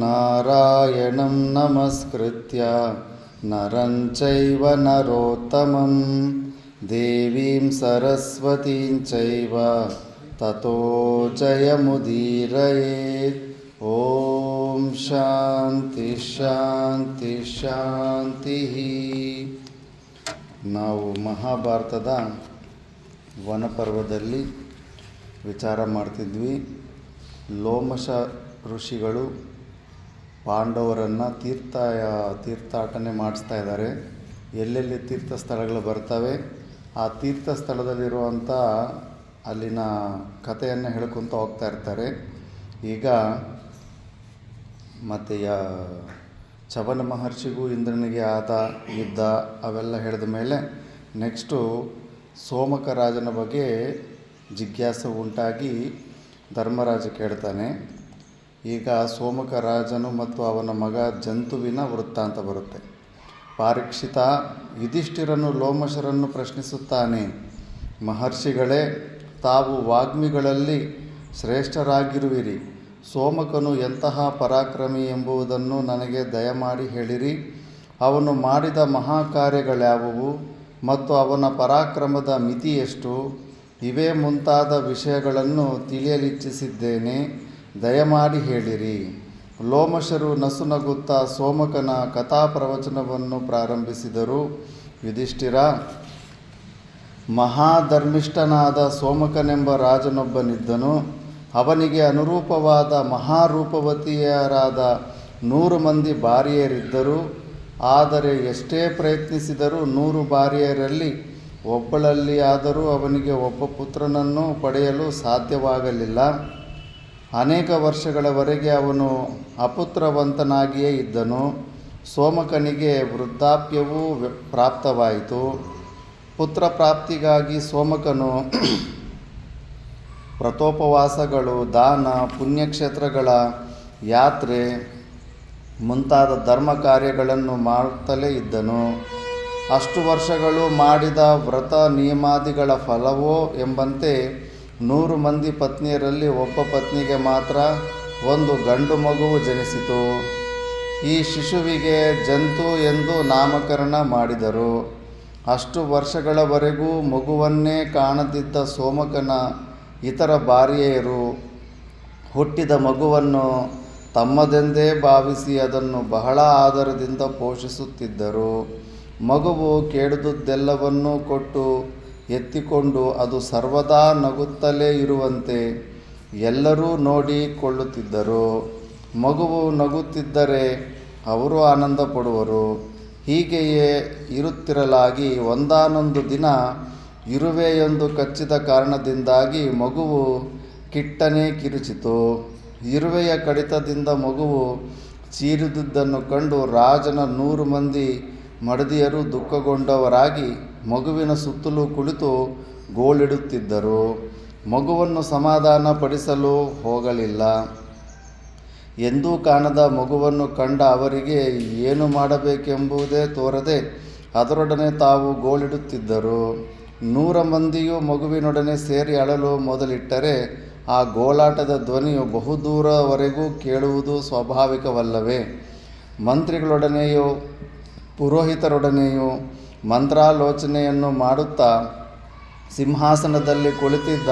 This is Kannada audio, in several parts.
ನಾರಾಯಣಂ ನಮಸ್ಕೃತ್ಯ ನರಂ ಚೈವ ನರೋತ್ತಮಂ ದೇವೀಂ ಸರಸ್ವತೀಂ ಚೈವ ತತೋ ಜಯಮುದೀರಯೇತ್. ಓಂ ಶಾಂತಿ ಶಾಂತಿ ಶಾಂತಿ. ನಾವು ಮಹಾಭಾರತದ ವನಪರ್ವದಲ್ಲಿ ವಿಚಾರ ಮಾಡ್ತಿದ್ವಿ. ಲೋಮಶ ಋಷಿಗಳು ಪಾಂಡವರನ್ನು ತೀರ್ಥಾಟನೆ ಮಾಡಿಸ್ತಾ ಇದ್ದಾರೆ. ಎಲ್ಲೆಲ್ಲಿ ತೀರ್ಥ ಸ್ಥಳಗಳು ಬರ್ತವೆ ಆ ತೀರ್ಥ ಸ್ಥಳದಲ್ಲಿರುವಂಥ ಅಲ್ಲಿನ ಕಥೆಯನ್ನು ಹೇಳ್ಕೊತ ಹೋಗ್ತಾ ಇರ್ತಾರೆ. ಈಗ ಮತ್ತು ಚವನ ಮಹರ್ಷಿಗೂ ಇಂದ್ರನಿಗೆ ಆದ ಯುದ್ಧ ಅವೆಲ್ಲ ಹೇಳಿದ ಮೇಲೆ ನೆಕ್ಸ್ಟು ಸೋಮಕ ರಾಜನ ಬಗ್ಗೆ ಜಿಜ್ಞಾಸೆ ಉಂಟಾಗಿ ಧರ್ಮರಾಜ ಕೇಳ್ತಾನೆ. ಈಗ ಸೋಮಕ ರಾಜನು ಮತ್ತು ಅವನ ಮಗ ಜಂತುವಿನ ವೃತ್ತಾಂತ ಬರುತ್ತೆ. ಪಾರೀಕ್ಷಿತ ಯುಧಿಷ್ಠಿರನು ಲೋಮಶರನ್ನು ಪ್ರಶ್ನಿಸುತ್ತಾನೆ, ಮಹರ್ಷಿಗಳೇ, ತಾವು ವಾಗ್ಮಿಗಳಲ್ಲಿ ಶ್ರೇಷ್ಠರಾಗಿರುವಿರಿ. ಸೋಮಕನು ಎಂತಹ ಪರಾಕ್ರಮಿ ಎಂಬುದನ್ನು ನನಗೆ ದಯಮಾಡಿ ಹೇಳಿರಿ. ಅವನು ಮಾಡಿದ ಮಹಾಕಾರ್ಯಗಳ್ಯಾವುವು ಮತ್ತು ಅವನ ಪರಾಕ್ರಮದ ಮಿತಿ ಎಷ್ಟು? ಇವೇ ಮುಂತಾದ ವಿಷಯಗಳನ್ನು ತಿಳಿಯಲಿಚ್ಛಿಸಿದ್ದೇನೆ, ದಯಮಾಡಿ ಹೇಳಿರಿ. ಲೋಮಶರು ನಸುನಗುತ್ತಾ ಸೋಮಕನ ಕಥಾಪ್ರವಚನವನ್ನು ಪ್ರಾರಂಭಿಸಿದರು. ಯುಧಿಷ್ಠಿರ, ಮಹಾಧರ್ಮಿಷ್ಠನಾದ ಸೋಮಕನೆಂಬ ರಾಜನೊಬ್ಬನಿದ್ದನು. ಅವನಿಗೆ ಅನುರೂಪವಾದ ಮಹಾರೂಪವತಿಯರಾದ 100 ಮಂದಿ ಭಾರ್ಯರಿದ್ದರು. ಆದರೆ ಎಷ್ಟೇ ಪ್ರಯತ್ನಿಸಿದರೂ 100 ಭಾರ್ಯರಲ್ಲಿ ಒಬ್ಬಳಲ್ಲಿ ಆದರೂ ಅವನಿಗೆ ಒಬ್ಬ ಪುತ್ರನನ್ನು ಪಡೆಯಲು ಸಾಧ್ಯವಾಗಲಿಲ್ಲ. ಅನೇಕ ವರ್ಷಗಳವರೆಗೆ ಅವನು ಅಪುತ್ರವಂತನಾಗಿಯೇ ಇದ್ದನು. ಸೋಮಕನಿಗೆ ವೃದ್ಧಾಪ್ಯವೂ ಪ್ರಾಪ್ತವಾಯಿತು. ಪುತ್ರ ಪ್ರಾಪ್ತಿಗಾಗಿ ಸೋಮಕನು ವ್ರತೋಪವಾಸಗಳು, ದಾನ, ಪುಣ್ಯಕ್ಷೇತ್ರಗಳ ಯಾತ್ರೆ ಮುಂತಾದ ಧರ್ಮ ಕಾರ್ಯಗಳನ್ನು ಮಾಡುತ್ತಲೇ ಇದ್ದನು. ಅಷ್ಟು ವರ್ಷಗಳು ಮಾಡಿದ ವ್ರತ ನಿಯಮಾದಿಗಳ ಫಲವೋ ಎಂಬಂತೆ 100 ಮಂದಿ ಪತ್ನಿಯರಲ್ಲಿ ಒಬ್ಬ ಪತ್ನಿಗೆ ಮಾತ್ರ ಒಂದು ಗಂಡು ಮಗುವು ಜನಿಸಿತು. ಈ ಶಿಶುವಿಗೆ ಜಂತು ಎಂದು ನಾಮಕರಣ ಮಾಡಿದರು. ಅಷ್ಟು ವರ್ಷಗಳವರೆಗೂ ಮಗುವನ್ನೇ ಕಾಣದಿದ್ದ ಸೋಮಕನ ಇತರ ಭಾರ್ಯೆಯರು ಹುಟ್ಟಿದ ಮಗುವನ್ನು ತಮ್ಮದೆಂದೇ ಭಾವಿಸಿ ಅದನ್ನು ಬಹಳ ಆದರದಿಂದ ಪೋಷಿಸುತ್ತಿದ್ದರು. ಮಗುವು ಕೇಳಿದುದೆಲ್ಲವನ್ನೂ ಕೊಟ್ಟು ಎತ್ತಿಕೊಂಡು ಅದು ಸರ್ವದಾ ನಗುತ್ತಲೇ ಇರುವಂತೆ ಎಲ್ಲರೂ ನೋಡಿಕೊಳ್ಳುತ್ತಿದ್ದರು. ಮಗುವು ನಗುತ್ತಿದ್ದರೆ ಅವರು ಆನಂದ ಪಡುವರು. ಹೀಗೆಯೇ ಇರುತ್ತಿರಲಾಗಿ ಒಂದಾನೊಂದು ದಿನ ಇರುವೆಯೊಂದು ಕಚ್ಚಿದ ಕಾರಣದಿಂದಾಗಿ ಮಗುವು ಕಿಟ್ಟನೆ ಕಿರುಚಿತು. ಇರುವೆಯ ಕಡಿತದಿಂದ ಮಗುವು ಚೀರಿದುದನ್ನು ಕಂಡು ರಾಜನ 100 ಮಂದಿ ಮಡದಿಯರು ದುಃಖಗೊಂಡವರಾಗಿ ಮಗುವಿನ ಸುತ್ತಲೂ ಕುಳಿತು ಗೋಳಿಡುತ್ತಿದ್ದರು. ಮಗುವನ್ನು ಸಮಾಧಾನ ಪಡಿಸಲು ಹೋಗಲಿಲ್ಲ. ಎಂದೂ ಕಾಣದ ಮಗುವನ್ನು ಕಂಡ ಅವರಿಗೆ ಏನು ಮಾಡಬೇಕೆಂಬುದೇ ತೋರದೆ ಅದರೊಡನೆ ತಾವು ಗೋಳಿಡುತ್ತಿದ್ದರು. 100 ಮಂದಿಯೂ ಮಗುವಿನೊಡನೆ ಸೇರಿ ಅಳಲು ಮೊದಲಿಟ್ಟರೆ ಆ ಗೋಳಾಟದ ಧ್ವನಿಯು ಬಹುದೂರವರೆಗೂ ಕೇಳುವುದು ಸ್ವಾಭಾವಿಕವಲ್ಲವೇ? ಮಂತ್ರಿಗಳೊಡನೆಯೂ ಪುರೋಹಿತರೊಡನೆಯೂ ಮಂತ್ರಾಲೋಚನೆಯನ್ನು ಮಾಡುತ್ತಾ ಸಿಂಹಾಸನದಲ್ಲಿ ಕುಳಿತಿದ್ದ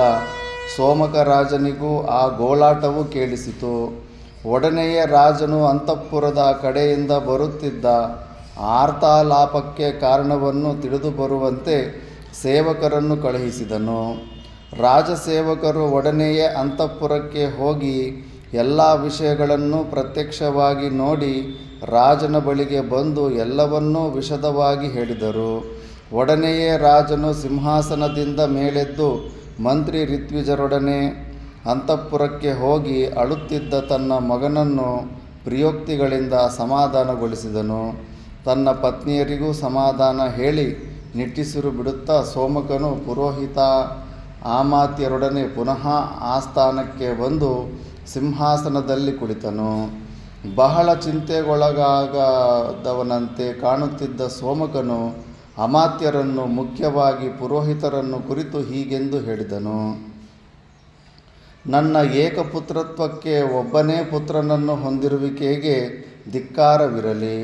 ಸೋಮಕ ರಾಜನಿಗೂ ಆ ಗೋಳಾಟವು ಕೇಳಿಸಿತು. ಒಡನೆಯೇ ರಾಜನು ಅಂತಃಪುರದ ಕಡೆಯಿಂದ ಬರುತ್ತಿದ್ದ ಆರ್ತಾಲಾಪಕ್ಕೆ ಕಾರಣವನ್ನು ತಿಳಿದು ಬರುವಂತೆ ಸೇವಕರನ್ನು ಕಳುಹಿಸಿದನು. ರಾಜಸೇವಕರು ಒಡನೆಯೇ ಅಂತಃಪುರಕ್ಕೆ ಹೋಗಿ ಎಲ್ಲ ವಿಷಯಗಳನ್ನು ಪ್ರತ್ಯಕ್ಷವಾಗಿ ನೋಡಿ ರಾಜನ ಬಳಿಗೆ ಬಂದು ಎಲ್ಲವನ್ನೂ ವಿಶದವಾಗಿ ಹೇಳಿದರು. ಒಡನೆಯೇ ರಾಜನು ಸಿಂಹಾಸನದಿಂದ ಮೇಲೆದ್ದು ಮಂತ್ರಿ ಋತ್ವಿಜರೊಡನೆ ಅಂತಃಪುರಕ್ಕೆ ಹೋಗಿ ಅಳುತ್ತಿದ್ದ ತನ್ನ ಮಗನನ್ನು ಪ್ರಿಯೋಕ್ತಿಗಳಿಂದ ಸಮಾಧಾನಗೊಳಿಸಿದನು. ತನ್ನ ಪತ್ನಿಯರಿಗೂ ಸಮಾಧಾನ ಹೇಳಿ ನಿಟ್ಟುಸಿರು ಬಿಡುತ್ತಾ ಸೋಮಕನು ಪುರೋಹಿತ ಆಮಾತ್ಯರೊಡನೆ ಪುನಃ ಆಸ್ಥಾನಕ್ಕೆ ಬಂದು ಸಿಂಹಾಸನದಲ್ಲಿ ಕುಳಿತನು. ಬಹಳ ಚಿಂತೆಗೊಳಗಾದವನಂತೆ ಕಾಣುತ್ತಿದ್ದ ಸೋಮಕನು ಅಮಾತ್ಯರನ್ನು, ಮುಖ್ಯವಾಗಿ ಪುರೋಹಿತರನ್ನು ಕುರಿತು ಹೀಗೆಂದು ಹೇಳಿದನು. ನನ್ನ ಏಕಪುತ್ರತ್ವಕ್ಕೆ ಒಬ್ಬನೇ ಪುತ್ರನನ್ನು ಹೊಂದಿರುವಿಕೆಗೆ ಧಿಕ್ಕಾರವಿರಲಿ.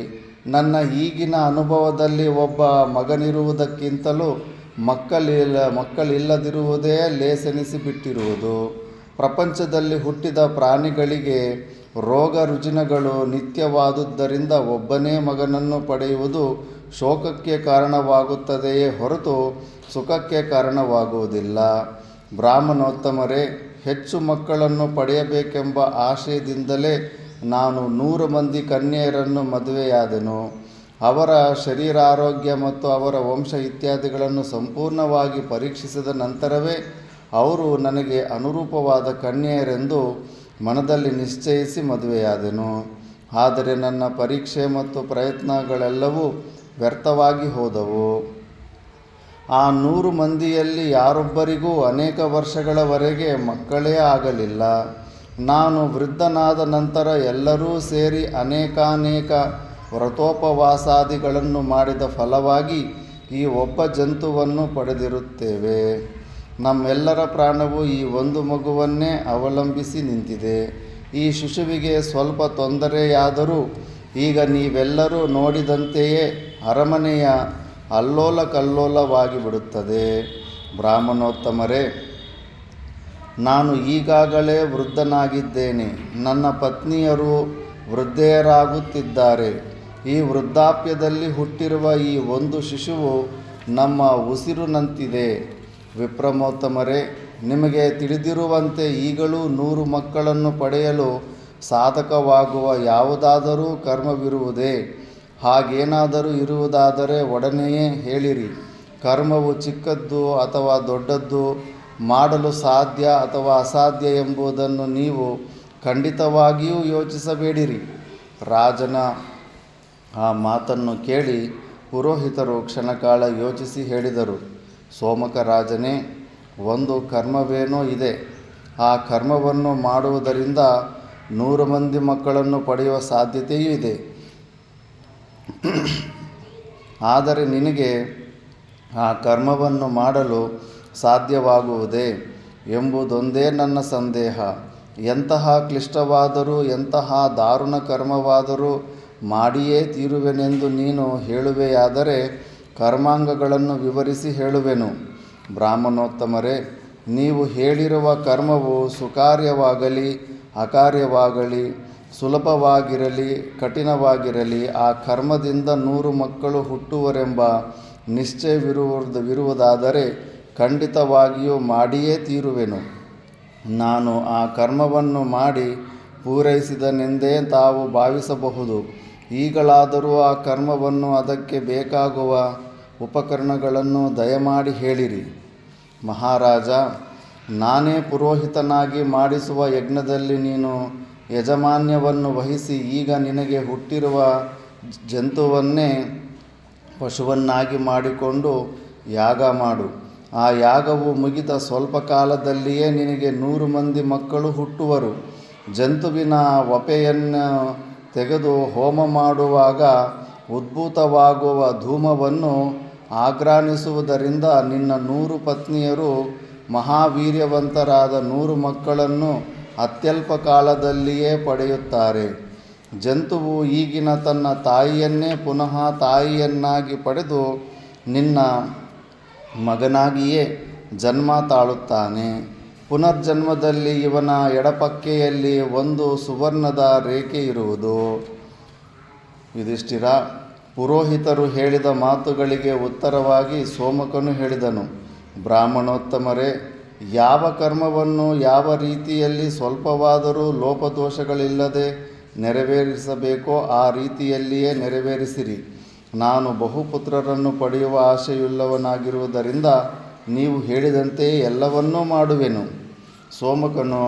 ನನ್ನ ಈಗಿನ ಅನುಭವದಲ್ಲಿ ಒಬ್ಬ ಮಗನಿರುವುದಕ್ಕಿಂತಲೂ ಮಕ್ಕಳಿಲ್ಲದಿರುವುದೇ ಲೇಸೆನಿಸಿಬಿಟ್ಟಿರುವುದು. ಪ್ರಪಂಚದಲ್ಲಿ ಹುಟ್ಟಿದ ಪ್ರಾಣಿಗಳಿಗೆ ರೋಗ ರುಜಿನಗಳು ನಿತ್ಯವಾದುದರಿಂದ ಒಬ್ಬನೇ ಮಗನನ್ನು ಪಡೆಯುವುದು ಶೋಕಕ್ಕೆ ಕಾರಣವಾಗುತ್ತದೆಯೇ ಹೊರತು ಸುಖಕ್ಕೆ ಕಾರಣವಾಗುವುದಿಲ್ಲ. ಬ್ರಾಹ್ಮಣೋತ್ತಮರೇ, ಹೆಚ್ಚು ಮಕ್ಕಳನ್ನು ಪಡೆಯಬೇಕೆಂಬ ಆಶಯದಿಂದಲೇ ನಾನು 100 ಮಂದಿ ಕನ್ಯೆಯರನ್ನು ಮದುವೆಯಾದೆನು. ಅವರ ಶರೀರಾರೋಗ್ಯ ಮತ್ತು ಅವರ ವಂಶ ಇತ್ಯಾದಿಗಳನ್ನು ಸಂಪೂರ್ಣವಾಗಿ ಪರೀಕ್ಷಿಸಿದ ನಂತರವೇ ಅವರು ನನಗೆ ಅನುರೂಪವಾದ ಕನ್ಯೆಯರೆಂದು ಮನದಲ್ಲಿ ನಿಶ್ಚಯಿಸಿ ಮದುವೆಯಾದೆನು. ಆದರೆ ನನ್ನ ಪರೀಕ್ಷೆ ಮತ್ತು ಪ್ರಯತ್ನಗಳೆಲ್ಲವೂ ವ್ಯರ್ಥವಾಗಿ ಹೋದವು. ಆ 100 ಮಂದಿಯಲ್ಲಿ ಯಾರೊಬ್ಬರಿಗೂ ಅನೇಕ ವರ್ಷಗಳವರೆಗೆ ಮಕ್ಕಳೇ ಆಗಲಿಲ್ಲ. ನಾನು ವೃದ್ಧನಾದ ನಂತರ ಎಲ್ಲರೂ ಸೇರಿ ಅನೇಕಾನೇಕ ವ್ರತೋಪವಾಸಾದಿಗಳನ್ನು ಮಾಡಿದ ಫಲವಾಗಿ ಈ ಒಬ್ಬ ಜಂತುವನ್ನು ಪಡೆದಿರುತ್ತೇವೆ. ನಮ್ಮೆಲ್ಲರ ಪ್ರಾಣವು ಈ ಒಂದು ಮಗುವನ್ನೇ ಅವಲಂಬಿಸಿ ನಿಂತಿದೆ. ಈ ಶಿಶುವಿಗೆ ಸ್ವಲ್ಪ ತೊಂದರೆಯಾದರೂ ಈಗ ನೀವೆಲ್ಲರೂ ನೋಡಿದಂತೆಯೇ ಅರಮನೆಯ ಅಲ್ಲೋಲ ಕಲ್ಲೋಲವಾಗಿ ಬಿಡುತ್ತದೆ. ಬ್ರಾಹ್ಮಣೋತ್ತಮರೇ, ನಾನು ಈಗಾಗಲೇ ವೃದ್ಧನಾಗಿದ್ದೇನೆ. ನನ್ನ ಪತ್ನಿಯರು ವೃದ್ಧೆಯರಾಗುತ್ತಿದ್ದಾರೆ. ಈ ವೃದ್ಧಾಪ್ಯದಲ್ಲಿ ಹುಟ್ಟಿರುವ ಈ ಒಂದು ಶಿಶುವು ನಮ್ಮ ಉಸಿರಿನಂತಿದೆ. ವಿಪ್ರಮೋತ್ತಮರೇ, ನಿಮಗೆ ತಿಳಿದಿರುವಂತೆ ಈಗಲೂ 100 ಮಕ್ಕಳನ್ನು ಪಡೆಯಲು ಸಾಧಕವಾಗುವ ಯಾವುದಾದರೂ ಕರ್ಮವಿರುವುದೇ? ಹಾಗೇನಾದರೂ ಇರುವುದಾದರೆ ಒಡನೆಯೇ ಹೇಳಿರಿ. ಕರ್ಮವು ಚಿಕ್ಕದ್ದು ಅಥವಾ ದೊಡ್ಡದ್ದು, ಮಾಡಲು ಸಾಧ್ಯ ಅಥವಾ ಅಸಾಧ್ಯ ಎಂಬುದನ್ನು ನೀವು ಖಂಡಿತವಾಗಿಯೂ ಯೋಚಿಸಬೇಡಿರಿ. ರಾಜನ ಆ ಮಾತನ್ನು ಕೇಳಿ ಪುರೋಹಿತರು ಕ್ಷಣಕಾಲ ಯೋಚಿಸಿ ಹೇಳಿದರು, ಸೋಮಕ ರಾಜನೇ, ಒಂದು ಕರ್ಮವೇನೋ ಇದೆ. ಆ ಕರ್ಮವನ್ನು ಮಾಡುವುದರಿಂದ 100 ಮಂದಿ ಮಕ್ಕಳನ್ನು ಪಡೆಯುವ ಸಾಧ್ಯತೆಯೂ ಇದೆ. ಆದರೆ ನಿನಗೆ ಆ ಕರ್ಮವನ್ನು ಮಾಡಲು ಸಾಧ್ಯವಾಗುವುದೇ ಎಂಬುದೊಂದೇ ನನ್ನ ಸಂದೇಹ. ಎಂತಹ ಕ್ಲಿಷ್ಟವಾದರೂ ಎಂತಹ ದಾರುಣ ಕರ್ಮವಾದರೂ ಮಾಡಿಯೇ ತೀರುವೆನೆಂದು ನೀನು ಹೇಳುವೆಯಾದರೆ ಕರ್ಮಾಂಗಗಳನ್ನು ವಿವರಿಸಿ ಹೇಳುವೆನು. ಬ್ರಾಹ್ಮಣೋತ್ತಮರೇ, ನೀವು ಹೇಳಿರುವ ಕರ್ಮವು ಸುಕಾರ್ಯವಾಗಲಿ ಅಕಾರ್ಯವಾಗಲಿ, ಸುಲಭವಾಗಿರಲಿ ಕಠಿಣವಾಗಿರಲಿ, ಆ ಕರ್ಮದಿಂದ 100 ಮಕ್ಕಳು ಹುಟ್ಟುವರೆಂಬ ನಿಶ್ಚಯವಿರುವುದಾದರೆ ಖಂಡಿತವಾಗಿಯೂ ಮಾಡಿಯೇ ತೀರುವೆನು. ನಾನು ಆ ಕರ್ಮವನ್ನು ಮಾಡಿ ಪೂರೈಸಿದನೆಂದೇ ತಾವು ಭಾವಿಸಬಹುದು. ಈಗಲಾದರೂ ಆ ಕರ್ಮವನ್ನು, ಅದಕ್ಕೆ ಬೇಕಾಗುವ ಉಪಕರಣಗಳನ್ನು ದಯಮಾಡಿ ಹೇಳಿರಿ. ಮಹಾರಾಜ, ನಾನೇ ಪುರೋಹಿತನಾಗಿ ಮಾಡಿಸುವ ಯಜ್ಞದಲ್ಲಿ ನೀನು ಯಜಮಾನ್ಯವನ್ನು ವಹಿಸಿ ಈಗ ನಿನಗೆ ಹುಟ್ಟಿರುವ ಜಂತುವನ್ನೇ ಪಶುವನ್ನಾಗಿ ಮಾಡಿಕೊಂಡು ಯಾಗ ಮಾಡು. ಆ ಯಾಗವು ಮುಗಿದ ಸ್ವಲ್ಪ ಕಾಲದಲ್ಲಿಯೇ ನಿನಗೆ 100 ಮಂದಿ ಮಕ್ಕಳು ಹುಟ್ಟುವರು. ಜಂತುವಿನ ವಪೆಯನ್ನು ತೆಗೆದು ಹೋಮ ಮಾಡುವಾಗ ಉದ್ಭೂತವಾಗುವ ಧೂಮವನ್ನು ಆಘ್ರಾಣಿಸುವುದರಿಂದ ನಿನ್ನ 100 ಪತ್ನಿಯರು ಮಹಾವೀರ್ಯವಂತರಾದ 100 ಮಕ್ಕಳನ್ನು ಅತ್ಯಲ್ಪ ಕಾಲದಲ್ಲಿಯೇ ಪಡೆಯುತ್ತಾರೆ. ಜಂತುವು ಈಗಿನ ತನ್ನ ತಾಯಿಯನ್ನೇ ಪುನಃ ತಾಯಿಯನ್ನಾಗಿ ಪಡೆದು ನಿನ್ನ ಮಗನಾಗಿಯೇ ಜನ್ಮ ತಾಳುತ್ತಾನೆ. ಪುನರ್ಜನ್ಮದಲ್ಲಿ ಇವನ ಎಡಪಕ್ಕೆಯಲ್ಲಿ ಒಂದು ಸುವರ್ಣದ ರೇಖೆ ಇರುವುದು. ಯುಧಿಷ್ಠಿರ, ಪುರೋಹಿತರು ಹೇಳಿದ ಮಾತುಗಳಿಗೆ ಉತ್ತರವಾಗಿ ಸೋಮಕನು ಹೇಳಿದನು, ಬ್ರಾಹ್ಮಣೋತ್ತಮರೇ, ಯಾವ ಕರ್ಮವನ್ನು ಯಾವ ರೀತಿಯಲ್ಲಿ ಸ್ವಲ್ಪವಾದರೂ ಲೋಪದೋಷಗಳಿಲ್ಲದೆ ನೆರವೇರಿಸಬೇಕೋ ಆ ರೀತಿಯಲ್ಲಿಯೇ ನೆರವೇರಿಸಿರಿ. ನಾನು ಬಹುಪುತ್ರರನ್ನು ಪಡೆಯುವ ಆಶೆಯುಳ್ಳವನಾಗಿರುವುದರಿಂದ ನೀವು ಹೇಳಿದಂತೆಯೇ ಎಲ್ಲವನ್ನೂ ಮಾಡುವೆನು. ಸೋಮಕನು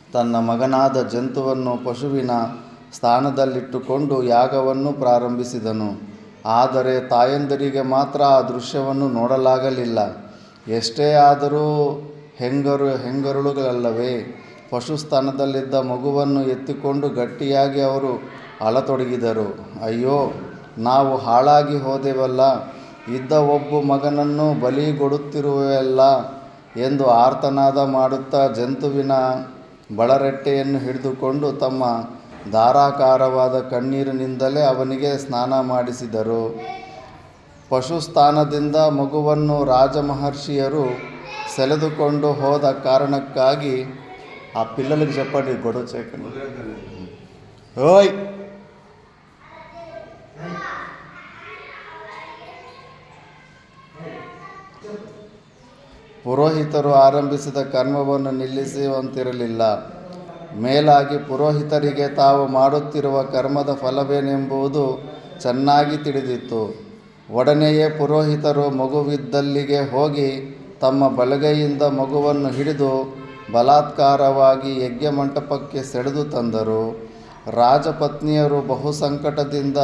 ತನ್ನ ಮಗನಾದ ಜಂತುವನ್ನು ಪಶುವಿನ ಸ್ಥಾನದಲ್ಲಿಟ್ಟುಕೊಂಡು ಯಾಗವನ್ನು ಪ್ರಾರಂಭಿಸಿದನು. ಆದರೆ ತಾಯಂದಿರಿಗೆ ಮಾತ್ರ ಆ ದೃಶ್ಯವನ್ನು ನೋಡಲಾಗಲಿಲ್ಲ. ಎಷ್ಟೇ ಆದರೂ ಹೆಂಗರುಳುಗಳಲ್ಲವೇ. ಪಶುಸ್ಥಾನದಲ್ಲಿದ್ದ ಮಗುವನ್ನು ಎತ್ತಿಕೊಂಡು ಗಟ್ಟಿಯಾಗಿ ಅವರು ಅಳತೊಡಗಿದರು. ಅಯ್ಯೋ, ನಾವು ಹಾಳಾಗಿ ಹೋದೆವಲ್ಲ, ಇದ್ದ ಒಬ್ಬ ಮಗನನ್ನು ಬಲಿಗೊಡುತ್ತಿರುವೆವಲ್ಲ. ಎಂದು ಆರ್ತನಾದ ಮಾಡುತ್ತಾ ಜಂತುವಿನ ಬಳರೆಟ್ಟೆಯನ್ನು ಹಿಡಿದುಕೊಂಡು ತಮ್ಮ ಧಾರಾಕಾರವಾದ ಕಣ್ಣೀರಿನಿಂದಲೇ ಅವನಿಗೆ ಸ್ನಾನ ಮಾಡಿಸಿದರು. ಪಶುಸ್ಥಾನದಿಂದ ಮಗುವನ್ನು ರಾಜಮಹರ್ಷಿಯರು ಸೆಳೆದುಕೊಂಡು ಹೋದ ಕಾರಣಕ್ಕಾಗಿ ఆ పిల్లలకు చెప్పండి గొడవ చేయకండి. ఓయ్ ಪುರೋಹಿತರು ಆರಂಭಿಸಿದ ಕರ್ಮವನ್ನು ನಿಲ್ಲಿಸುವಂತಿರಲಿಲ್ಲ. ಮೇಲಾಗಿ ಪುರೋಹಿತರಿಗೆ ತಾವು ಮಾಡುತ್ತಿರುವ ಕರ್ಮದ ಫಲವೇನೆಂಬುದು ಚೆನ್ನಾಗಿ ತಿಳಿದಿತ್ತು. ಒಡನೆಯೇ ಪುರೋಹಿತರು ಮಗುವಿದ್ದಲ್ಲಿಗೆ ಹೋಗಿ ತಮ್ಮ ಬಲಗೈಯಿಂದ ಮಗುವನ್ನು ಹಿಡಿದು ಬಲಾತ್ಕಾರವಾಗಿ ಯಜ್ಞಮಂಟಪಕ್ಕೆ ಸೆಳೆದು ತಂದರು. ರಾಜಪತ್ನಿಯರು ಬಹು ಸಂಕಟದಿಂದ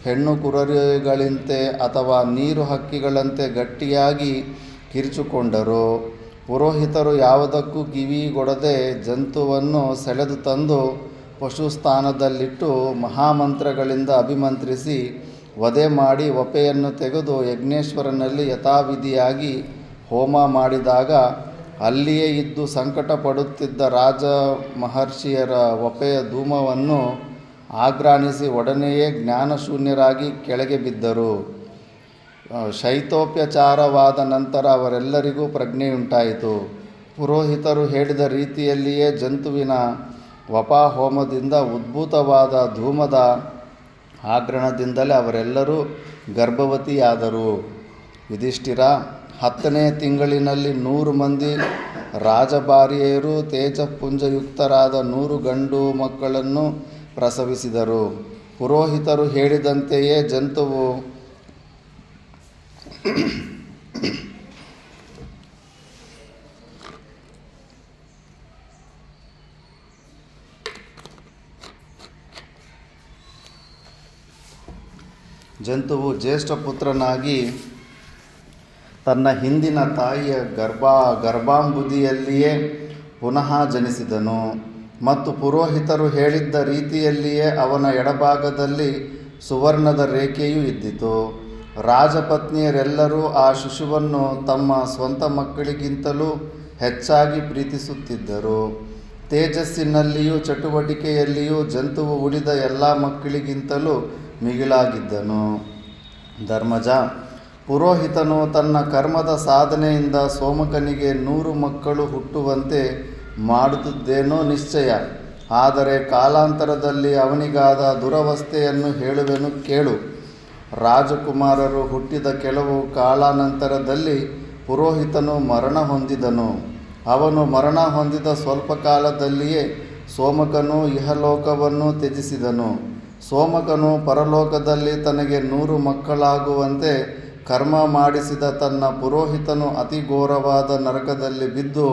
ಹೆಣ್ಣು ಕುರರಿಗಳಂತೆ ಅಥವಾ ನೀರು ಹಕ್ಕಿಗಳಂತೆ ಗಟ್ಟಿಯಾಗಿ ಕಿರಿಚಿಕೊಂಡರು. ಪುರೋಹಿತರು ಯಾವುದಕ್ಕೂ ಕಿವಿಗೊಡದೆ ಜಂತುವನ್ನು ಸೆಳೆದು ತಂದು ಪಶುಸ್ಥಾನದಲ್ಲಿಟ್ಟು ಮಹಾಮಂತ್ರಗಳಿಂದ ಅಭಿಮಂತ್ರಿಸಿ ವಧೆ ಮಾಡಿ ವಪೆಯನ್ನು ತೆಗೆದು ಯಜ್ಞೇಶ್ವರನಲ್ಲಿ ಯಥಾವಿಧಿಯಾಗಿ ಹೋಮ ಮಾಡಿದಾಗ ಅಲ್ಲಿಯೇ ಇದ್ದು ಸಂಕಟ ಪಡುತ್ತಿದ್ದ ರಾಜ ಮಹರ್ಷಿಯರ ವಪೆಯ ಧೂಮವನ್ನು ಆಘ್ರಾಣಿಸಿ ಒಡನೆಯೇ ಜ್ಞಾನಶೂನ್ಯರಾಗಿ ಕೆಳಗೆ ಬಿದ್ದರು. ಶೈತ್ಯೋಪಚಾರವಾದ ನಂತರ ಅವರೆಲ್ಲರಿಗೂ ಪ್ರಜ್ಞೆಯುಂಟಾಯಿತು. ಪುರೋಹಿತರು ಹೇಳಿದ ರೀತಿಯಲ್ಲಿಯೇ ಜಂತುವಿನ ವಪಾಹೋಮದಿಂದ ಉದ್ಭೂತವಾದ ಧೂಮದ ಆಗ್ರಣದಿಂದಲೇ ಅವರೆಲ್ಲರೂ ಗರ್ಭವತಿಯಾದರು. ಯುಧಿಷ್ಠಿರ, 10ನೇ ತಿಂಗಳಿನಲ್ಲಿ 100 ಮಂದಿ ರಾಜಭಾರ್ಯೆಯರು ತೇಜಃಪುಂಜಯುಕ್ತರಾದ 100 ಗಂಡು ಮಕ್ಕಳನ್ನು ಪ್ರಸವಿಸಿದರು. ಪುರೋಹಿತರು ಹೇಳಿದಂತೆಯೇ ಜಂತುವು ಜ್ಯೇಷ್ಠ ಪುತ್ರನಾಗಿ ತನ್ನ ಹಿಂದಿನ ತಾಯಿಯ ಗರ್ಭಾಂಬುದಿಯಲ್ಲಿಯೇ ಪುನಃ ಜನಿಸಿದನು. ಮತ್ತು ಪುರೋಹಿತರು ಹೇಳಿದ್ದ ರೀತಿಯಲ್ಲಿಯೇ ಅವನ ಎಡಭಾಗದಲ್ಲಿ ಸುವರ್ಣದ ರೇಖೆಯೂ ಇದ್ದಿತು. ರಾಜಪತ್ನಿಯರೆಲ್ಲರೂ ಆ ಶಿಶುವನ್ನು ತಮ್ಮ ಸ್ವಂತ ಮಕ್ಕಳಿಗಿಂತಲೂ ಹೆಚ್ಚಾಗಿ ಪ್ರೀತಿಸುತ್ತಿದ್ದರು. ತೇಜಸ್ಸಿನಲ್ಲಿಯೂ ಚಟುವಟಿಕೆಯಲ್ಲಿಯೂ ಜಂತುವು ಉಳಿದ ಎಲ್ಲ ಮಕ್ಕಳಿಗಿಂತಲೂ ಮಿಗಿಲಾಗಿದ್ದನು. ಧರ್ಮಜ, ಪುರೋಹಿತನು ತನ್ನ ಕರ್ಮದ ಸಾಧನೆಯಿಂದ ಸೋಮಕನಿಗೆ 100 ಮಕ್ಕಳು ಹುಟ್ಟುವಂತೆ ಮಾಡುತ್ತಿದ್ದೇನೋ ನಿಶ್ಚಯ. ಆದರೆ ಕಾಲಾಂತರದಲ್ಲಿ ಅವನಿಗಾದ ದುರವಸ್ಥೆಯನ್ನು ಹೇಳುವೆನು ಕೇಳು. ರಾಜಕುಮಾರರು ಹುಟ್ಟಿದ ಕೆಲವು ಕಾಲಾನಂತರದಲ್ಲಿ ಪುರೋಹಿತನು ಮರಣ ಹೊಂದಿದನು. ಅವನು ಮರಣ ಹೊಂದಿದ ಸ್ವಲ್ಪ ಕಾಲದಲ್ಲಿಯೇ ಸೋಮಕನು ಇಹಲೋಕವನ್ನು ತ್ಯಜಿಸಿದನು. ಸೋಮಕನು ಪರಲೋಕದಲ್ಲಿ ತನಗೆ 100 ಮಕ್ಕಳಾಗುವಂತೆ ಕರ್ಮ ಮಾಡಿಸಿದ ತನ್ನ ಪುರೋಹಿತನು ಅತಿ ಘೋರವಾದ ನರಕದಲ್ಲಿ ಬಿದ್ದು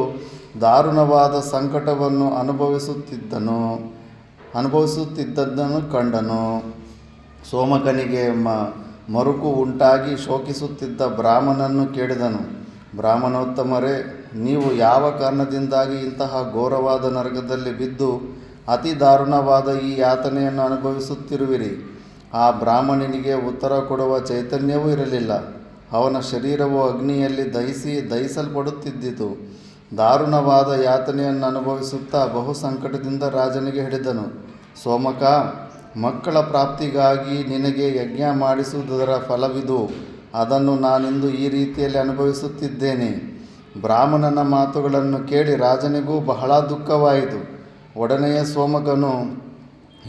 ದಾರುಣವಾದ ಸಂಕಟವನ್ನು ಅನುಭವಿಸುತ್ತಿದ್ದದ್ದನ್ನು ಕಂಡನು. ಸೋಮಕನಿಗೆ ಮರುಕು ಉಂಟಾಗಿ ಶೋಕಿಸುತ್ತಿದ್ದ ಬ್ರಾಹ್ಮಣನನ್ನು ಕೇಳಿದನು. ಬ್ರಾಹ್ಮಣೋತ್ತಮರೇ, ನೀವು ಯಾವ ಕಾರಣದಿಂದಾಗಿ ಇಂತಹ ಘೋರವಾದ ನರಕದಲ್ಲಿ ಬಿದ್ದು ಅತಿ ದಾರುಣವಾದ ಈ ಯಾತನೆಯನ್ನು ಅನುಭವಿಸುತ್ತಿರುವಿರಿ? ಆ ಬ್ರಾಹ್ಮಣನಿಗೆ ಉತ್ತರ ಕೊಡುವ ಚೈತನ್ಯವೂ ಇರಲಿಲ್ಲ. ಅವನ ಶರೀರವು ಅಗ್ನಿಯಲ್ಲಿ ದಹಿಸಲ್ಪಡುತ್ತಿದ್ದಿತು. ದಾರುಣವಾದ ಯಾತನೆಯನ್ನು ಅನುಭವಿಸುತ್ತಾ ಬಹು ಸಂಕಟದಿಂದ ರಾಜನಿಗೆ ಹೇಳಿದನು. ಸೋಮಕ, ಮಕ್ಕಳ ಪ್ರಾಪ್ತಿಗಾಗಿ ನಿನಗೆ ಯಜ್ಞ ಮಾಡಿಸುವುದರ ಫಲವಿದು. ಅದನ್ನು ನಾನಿಂದು ಈ ರೀತಿಯಲ್ಲಿ ಅನುಭವಿಸುತ್ತಿದ್ದೇನೆ. ಬ್ರಾಹ್ಮಣನ ಮಾತುಗಳನ್ನು ಕೇಳಿ ರಾಜನಿಗೂ ಬಹಳ ದುಃಖವಾಯಿತು. ಒಡನೆಯೇ ಸೋಮಕನು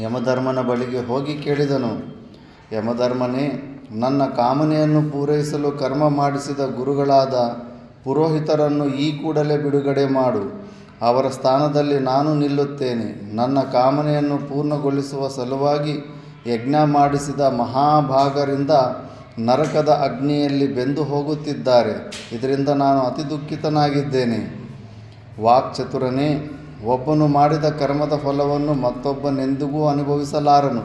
ಯಮಧರ್ಮನ ಬಳಿಗೆ ಹೋಗಿ ಕೇಳಿದನು. ಯಮಧರ್ಮನೇ, ನನ್ನ ಕಾಮನೆಯನ್ನು ಪೂರೈಸಲು ಕರ್ಮ ಮಾಡಿಸಿದ ಗುರುಗಳಾದ ಪುರೋಹಿತರನ್ನು ಈ ಕೂಡಲೇ ಬಿಡುಗಡೆ ಮಾಡು. ಅವರ ಸ್ಥಾನದಲ್ಲಿ ನಾನು ನಿಲ್ಲುತ್ತೇನೆ. ನನ್ನ ಕಾಮನೆಯನ್ನು ಪೂರ್ಣಗೊಳಿಸುವ ಸಲುವಾಗಿ ಯಜ್ಞ ಮಾಡಿಸಿದ ಮಹಾಭಾಗರಿಂದ ನರಕದ ಅಗ್ನಿಯಲ್ಲಿ ಬೆಂದು ಹೋಗುತ್ತಿದ್ದಾರೆ. ಇದರಿಂದ ನಾನು ಅತಿ ದುಃಖಿತನಾಗಿದ್ದೇನೆ. ವಾಕ್ಚತುರನೇ, ಒಬ್ಬನು ಮಾಡಿದ ಕರ್ಮದ ಫಲವನ್ನು ಮತ್ತೊಬ್ಬನೆಂದಿಗೂ ಅನುಭವಿಸಲಾರನು.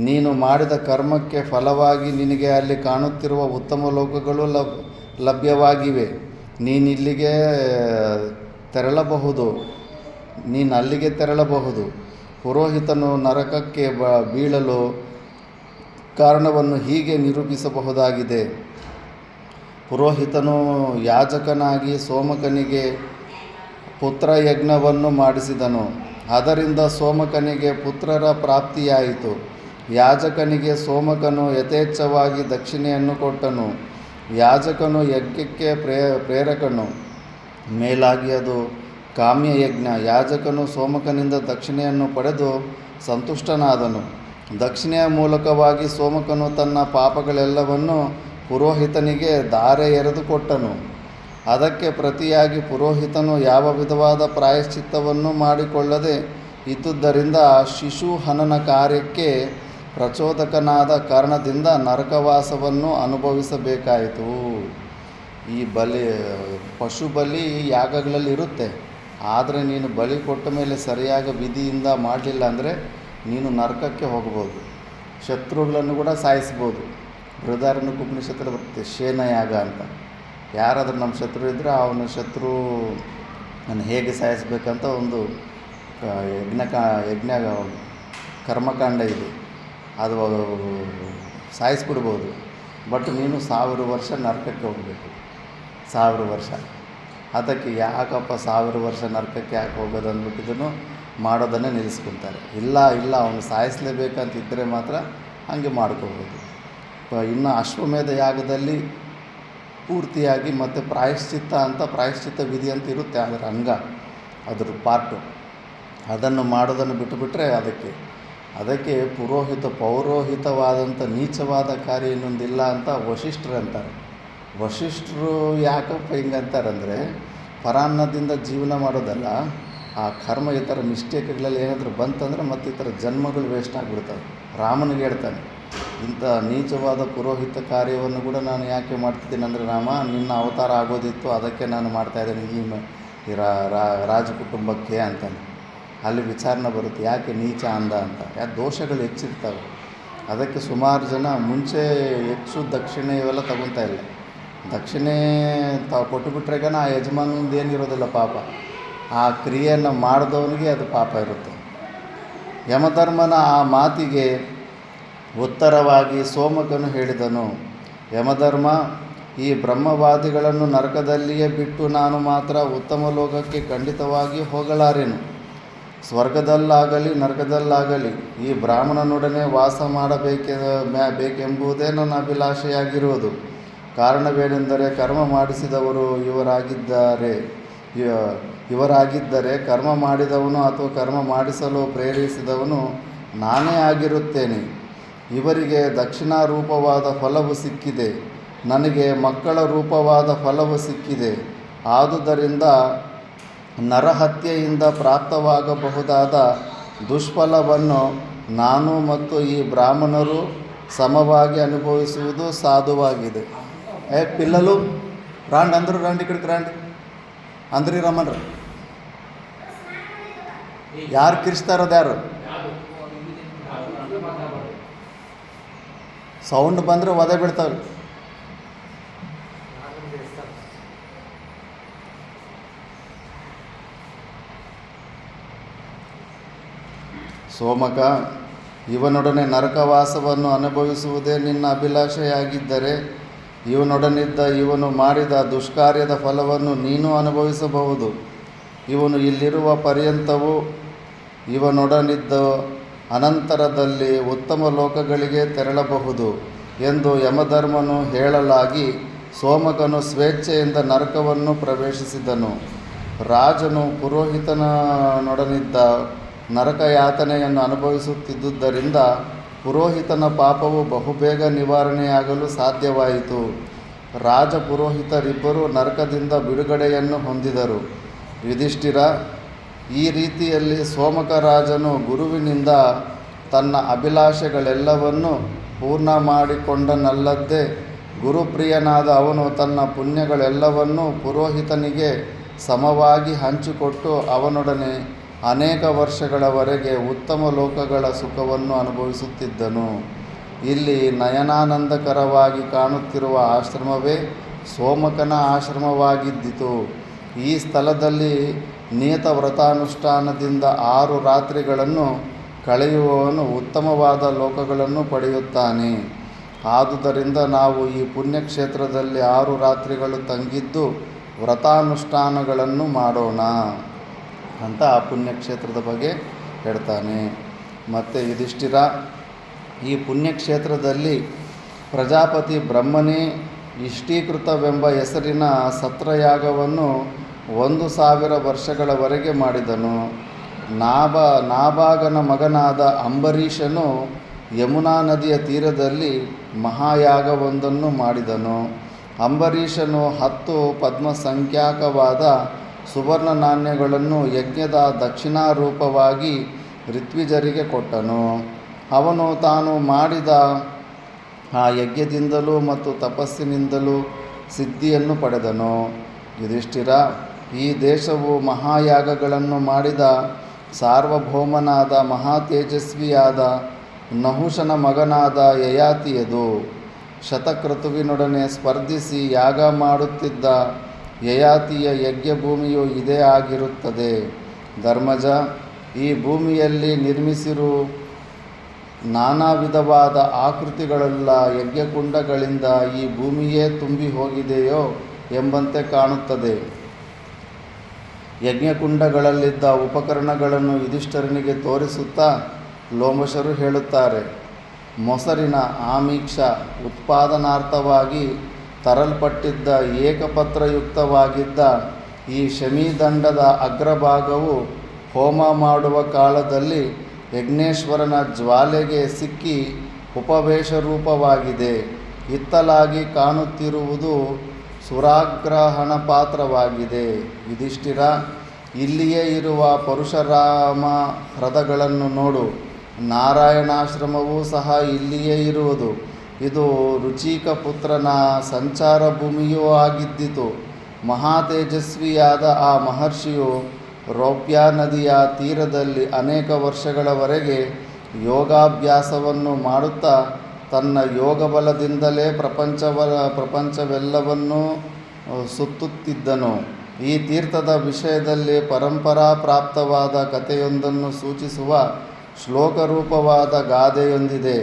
ನೀನು ಮಾಡಿದ ಕರ್ಮಕ್ಕೆ ಫಲವಾಗಿ ನಿನಗೆ ಅಲ್ಲಿ ಕಾಣುತ್ತಿರುವ ಉತ್ತಮ ಲೋಕಗಳು ಲಭ್ಯವಾಗಿವೆ. ನೀನಲ್ಲಿಗೆ ತೆರಳಬಹುದು. ಪುರೋಹಿತನು ನರಕಕ್ಕೆ ಬೀಳಲು ಕಾರಣವನ್ನು ಹೀಗೆ ನಿರೂಪಿಸಬಹುದಾಗಿದೆ. ಪುರೋಹಿತನು ಯಾಜಕನಾಗಿ ಸೋಮಕನಿಗೆ ಪುತ್ರಯಜ್ಞವನ್ನು ಮಾಡಿಸಿದನು. ಅದರಿಂದ ಸೋಮಕನಿಗೆ ಪುತ್ರರ ಪ್ರಾಪ್ತಿಯಾಯಿತು. ಯಾಜಕನಿಗೆ ಸೋಮಕನು ಯಥೇಚ್ಛವಾಗಿ ದಕ್ಷಿಣೆಯನ್ನು ಕೊಟ್ಟನು. ಯಾಜಕನು ಯಜ್ಞಕ್ಕೆ ಪ್ರೇರಕನು, ಮೇಲಾಗಿ ಅದು ಕಾಮ್ಯಯಜ್ಞ. ಯಾಜಕನು ಸೋಮಕನಿಂದ ದಕ್ಷಿಣೆಯನ್ನು ಪಡೆದು ಸಂತುಷ್ಟನಾದನು. ದಕ್ಷಿಣೆಯ ಮೂಲಕವಾಗಿ ಸೋಮಕನು ತನ್ನ ಪಾಪಗಳೆಲ್ಲವನ್ನು ಪುರೋಹಿತನಿಗೆ ಧಾರೆ ಎರೆದು ಕೊಟ್ಟನು. ಅದಕ್ಕೆ ಪ್ರತಿಯಾಗಿ ಪುರೋಹಿತನು ಯಾವ ವಿಧವಾದ ಪ್ರಾಯಶ್ಚಿತ್ತವನ್ನು ಮಾಡಿಕೊಳ್ಳದೆ ಇದ್ದುದರಿಂದ ಶಿಶುಹನನ ಕಾರ್ಯಕ್ಕೆ ಪ್ರಚೋದಕನಾದ ಕಾರಣದಿಂದ ನರಕವಾಸವನ್ನು ಅನುಭವಿಸಬೇಕಾಯಿತು. ಈ ಪಶು ಬಲಿ ಯಾಗಗಳಲ್ಲಿ ಇರುತ್ತೆ, ಆದರೆ ನೀನು ಬಲಿ ಕೊಟ್ಟ ಮೇಲೆ ಸರಿಯಾಗಿ ವಿಧಿಯಿಂದ ಮಾಡಲಿಲ್ಲ ಅಂದರೆ ನೀನು ನರಕಕ್ಕೆ ಹೋಗ್ಬೋದು. ಶತ್ರುಗಳನ್ನು ಕೂಡ ಸಾಯಿಸ್ಬೋದು. ಬೃಹದಾರಣ್ಯಕ ಉಪನಿಷತ್ತಲ್ಲಿ ಬರುತ್ತೆ ಶೇನಯಾಗ ಅಂತ. ಯಾರಾದರೂ ನಮ್ಮ ಶತ್ರು ಇದ್ದರೆ ಅವನ ಶತ್ರು ನಾನು ಹೇಗೆ ಸಾಯಿಸ್ಬೇಕಂತ ಒಂದು ಯಜ್ಞ ಕರ್ಮಕಾಂಡ ಇದೆ. ಅದು ಸಾಯಿಸ್ಬಿಡ್ಬೋದು. ಬಟ್ ನೀನು 1000 ವರ್ಷ ನರಕಕ್ಕೆ ಹೋಗಬೇಕು. 1000 ವರ್ಷ. ಅದಕ್ಕೆ ಯಾಕಪ್ಪ 1000 ವರ್ಷ ನರಕಕ್ಕೆ ಯಾಕೆ ಹೋಗೋದು ಅಂದ್ಬಿಟ್ಟಿದ್ದನು ಮಾಡೋದನ್ನೇ ನಿಲ್ಲಿಸ್ಕೊತಾರೆ. ಇಲ್ಲ ಅವನು ಸಾಯಿಸಲೇಬೇಕಂತಿದ್ದರೆ ಮಾತ್ರ ಹಾಗೆ ಮಾಡ್ಕೋಬೋದು. ಇನ್ನು ಅಶ್ವಮೇಧ ಯಾಗದಲ್ಲಿ ಪೂರ್ತಿಯಾಗಿ ಮತ್ತು ಪ್ರಾಯಶ್ಚಿತ್ತ ವಿಧಿ ಅಂತ ಇರುತ್ತೆ, ಅದರ ಅಂಗ, ಅದ್ರ ಪಾರ್ಟು. ಅದನ್ನು ಮಾಡೋದನ್ನು ಬಿಟ್ಟುಬಿಟ್ರೆ ಅದಕ್ಕೆ ಪೌರೋಹಿತವಾದಂಥ ನೀಚವಾದ ಕಾರ್ಯ ಇನ್ನೊಂದಿಲ್ಲ ಅಂತ ವಶಿಷ್ಠರು ಅಂತಾರೆ. ವಶಿಷ್ಠರು ಯಾಕಪ್ಪ ಹಿಂಗಂತಾರಂದರೆ, ಪರಾನ್ನದಿಂದ ಜೀವನ ಮಾಡೋದಲ್ಲ, ಆ ಕರ್ಮ ಈ ಥರ ಮಿಸ್ಟೇಕ್ಗಳಲ್ಲಿ ಏನಾದರೂ ಬಂತಂದರೆ ಮತ್ತು ಈ ಥರ ಜನ್ಮಗಳು ವೇಸ್ಟ್ ಆಗಿಬಿಡ್ತವೆ. ರಾಮನಿಗೆ ಹೇಳ್ತಾನೆ, ಇಂಥ ನೀಚವಾದ ಪುರೋಹಿತ ಕಾರ್ಯವನ್ನು ಕೂಡ ನಾನು ಯಾಕೆ ಮಾಡ್ತಿದ್ದೀನಿ ಅಂದರೆ, ರಾಮ ನಿನ್ನ ಅವತಾರ ಆಗೋದಿತ್ತು, ಅದಕ್ಕೆ ನಾನು ಮಾಡ್ತಾಯಿದ್ದೇನೆ ಈ ರಾಜ ಕುಟುಂಬಕ್ಕೆ ಅಂತಾನೆ. ಅಲ್ಲಿ ವಿಚಾರಣೆ ಬರುತ್ತೆ, ಯಾಕೆ ನೀಚ ಅಂದ ಅಂತ. ಯಾಕೆ ದೋಷಗಳು ಹೆಚ್ಚಿರ್ತವೆ. ಅದಕ್ಕೆ ಸುಮಾರು ಜನ ಮುಂಚೆ ಹೆಚ್ಚು ದಕ್ಷಿಣೆ ಇವೆಲ್ಲ ತಗೊತಾ ಇಲ್ಲ. ದಕ್ಷಿಣೆ ಕೊಟ್ಟುಬಿಟ್ರೆಗನ ಆ ಯಜಮಾನಂದು ಏನಿರೋದಿಲ್ಲ ಪಾಪ, ಆ ಕ್ರಿಯೆಯನ್ನು ಮಾಡಿದವನಿಗೆ ಅದು ಪಾಪ ಇರುತ್ತೆ. ಯಮಧರ್ಮನ ಆ ಮಾತಿಗೆ ಉತ್ತರವಾಗಿ ಸೋಮಕನು ಹೇಳಿದನು, ಯಮಧರ್ಮ, ಈ ಬ್ರಹ್ಮವಾದಿಗಳನ್ನು ನರಕದಲ್ಲಿಯೇ ಬಿಟ್ಟು ನಾನು ಮಾತ್ರ ಉತ್ತಮ ಲೋಕಕ್ಕೆ ಖಂಡಿತವಾಗಿ ಹೋಗಲಾರೆನು. ಸ್ವರ್ಗದಲ್ಲಾಗಲಿ ನರಕದಲ್ಲಾಗಲಿ ಈ ಬ್ರಾಹ್ಮಣನೊಡನೆ ವಾಸ ಬೇಕೆಂಬುದೇ ನನ್ನ ಅಭಿಲಾಷೆಯಾಗಿರುವುದು. ಕಾರಣವೇನೆಂದರೆ, ಕರ್ಮ ಮಾಡಿಸಿದವರು ಇವರಾಗಿದ್ದರೆ ಕರ್ಮ ಮಾಡಿದವನು ಅಥವಾ ಕರ್ಮ ಮಾಡಿಸಲು ಪ್ರೇರಿಸಿದವನು ನಾನೇ ಆಗಿರುತ್ತೇನೆ. ಇವರಿಗೆ ದಕ್ಷಿಣಾರೂಪವಾದ ಫಲವು ಸಿಕ್ಕಿದೆ, ನನಗೆ ಮಕ್ಕಳ ರೂಪವಾದ ಫಲವು ಸಿಕ್ಕಿದೆ. ಆದುದರಿಂದ ನರಹತ್ಯೆಯಿಂದ ಪ್ರಾಪ್ತವಾಗಬಹುದಾದ ದುಷ್ಫಲವನ್ನು ನಾನು ಮತ್ತು ಈ ಬ್ರಾಹ್ಮಣರು ಸಮವಾಗಿ ಅನುಭವಿಸುವುದು ಸಾಧುವಾಗಿದೆ. పిల్లలు రాండి, అందరూ రండి, ఇక్కడికి రండి, అందరి రమ్మన్రు. ಯಾರು ಕಿರಿಸ್ತಾರೋದು ಯಾರು? ಸೌಂಡ್ ಬಂದರೆ ಒದೆ ಬಿಡ್ತಾವೆ. ಸೋಮಕ, ಇವನೊಡನೆ ನರಕವಾಸವನ್ನು ಅನುಭವಿಸುವುದೇ ನಿನ್ನ ಅಭಿಲಾಷೆಯಾಗಿದ್ದರೆ ಇವನೊಡನಿದ್ದ ಇವನು ಮಾಡಿದ ದುಷ್ಕಾರ್ಯದ ಫಲವನ್ನು ನೀನು ಅನುಭವಿಸಬಹುದು. ಇವನು ಇಲ್ಲಿರುವ ಪರ್ಯಂತವೂ ಇವನೊಡನಿದ್ದ ಅನಂತರದಲ್ಲಿ ಉತ್ತಮ ಲೋಕಗಳಿಗೆ ತೆರಳಬಹುದು ಎಂದು ಯಮಧರ್ಮನು ಹೇಳಲಾಗಿ ಸೋಮಕನು ಸ್ವೇಚ್ಛೆಯಿಂದ ನರಕವನ್ನು ಪ್ರವೇಶಿಸಿದನು. ರಾಜನು ಪುರೋಹಿತನೊಡನಿದ್ದ ನರಕಯಾತನೆಯನ್ನು ಅನುಭವಿಸುತ್ತಿದ್ದುದರಿಂದ ಪುರೋಹಿತನ ಪಾಪವು ಬಹುಬೇಗ ನಿವಾರಣೆಯಾಗಲು ಸಾಧ್ಯವಾಯಿತು. ರಾಜ ಪುರೋಹಿತರಿಬ್ಬರೂ ನರಕದಿಂದ ಬಿಡುಗಡೆಯನ್ನು ಹೊಂದಿದರು. ಯುಧಿಷ್ಠಿರ, ಈ ರೀತಿಯಲ್ಲಿ ಸೋಮಕ ರಾಜನು ಗುರುವಿನಿಂದ ತನ್ನ ಅಭಿಲಾಷೆಗಳೆಲ್ಲವನ್ನು ಪೂರ್ಣ ಮಾಡಿಕೊಂಡನಲ್ಲದೆ ಗುರುಪ್ರಿಯನಾದ ಅವನು ತನ್ನ ಪುಣ್ಯಗಳೆಲ್ಲವನ್ನೂ ಪುರೋಹಿತನಿಗೆ ಸಮವಾಗಿ ಹಂಚಿಕೊಟ್ಟು ಅವನೊಡನೆ ಅನೇಕ ವರ್ಷಗಳವರೆಗೆ ಉತ್ತಮ ಲೋಕಗಳ ಸುಖವನ್ನು ಅನುಭವಿಸುತ್ತಿದ್ದನು. ಇಲ್ಲಿ ನಯನಾನಂದಕರವಾಗಿ ಕಾಣುತ್ತಿರುವ ಆಶ್ರಮವೇ ಸೋಮಕನ ಆಶ್ರಮವಾಗಿದ್ದಿತು. ಈ ಸ್ಥಳದಲ್ಲಿ ನಿಯತ ವ್ರತಾನುಷ್ಠಾನದಿಂದ 6 ರಾತ್ರಿಗಳನ್ನು ಕಳೆಯುವವನು ಉತ್ತಮವಾದ ಲೋಕಗಳನ್ನು ಪಡೆಯುತ್ತಾನೆ. ಆದುದರಿಂದ ನಾವು ಈ ಪುಣ್ಯಕ್ಷೇತ್ರದಲ್ಲಿ 6 ರಾತ್ರಿಗಳು ತಂಗಿದ್ದು ವ್ರತಾನುಷ್ಠಾನಗಳನ್ನು ಮಾಡೋಣ ಅಂತ ಆ ಪುಣ್ಯಕ್ಷೇತ್ರದ ಬಗ್ಗೆ ಹೇಳ್ತಾನೆ. ಮತ್ತು ಯುಧಿಷ್ಠಿರ, ಈ ಪುಣ್ಯಕ್ಷೇತ್ರದಲ್ಲಿ ಪ್ರಜಾಪತಿ ಬ್ರಹ್ಮನೇ ಇಷ್ಟೀಕೃತವೆಂಬ ಹೆಸರಿನ ಸತ್ರಯಾಗವನ್ನು 1000 ವರ್ಷಗಳವರೆಗೆ ಮಾಡಿದನು. ನಾಭಾಗನ ಮಗನಾದ ಅಂಬರೀಷನು ಯಮುನಾ ನದಿಯ ತೀರದಲ್ಲಿ ಮಹಾಯಾಗವೊಂದನ್ನು ಮಾಡಿದನು. ಅಂಬರೀಷನು 10 ಪದ್ಮಸಂಖ್ಯಾಕವಾದ ಸುವರ್ಣ ನಾಣ್ಯಗಳನ್ನು ಯಜ್ಞದ ದಕ್ಷಿಣಾರೂಪವಾಗಿ ಋತ್ವಿಜರಿಗೆ ಕೊಟ್ಟನು. ಅವನು ತಾನು ಮಾಡಿದ ಆ ಯಜ್ಞದಿಂದಲೂ ಮತ್ತು ತಪಸ್ಸಿನಿಂದಲೂ ಸಿದ್ಧಿಯನ್ನು ಪಡೆದನು. ಯುಧಿಷ್ಠಿರ, ಈ ದೇಶವು ಮಹಾಯಾಗಗಳನ್ನು ಮಾಡಿದ ಸಾರ್ವಭೌಮನಾದ ಮಹಾತೇಜಸ್ವಿಯಾದ ನಹುಷನ ಮಗನಾದ ಯಯಾತಿಯದು. ಶತಕ್ರತುವಿನೊಡನೆ ಸ್ಪರ್ಧಿಸಿ ಯಾಗ ಮಾಡುತ್ತಿದ್ದ ಯಯಾತಿಯ ಯಜ್ಞಭೂಮಿಯು ಇದೇ ಆಗಿರುತ್ತದೆ. ಧರ್ಮಜ, ಈ ಭೂಮಿಯಲ್ಲಿ ನಿರ್ಮಿಸಿರು ನಾನಾ ವಿಧವಾದ ಆಕೃತಿಗಳುಳ್ಳ ಯಜ್ಞಕುಂಡಗಳಿಂದ ಈ ಭೂಮಿಯೇ ತುಂಬಿ ಹೋಗಿದೆಯೋ ಎಂಬಂತೆ ಕಾಣುತ್ತದೆ. ಯಜ್ಞಕುಂಡಗಳಲ್ಲಿದ್ದ ಉಪಕರಣಗಳನ್ನು ಯುಧಿಷ್ಠಿರನಿಗೆ ತೋರಿಸುತ್ತಾ ಲೋಮಶರು ಹೇಳುತ್ತಾರೆ. ಮೊಸರಿನ ಆಮಿಕ್ಷ ಉತ್ಪಾದನಾರ್ಥವಾಗಿ ತರಲ್ಪಟ್ಟಿದ್ದ ಏಕಪತ್ರಯುಕ್ತವಾಗಿದ್ದ ಈ ಶಮೀದಂಡದ ಅಗ್ರಭಾಗವು ಹೋಮ ಮಾಡುವ ಕಾಲದಲ್ಲಿ ಯಜ್ಞೇಶ್ವರನ ಜ್ವಾಲೆಗೆ ಸಿಕ್ಕಿ ಉಪವೇಶರೂಪವಾಗಿದೆ. ಹಿತ್ತಲಾಗಿ ಕಾಣುತ್ತಿರುವುದು ಸುರಾಗ್ರಹಣ ಪಾತ್ರವಾಗಿದೆ. ಯುಧಿಷ್ಠಿರ, ಇಲ್ಲಿಯೇ ಇರುವ ಪರಶುರಾಮ ಹ್ರದಗಳನ್ನು ನೋಡು. ನಾರಾಯಣಾಶ್ರಮವೂ ಸಹ ಇಲ್ಲಿಯೇ ಇರುವುದು. ಇದು ರುಚಿಕ ಪುತ್ರನ ಸಂಚಾರ ಭೂಮಿಯೂ ಆಗಿದ್ದಿತು. ಮಹಾತೇಜಸ್ವಿಯಾದ ಆ ಮಹರ್ಷಿಯು ರೌಪ್ಯ ನದಿಯ ತೀರದಲ್ಲಿ ಅನೇಕ ವರ್ಷಗಳವರೆಗೆ ಯೋಗಾಭ್ಯಾಸವನ್ನು ಮಾಡುತ್ತಾ ತನ್ನ ಯೋಗಬಲದಿಂದಲೇ ಪ್ರಪಂಚವೆಲ್ಲವನ್ನೂ ಸುತ್ತುತ್ತಿದ್ದನು. ಈ ತೀರ್ಥದ ವಿಷಯದಲ್ಲಿ ಪರಂಪರಾ ಪ್ರಾಪ್ತವಾದ ಕಥೆಯೊಂದನ್ನು ಸೂಚಿಸುವ ಶ್ಲೋಕರೂಪವಾದ ಗಾದೆಯೊಂದಿದೆ.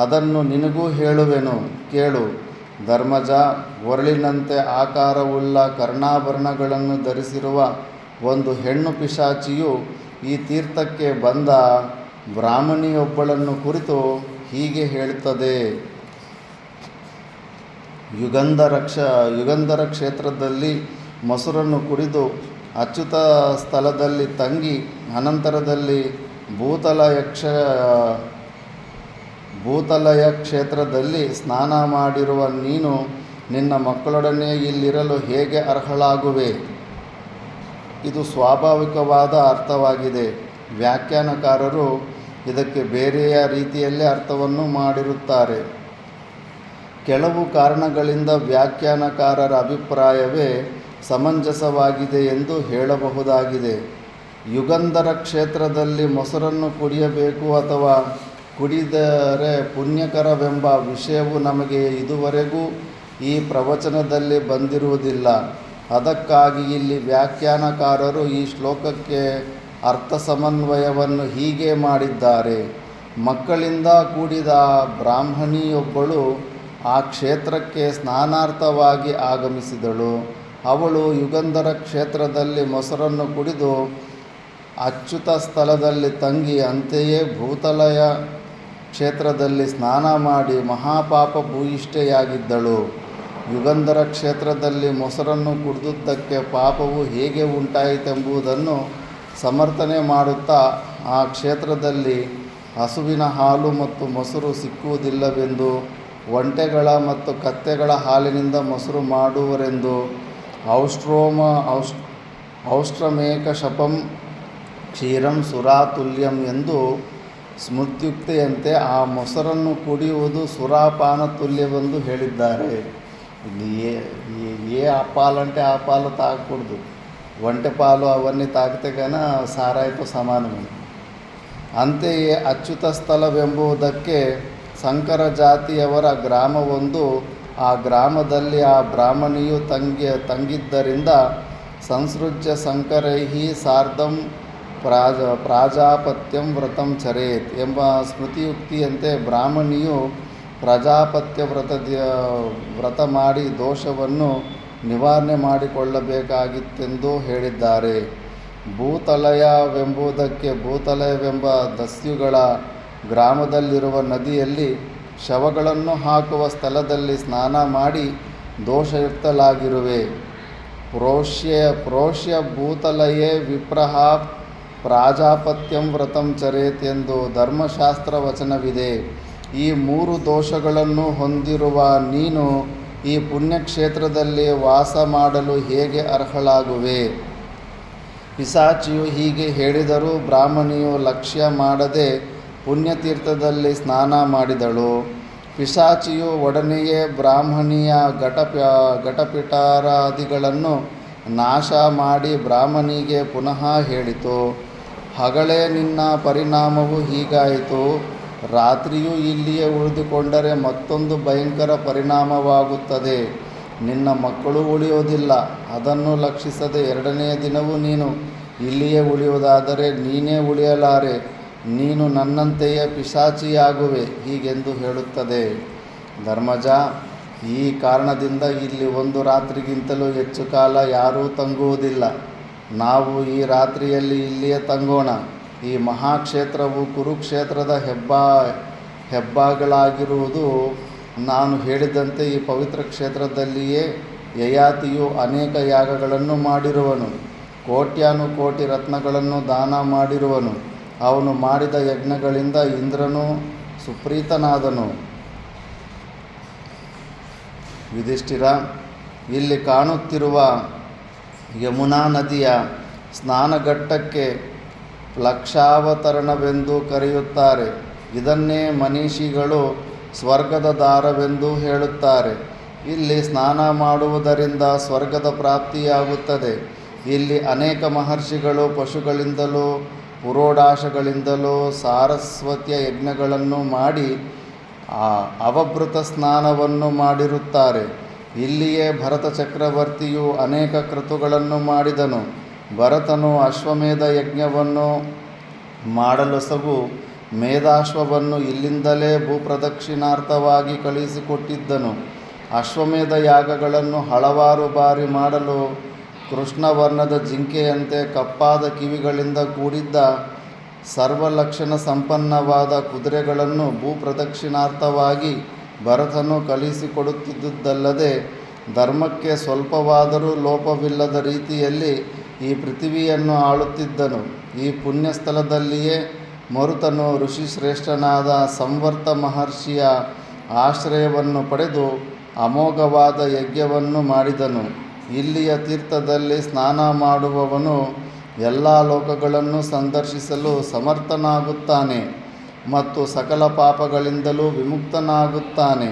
ಅದನ್ನು ನಿನಗೂ ಹೇಳುವೆನು, ಕೇಳು. ಧರ್ಮಜ, ಒರಳಿನಂತೆ ಆಕಾರವುಳ್ಳ ಕರ್ಣಾಭರಣಗಳನ್ನು ಧರಿಸಿರುವ ಒಂದು ಹೆಣ್ಣು ಪಿಶಾಚಿಯು ಈ ತೀರ್ಥಕ್ಕೆ ಬಂದ ಬ್ರಾಹ್ಮಣಿಯೊಬ್ಬಳನ್ನು ಕುರಿತು ಹೀಗೆ ಹೇಳುತ್ತದೆ. ಯುಗಂಧರ ಕ್ಷೇತ್ರದಲ್ಲಿ ಮೊಸರನ್ನು ಕುಡಿದು ಅಚ್ಯುತ ಸ್ಥಳದಲ್ಲಿ ತಂಗಿ ಅನಂತರದಲ್ಲಿ ಭೂತಲಯ ಕ್ಷೇತ್ರದಲ್ಲಿ ಸ್ನಾನ ಮಾಡಿರುವ ನೀನು ನಿನ್ನ ಮಕ್ಕಳೊಡನೆ ಇಲ್ಲಿರಲು ಹೇಗೆ ಅರ್ಹಳಾಗುವೆ? ಇದು ಸ್ವಾಭಾವಿಕವಾದ ಅರ್ಥವಾಗಿದೆ. ವ್ಯಾಖ್ಯಾನಕಾರರು ಇದಕ್ಕೆ ಬೇರೆಯ ರೀತಿಯಲ್ಲೇ ಅರ್ಥವನ್ನು ಮಾಡಿರುತ್ತಾರೆ. ಕೆಲವು ಕಾರಣಗಳಿಂದ ವ್ಯಾಖ್ಯಾನಕಾರರ ಅಭಿಪ್ರಾಯವೇ ಸಮಂಜಸವಾಗಿದೆ ಎಂದು ಹೇಳಬಹುದಾಗಿದೆ. ಯುಗಂಧರ ಕ್ಷೇತ್ರದಲ್ಲಿ ಮೊಸರನ್ನು ಕುಡಿಯಬೇಕು ಅಥವಾ ಕುಡಿದರೆ ಪುಣ್ಯಕರವೆಂಬ ವಿಷಯವು ನಮಗೆ ಇದುವರೆಗೂ ಈ ಪ್ರವಚನದಲ್ಲಿ ಬಂದಿರುವುದಿಲ್ಲ. ಅದಕ್ಕಾಗಿ ಇಲ್ಲಿ ವ್ಯಾಖ್ಯಾನಕಾರರು ಈ ಶ್ಲೋಕಕ್ಕೆ ಅರ್ಥ ಸಮನ್ವಯವನ್ನು ಹೀಗೆ ಮಾಡಿದ್ದಾರೆ. ಮಕ್ಕಳಿಂದ ಕೂಡಿದ ಬ್ರಾಹ್ಮಣಿಯೊಬ್ಬಳು ಆ ಕ್ಷೇತ್ರಕ್ಕೆ ಸ್ನಾನಾರ್ಥವಾಗಿ ಆಗಮಿಸಿದಳು. ಅವಳು ಯುಗಂಧರ ಕ್ಷೇತ್ರದಲ್ಲಿ ಮೊಸರನ್ನು ಕುಡಿದು ಅಚ್ಯುತ ಸ್ಥಳದಲ್ಲಿ ತಂಗಿ ಅಂತೆಯೇ ಭೂತಲಯ ಕ್ಷೇತ್ರದಲ್ಲಿ ಸ್ನಾನ ಮಾಡಿ ಮಹಾಪಾಪ ಭೂಯಿಷ್ಠೆಯಾಗಿದ್ದಳು. ಯುಗಂಧರ ಕ್ಷೇತ್ರದಲ್ಲಿ ಮೊಸರನ್ನು ಕುಡಿದುದಕ್ಕೆ ಪಾಪವು ಹೇಗೆ ಉಂಟಾಯಿತೆಂಬುದನ್ನು ಸಮರ್ಥನೆ ಮಾಡುತ್ತಾ ಆ ಕ್ಷೇತ್ರದಲ್ಲಿ ಹಸುವಿನ ಹಾಲು ಮತ್ತು ಮೊಸರು ಸಿಕ್ಕುವುದಿಲ್ಲವೆಂದು, ಒಂಟೆಗಳ ಮತ್ತು ಕತ್ತೆಗಳ ಹಾಲಿನಿಂದ ಮೊಸರು ಮಾಡುವರೆಂದು, ಔಷ್ಟ್ರಮೇಕಶಪಂ ಕ್ಷೀರಂ ಸುರಾತುಲ್ಯಂ ಎಂದು ಸ್ಮೃತ್ಯುಕ್ತೆಯಂತೆ ಆ ಮೊಸರನ್ನು ಕುಡಿಯುವುದು ಸುರಾಪಾನ ತುಲ್ಯವೆಂದು ಹೇಳಿದ್ದಾರೆ. ಇಲ್ಲಿ ఏ పాలంటే ఆ పాలు తాగకూడదు. ఒంటె పాలు అవన్నీ తాగితే కానీ సారాయితో సమానమే. ಅಂತೆಯೇ ಅಚ್ಯುತ ಸ್ಥಳವೆಂಬುದಕ್ಕೆ ಸಂಕರ ಜಾತಿಯವರ ಗ್ರಾಮವೊಂದು, ಆ ಗ್ರಾಮದಲ್ಲಿ ಆ ಬ್ರಾಹ್ಮಣಿಯು ತಂಗಿದ್ದರಿಂದ ಸಂಸೃಜ್ಯ ಸಂಕರೈಃ ಸಾರ್ಧಂ ಪ್ರಾಜಾಪತ್ಯಂ ವ್ರತಂ ಚರೇತ್ ಎಂಬ ಸ್ಮೃತಿಯುಕ್ತಿಯಂತೆ ಬ್ರಾಹ್ಮಣಿಯು ಪ್ರಜಾಪತ್ಯ ವ್ರತ ಮಾಡಿ ದೋಷವನ್ನು ನಿವಾರಣೆ ಮಾಡಿಕೊಳ್ಳಬೇಕಾಗಿತ್ತೆಂದು ಹೇಳಿದ್ದಾರೆ. ಭೂತಲಯವೆಂಬುದಕ್ಕೆ ಭೂತಲಯವೆಂಬ ದಸ್ಯುಗಳ ಗ್ರಾಮದಲ್ಲಿರುವ ನದಿಯಲ್ಲಿ ಶವಗಳನ್ನು ಹಾಕುವ ಸ್ಥಳದಲ್ಲಿ ಸ್ನಾನ ಮಾಡಿ ದೋಷಯುಕ್ತಲಾಗಿರುವೆ. ಪ್ರೋಷ್ಯ ಭೂತಲಯೇ ವಿಪ್ರಹ ಪ್ರಾಜಾಪತ್ಯಂ ವ್ರತಂ ಚರೇತ್ ಎಂದು ಧರ್ಮಶಾಸ್ತ್ರ ವಚನವಿದೆ. ಈ 3 ದೋಷಗಳನ್ನು ಹೊಂದಿರುವ ನೀನು ಈ ಪುಣ್ಯಕ್ಷೇತ್ರದಲ್ಲಿ ವಾಸ ಮಾಡಲು ಹೇಗೆ ಅರ್ಹಳಾಗುವೆ? ಪಿಶಾಚಿಯು ಹೀಗೆ ಹೇಳಿದರೂ ಬ್ರಾಹ್ಮಣಿಯು ಲಕ್ಷ್ಯ ಮಾಡದೆ ಪುಣ್ಯತೀರ್ಥದಲ್ಲಿ ಸ್ನಾನ ಮಾಡಿದಳು. ಪಿಶಾಚಿಯು ಒಡನೆಯೇ ಬ್ರಾಹ್ಮಣಿಯ ಘಟಪಿಟಾರಾದಿಗಳನ್ನು ನಾಶ ಮಾಡಿ ಬ್ರಾಹ್ಮಣಿಗೆ ಪುನಃ ಹೇಳಿತು, ಹಗಳೇ ನಿನ್ನ ಪರಿಣಾಮವು ಹೀಗಾಯಿತು. ರಾತ್ರಿಯೂ ಇಲ್ಲಿಯೇ ಉಳಿದುಕೊಂಡರೆ ಮತ್ತೊಂದು ಭಯಂಕರ ಪರಿಣಾಮವಾಗುತ್ತದೆ. ನಿನ್ನ ಮಕ್ಕಳು ಉಳಿಯೋದಿಲ್ಲ. ಅದನ್ನು ಲಕ್ಷಿಸದೆ 2ನೆಯ ದಿನವೂ ನೀನು ಇಲ್ಲಿಯೇ ಉಳಿಯುವುದಾದರೆ ನೀನೇ ಉಳಿಯಲಾರೆ. ನೀನು ನನ್ನಂತೆಯೇ ಪಿಶಾಚಿಯಾಗುವೆ ಹೀಗೆಂದು ಹೇಳುತ್ತದೆ. ಧರ್ಮಜ, ಈ ಕಾರಣದಿಂದ ಇಲ್ಲಿ 1 ರಾತ್ರಿಗಿಂತಲೂ ಹೆಚ್ಚು ಕಾಲ ಯಾರೂ ತಂಗುವುದಿಲ್ಲ. ನಾವು ಈ ರಾತ್ರಿಯಲ್ಲಿ ಇಲ್ಲಿಯೇ ತಂಗೋಣ. ಈ ಮಹಾಕ್ಷೇತ್ರವು ಕುರುಕ್ಷೇತ್ರದ ಹೆಬ್ಬಾಗಳಾಗಿರುವುದು. ನಾನು ಹೇಳಿದಂತೆ ಈ ಪವಿತ್ರ ಕ್ಷೇತ್ರದಲ್ಲಿಯೇ ಯಯಾತಿಯು ಅನೇಕ ಯಾಗಗಳನ್ನು ಮಾಡಿರುವನು. ಕೋಟ್ಯಾನುಕೋಟಿ ರತ್ನಗಳನ್ನು ದಾನ ಮಾಡಿರುವನು. ಅವನು ಮಾಡಿದ ಯಜ್ಞಗಳಿಂದ ಇಂದ್ರನು ಸುಪ್ರೀತನಾದನು. ಯುಧಿಷ್ಠಿರ, ಇಲ್ಲಿ ಕಾಣುತ್ತಿರುವ ಯಮುನಾ ನದಿಯ ಸ್ನಾನಘಟ್ಟಕ್ಕೆ ಲಕ್ಷಾವತರಣವೆಂದು ಕರೆಯುತ್ತಾರೆ. ಇದನ್ನೇ ಮನೀಷಿಗಳು ಸ್ವರ್ಗದ ದಾರವೆಂದು ಹೇಳುತ್ತಾರೆ. ಇಲ್ಲಿ ಸ್ನಾನ ಮಾಡುವುದರಿಂದ ಸ್ವರ್ಗದ ಪ್ರಾಪ್ತಿಯಾಗುತ್ತದೆ. ಇಲ್ಲಿ ಅನೇಕ ಮಹರ್ಷಿಗಳು ಪಶುಗಳಿಂದಲೂ ಪುರೋಡಾಶಗಳಿಂದಲೂ ಸಾರಸ್ವತ್ಯ ಯಜ್ಞಗಳನ್ನು ಮಾಡಿ ಅವಭೃತ ಸ್ನಾನವನ್ನು ಮಾಡಿರುತ್ತಾರೆ. ಇಲ್ಲಿಯೇ ಭರತ ಚಕ್ರವರ್ತಿಯು ಅನೇಕ ಕ್ರತುಗಳನ್ನು ಮಾಡಿದನು. ಭರತನು ಅಶ್ವಮೇಧ ಯಜ್ಞವನ್ನು ಮಾಡಲೊಸಗು ಮೇಧಾಶ್ವವನ್ನು ಇಲ್ಲಿಂದಲೇ ಭೂಪ್ರದಕ್ಷಿಣಾರ್ಥವಾಗಿ ಕಳುಹಿಸಿಕೊಟ್ಟಿದ್ದನು. ಅಶ್ವಮೇಧ ಯಾಗಗಳನ್ನು ಹಲವಾರು ಬಾರಿ ಮಾಡಲು ಕೃಷ್ಣವರ್ಣದ ಜಿಂಕೆಯಂತೆ ಕಪ್ಪಾದ ಕಿವಿಗಳಿಂದ ಕೂಡಿದ್ದ ಸರ್ವಲಕ್ಷಣ ಸಂಪನ್ನವಾದ ಕುದುರೆಗಳನ್ನು ಭೂಪ್ರದಕ್ಷಿಣಾರ್ಥವಾಗಿ ಭರತನು ಕಳುಹಿಸಿಕೊಡುತ್ತಿದ್ದುದಲ್ಲದೆ, ಧರ್ಮಕ್ಕೆ ಸ್ವಲ್ಪವಾದರೂ ಲೋಪವಿಲ್ಲದ ರೀತಿಯಲ್ಲಿ ಈ ಪೃಥ್ವಿಯನ್ನು ಆಳುತ್ತಿದ್ದನು. ಈ ಪುಣ್ಯಸ್ಥಳದಲ್ಲಿಯೇ ಮರುತನು ಋಷಿಶ್ರೇಷ್ಠನಾದ ಸಂವರ್ತ ಮಹರ್ಷಿಯ ಆಶ್ರಯವನ್ನು ಪಡೆದು ಅಮೋಘವಾದ ಯಜ್ಞವನ್ನು ಮಾಡಿದನು. ಇಲ್ಲಿಯ ತೀರ್ಥದಲ್ಲಿ ಸ್ನಾನ ಮಾಡುವವನು ಎಲ್ಲ ಲೋಕಗಳನ್ನು ಸಂದರ್ಶಿಸಲು ಸಮರ್ಥನಾಗುತ್ತಾನೆ ಮತ್ತು ಸಕಲ ಪಾಪಗಳಿಂದಲೂ ವಿಮುಕ್ತನಾಗುತ್ತಾನೆ.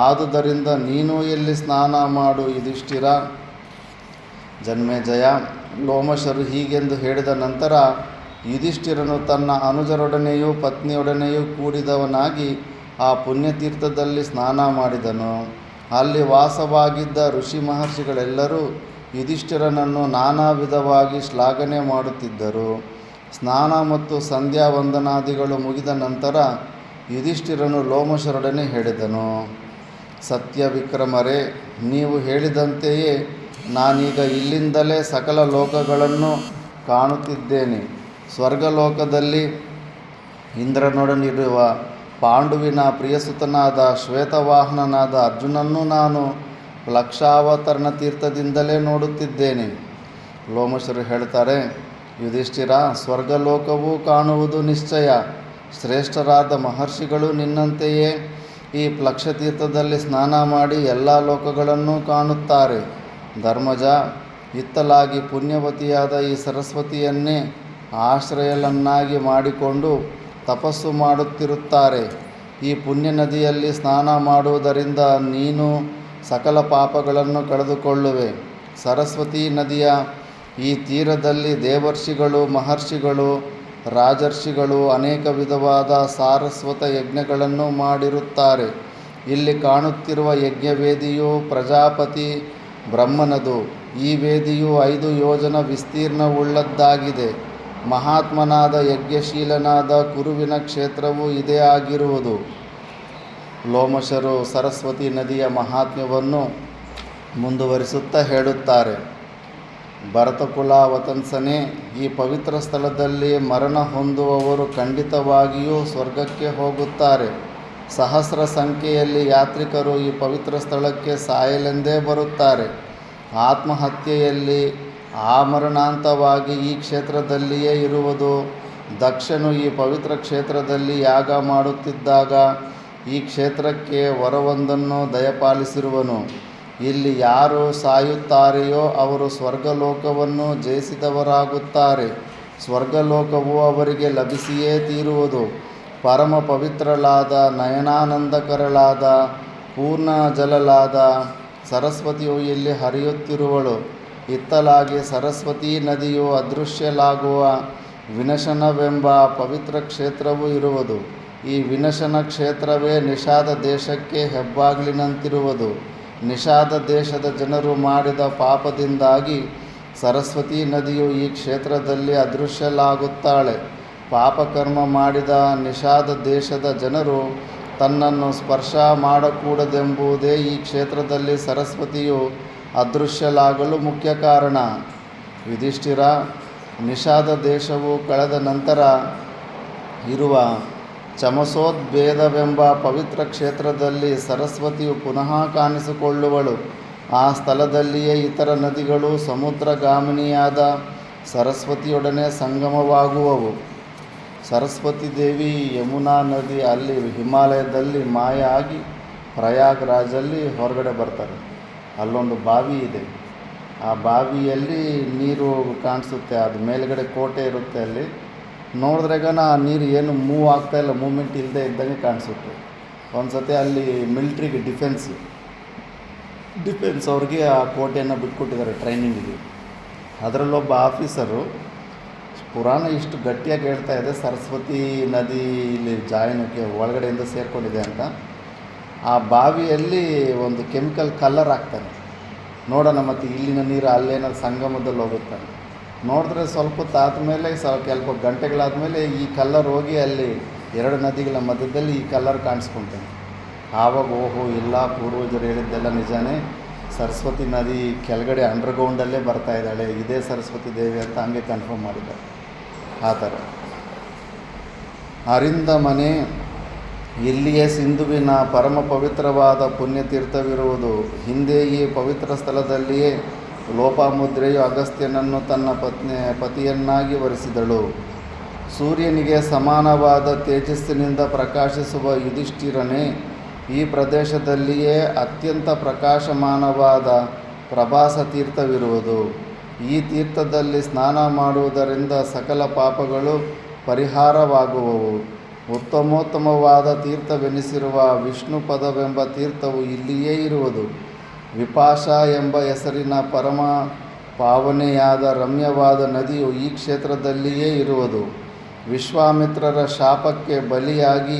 ಆದುದರಿಂದ ನೀನು ಇಲ್ಲಿ ಸ್ನಾನ ಮಾಡು ಯುಧಿಷ್ಠಿರ. ಜನ್ಮೇಜಯ, ಲೋಮಶರು ಹೀಗೆಂದು ಹೇಳಿದ ನಂತರ ಯುಧಿಷ್ಠಿರನು ತನ್ನ ಅನುಜರೊಡನೆಯೂ ಪತ್ನಿಯೊಡನೆಯೂ ಕೂಡಿದವನಾಗಿ ಆ ಪುಣ್ಯತೀರ್ಥದಲ್ಲಿ ಸ್ನಾನ ಮಾಡಿದನು. ಅಲ್ಲಿ ವಾಸವಾಗಿದ್ದ ಋಷಿ ಮಹರ್ಷಿಗಳೆಲ್ಲರೂ ಯುಧಿಷ್ಠಿರನನ್ನು ನಾನಾ ವಿಧವಾಗಿ ಶ್ಲಾಘನೆ ಮಾಡುತ್ತಿದ್ದರು. ಸ್ನಾನ ಮತ್ತು ಸಂಧ್ಯಾ ವಂದನಾದಿಗಳು ಮುಗಿದ ನಂತರ ಯುಧಿಷ್ಠಿರನು ಲೋಮಶರೊಡನೆ ಹೇಳಿದನು, ಸತ್ಯವಿಕ್ರಮರೇ, ನೀವು ಹೇಳಿದಂತೆಯೇ ನಾನೀಗ ಇಲ್ಲಿಂದಲೇ ಸಕಲ ಲೋಕಗಳನ್ನು ಕಾಣುತ್ತಿದ್ದೇನೆ. ಸ್ವರ್ಗಲೋಕದಲ್ಲಿ ಇಂದ್ರನೊಡನಿರುವ ಪಾಂಡುವಿನ ಪ್ರಿಯಸುತನಾದ ಶ್ವೇತವಾಹನನಾದ ಅರ್ಜುನನ್ನು ನಾನು ಲಕ್ಷಾವತರಣ ತೀರ್ಥದಿಂದಲೇ ನೋಡುತ್ತಿದ್ದೇನೆ. ಲೋಮಶರು ಹೇಳ್ತಾರೆ, ಯುಧಿಷ್ಠಿರ, ಸ್ವರ್ಗಲೋಕವೂ ಕಾಣುವುದು ನಿಶ್ಚಯ. ಶ್ರೇಷ್ಠರಾದ ಮಹರ್ಷಿಗಳು ನಿನ್ನಂತೆಯೇ ಈ ಪ್ಲಕ್ಷತೀರ್ಥದಲ್ಲಿ ಸ್ನಾನ ಮಾಡಿ ಎಲ್ಲ ಲೋಕಗಳನ್ನು ಕಾಣುತ್ತಾರೆ. ಧರ್ಮಜ, ಇತ್ತಲಾಗಿ ಪುಣ್ಯವತಿಯಾದ ಈ ಸರಸ್ವತಿಯನ್ನೇ ಆಶ್ರಯಲನ್ನಾಗಿ ಮಾಡಿಕೊಂಡು ತಪಸ್ಸು ಮಾಡುತ್ತಿರುತ್ತಾರೆ. ಈ ಪುಣ್ಯ ನದಿಯಲ್ಲಿ ಸ್ನಾನ ಮಾಡುವುದರಿಂದ ನೀನು ಸಕಲ ಪಾಪಗಳನ್ನು ಕಳೆದುಕೊಳ್ಳುವೆ. ಸರಸ್ವತಿ ನದಿಯ ಈ ತೀರದಲ್ಲಿ ದೇವರ್ಷಿಗಳು, ಮಹರ್ಷಿಗಳು, ರಾಜರ್ಷಿಗಳು ಅನೇಕ ವಿಧವಾದ ಸಾರಸ್ವತ ಯಜ್ಞಗಳನ್ನು ಮಾಡಿರುತ್ತಾರೆ. ಇಲ್ಲಿ ಕಾಣುತ್ತಿರುವ ಯಜ್ಞವೇದಿಯು ಪ್ರಜಾಪತಿ ಬ್ರಹ್ಮನದು. ಈ ವೇದಿಯು 5 ಯೋಜನ ವಿಸ್ತೀರ್ಣವುಳ್ಳದ್ದಾಗಿದೆ. ಮಹಾತ್ಮನಾದ ಯಜ್ಞಶೀಲನಾದ ಕುರುವಿನ ಕ್ಷೇತ್ರವು ಇದೇ ಆಗಿರುವುದು. ಲೋಮಶರು ಸರಸ್ವತಿ ನದಿಯ ಮಹಾತ್ಮ್ಯವನ್ನು ಮುಂದುವರಿಸುತ್ತಾ ಹೇಳುತ್ತಾರೆ. ಭರತಕುಲ ವತನ್ಸನೇ, ಈ ಪವಿತ್ರ ಸ್ಥಳದಲ್ಲಿ ಮರಣ ಹೊಂದುವವರು ಖಂಡಿತವಾಗಿಯೂ ಸ್ವರ್ಗಕ್ಕೆ ಹೋಗುತ್ತಾರೆ. ಸಹಸ್ರ ಸಂಖ್ಯೆಯಲ್ಲಿ ಯಾತ್ರಿಕರು ಈ ಪವಿತ್ರ ಸ್ಥಳಕ್ಕೆ ಸಾಯಲೆಂದೇ ಬರುತ್ತಾರೆ. ಆತ್ಮಹತ್ಯೆಯಲ್ಲಿ ಆಮರಣಾಂತವಾಗಿ ಈ ಕ್ಷೇತ್ರದಲ್ಲಿಯೇ ಇರುವುದು. ದಕ್ಷನು ಈ ಪವಿತ್ರ ಕ್ಷೇತ್ರದಲ್ಲಿ ಯಾಗ ಮಾಡುತ್ತಿದ್ದಾಗ ಈ ಕ್ಷೇತ್ರಕ್ಕೆ ವರವೊಂದನ್ನು ದಯಪಾಲಿಸಿರುವನು. ಇಲ್ಲಿ ಯಾರು ಸಾಯುತ್ತಾರೆಯೋ ಅವರು ಸ್ವರ್ಗಲೋಕವನ್ನು ಜಯಿಸಿದವರಾಗುತ್ತಾರೆ. ಸ್ವರ್ಗಲೋಕವು ಅವರಿಗೆ ಲಭಿಸಿಯೇ ತೀರುವುದು. ಪರಮ ಪವಿತ್ರಳಾದ, ನಯನಾನಂದಕರಳಾದ, ಪೂರ್ಣ ಜಲಲಾದ ಸರಸ್ವತಿಯು ಇಲ್ಲಿ ಹರಿಯುತ್ತಿರುವಳು. ಇತ್ತಲಾಗಿ ಸರಸ್ವತೀ ನದಿಯು ಅದೃಶ್ಯಲಾಗುವ ವಿನಶನವೆಂಬ ಪವಿತ್ರ ಕ್ಷೇತ್ರವೂ ಇರುವುದು. ಈ ವಿನಶನ ಕ್ಷೇತ್ರವೇ ನಿಷಾದ ದೇಶಕ್ಕೆ ಹೆಬ್ಬಾಗಿಲಿನಂತಿರುವುದು. ನಿಷಾದ ದೇಶದ ಜನರು ಮಾಡಿದ ಪಾಪದಿಂದಾಗಿ ಸರಸ್ವತೀ ನದಿಯು ಈ ಕ್ಷೇತ್ರದಲ್ಲಿ ಅದೃಶ್ಯಲಾಗುತ್ತಾಳೆ. ಪಾಪಕರ್ಮ ಮಾಡಿದ ನಿಷಾದ ದೇಶದ ಜನರು ತನ್ನನ್ನು ಸ್ಪರ್ಶ ಮಾಡಕೂಡದೆಂಬುದೇ ಈ ಕ್ಷೇತ್ರದಲ್ಲಿ ಸರಸ್ವತಿಯು ಅದೃಶ್ಯಲಾಗಲು ಮುಖ್ಯ ಕಾರಣ. ಯುಧಿಷ್ಠಿರ, ನಿಷಾದ ದೇಶವು ಕಳೆದ ನಂತರ ಇರುವ ಚಮಸೋದ್ಭೇದವೆಂಬ ಪವಿತ್ರ ಕ್ಷೇತ್ರದಲ್ಲಿ ಸರಸ್ವತಿಯು ಪುನಃ ಕಾಣಿಸಿಕೊಳ್ಳುವಳು. ಆ ಸ್ಥಳದಲ್ಲಿಯೇ ಇತರ ನದಿಗಳು ಸಮುದ್ರಗಾಮಿನಿಯಾದ ಸರಸ್ವತಿಯೊಡನೆ ಸಂಗಮವಾಗುವವು. ಸರಸ್ವತಿ ದೇವಿ ಯಮುನಾ ನದಿ ಅಲ್ಲಿ ಹಿಮಾಲಯದಲ್ಲಿ ಮಾಯ ಆಗಿ ಪ್ರಯಾಗ್ರಾಜಲ್ಲಿ ಹೊರಗಡೆ ಬರ್ತಾರೆ. ಅಲ್ಲೊಂದು ಬಾವಿ ಇದೆ. ಆ ಬಾವಿಯಲ್ಲಿ ನೀರು ಕಾಣಿಸುತ್ತೆ. ಅದು ಮೇಲ್ಗಡೆ ಕೋಟೆ ಇರುತ್ತೆ. ಅಲ್ಲಿ ನೋಡಿದ್ರಾಗನ ಆ ನೀರು ಏನು ಮೂವ್ ಆಗ್ತಾಯಿಲ್ಲ, ಮೂಮೆಂಟ್ ಇಲ್ಲದೆ ಇದ್ದಂಗೆ ಕಾಣಿಸುತ್ತೆ. ಒಂದು ಸತಿ ಅಲ್ಲಿ ಮಿಲ್ಟ್ರಿಗೆ ಡಿಫೆನ್ಸ್ ಅವ್ರಿಗೆ ಆ ಕೋಟೆಯನ್ನು ಬಿಟ್ಕೊಟ್ಟಿದ್ದಾರೆ ಟ್ರೈನಿಂಗಿಗೆ. ಅದರಲ್ಲೊಬ್ಬ ಆಫೀಸರು ಪುರಾಣ ಇಷ್ಟು ಗಟ್ಟಿಯಾಗಿ ಹೇಳ್ತಾ ಇದೆ, ಸರಸ್ವತಿ ನದಿ ಇಲ್ಲಿ ಜಾಯಿನಕ್ಕೆ ಒಳಗಡೆಯಿಂದ ಸೇರಿಕೊಂಡಿದೆ ಅಂತ. ಆ ಬಾವಿಯಲ್ಲಿ ಒಂದು ಕೆಮಿಕಲ್ ಕಲ್ಲರ್ ಹಾಕ್ತಾನೆ. ನೋಡೋಣ ಮತ್ತು ಇಲ್ಲಿನ ನೀರು ಅಲ್ಲೇನಾದ್ರು ಸಂಗಮದಲ್ಲಿ ಹೋಗುತ್ತಾನೆ. ನೋಡಿದ್ರೆ ಸ್ವಲ್ಪ ಹೊತ್ತು ಆದಮೇಲೆ ಸ್ವಲ್ಪ ಗಂಟೆಗಳಾದಮೇಲೆ ಈ ಕಲ್ಲರ್ ಹೋಗಿ ಅಲ್ಲಿ ಎರಡು ನದಿಗಳ ಮಧ್ಯದಲ್ಲಿ ಈ ಕಲ್ಲರ್ ಕಾಣಿಸ್ಕೊತಾನೆ. ಆವಾಗ ಓಹೋ, ಇಲ್ಲ, ಪೂರ್ವಜರು ಹೇಳಿದ್ದೆಲ್ಲ ನಿಜಾನೇ, ಸರಸ್ವತಿ ನದಿ ಕೆಳಗಡೆ ಅಂಡರ್ಗ್ರೌಂಡಲ್ಲೇ ಬರ್ತಾ ಇದ್ದಾಳೆ, ಇದೇ ಸರಸ್ವತಿ ದೇವಿ ಅಂತ ಹಂಗೆ ಕನ್ಫರ್ಮ್ ಮಾಡಿದ್ದಾರೆ. ಆ ಥರ ಅರಿಂದಮನೆ, ಇಲ್ಲಿಯೇ ಸಿಂಧುವಿನ ಪರಮ ಪವಿತ್ರವಾದ ಪುಣ್ಯತೀರ್ಥವಿರುವುದು. ಹಿಂದೆ ಈ ಪವಿತ್ರ ಸ್ಥಳದಲ್ಲಿಯೇ ಲೋಪಾಮುದ್ರೆಯು ಅಗಸ್ತ್ಯನನ್ನು ತನ್ನ ಪತಿಯನ್ನಾಗಿ ವರಿಸಿದಳು. ಸೂರ್ಯನಿಗೆ ಸಮಾನವಾದ ತೇಜಸ್ಸಿನಿಂದ ಪ್ರಕಾಶಿಸುವ ಯುಧಿಷ್ಠಿರನೇ, ಈ ಪ್ರದೇಶದಲ್ಲಿಯೇ ಅತ್ಯಂತ ಪ್ರಕಾಶಮಾನವಾದ ಪ್ರಭಾಸ ತೀರ್ಥವಿರುವುದು. ಈ ತೀರ್ಥದಲ್ಲಿ ಸ್ನಾನ ಮಾಡುವುದರಿಂದ ಸಕಲ ಪಾಪಗಳು ಪರಿಹಾರವಾಗುವವು. ಉತ್ತಮೋತ್ತಮವಾದ ತೀರ್ಥವೆನಿಸಿರುವ ವಿಷ್ಣು ಪದವೆಂಬ ತೀರ್ಥವು ಇಲ್ಲಿಯೇ ಇರುವುದು. ವಿಪಾಶ ಎಂಬ ಹೆಸರಿನ ಪರಮ ಪಾವನೆಯಾದ ರಮ್ಯವಾದ ನದಿಯು ಈ ಕ್ಷೇತ್ರದಲ್ಲಿಯೇ ಇರುವುದು. ವಿಶ್ವಾಮಿತ್ರರ ಶಾಪಕ್ಕೆ ಬಲಿಯಾಗಿ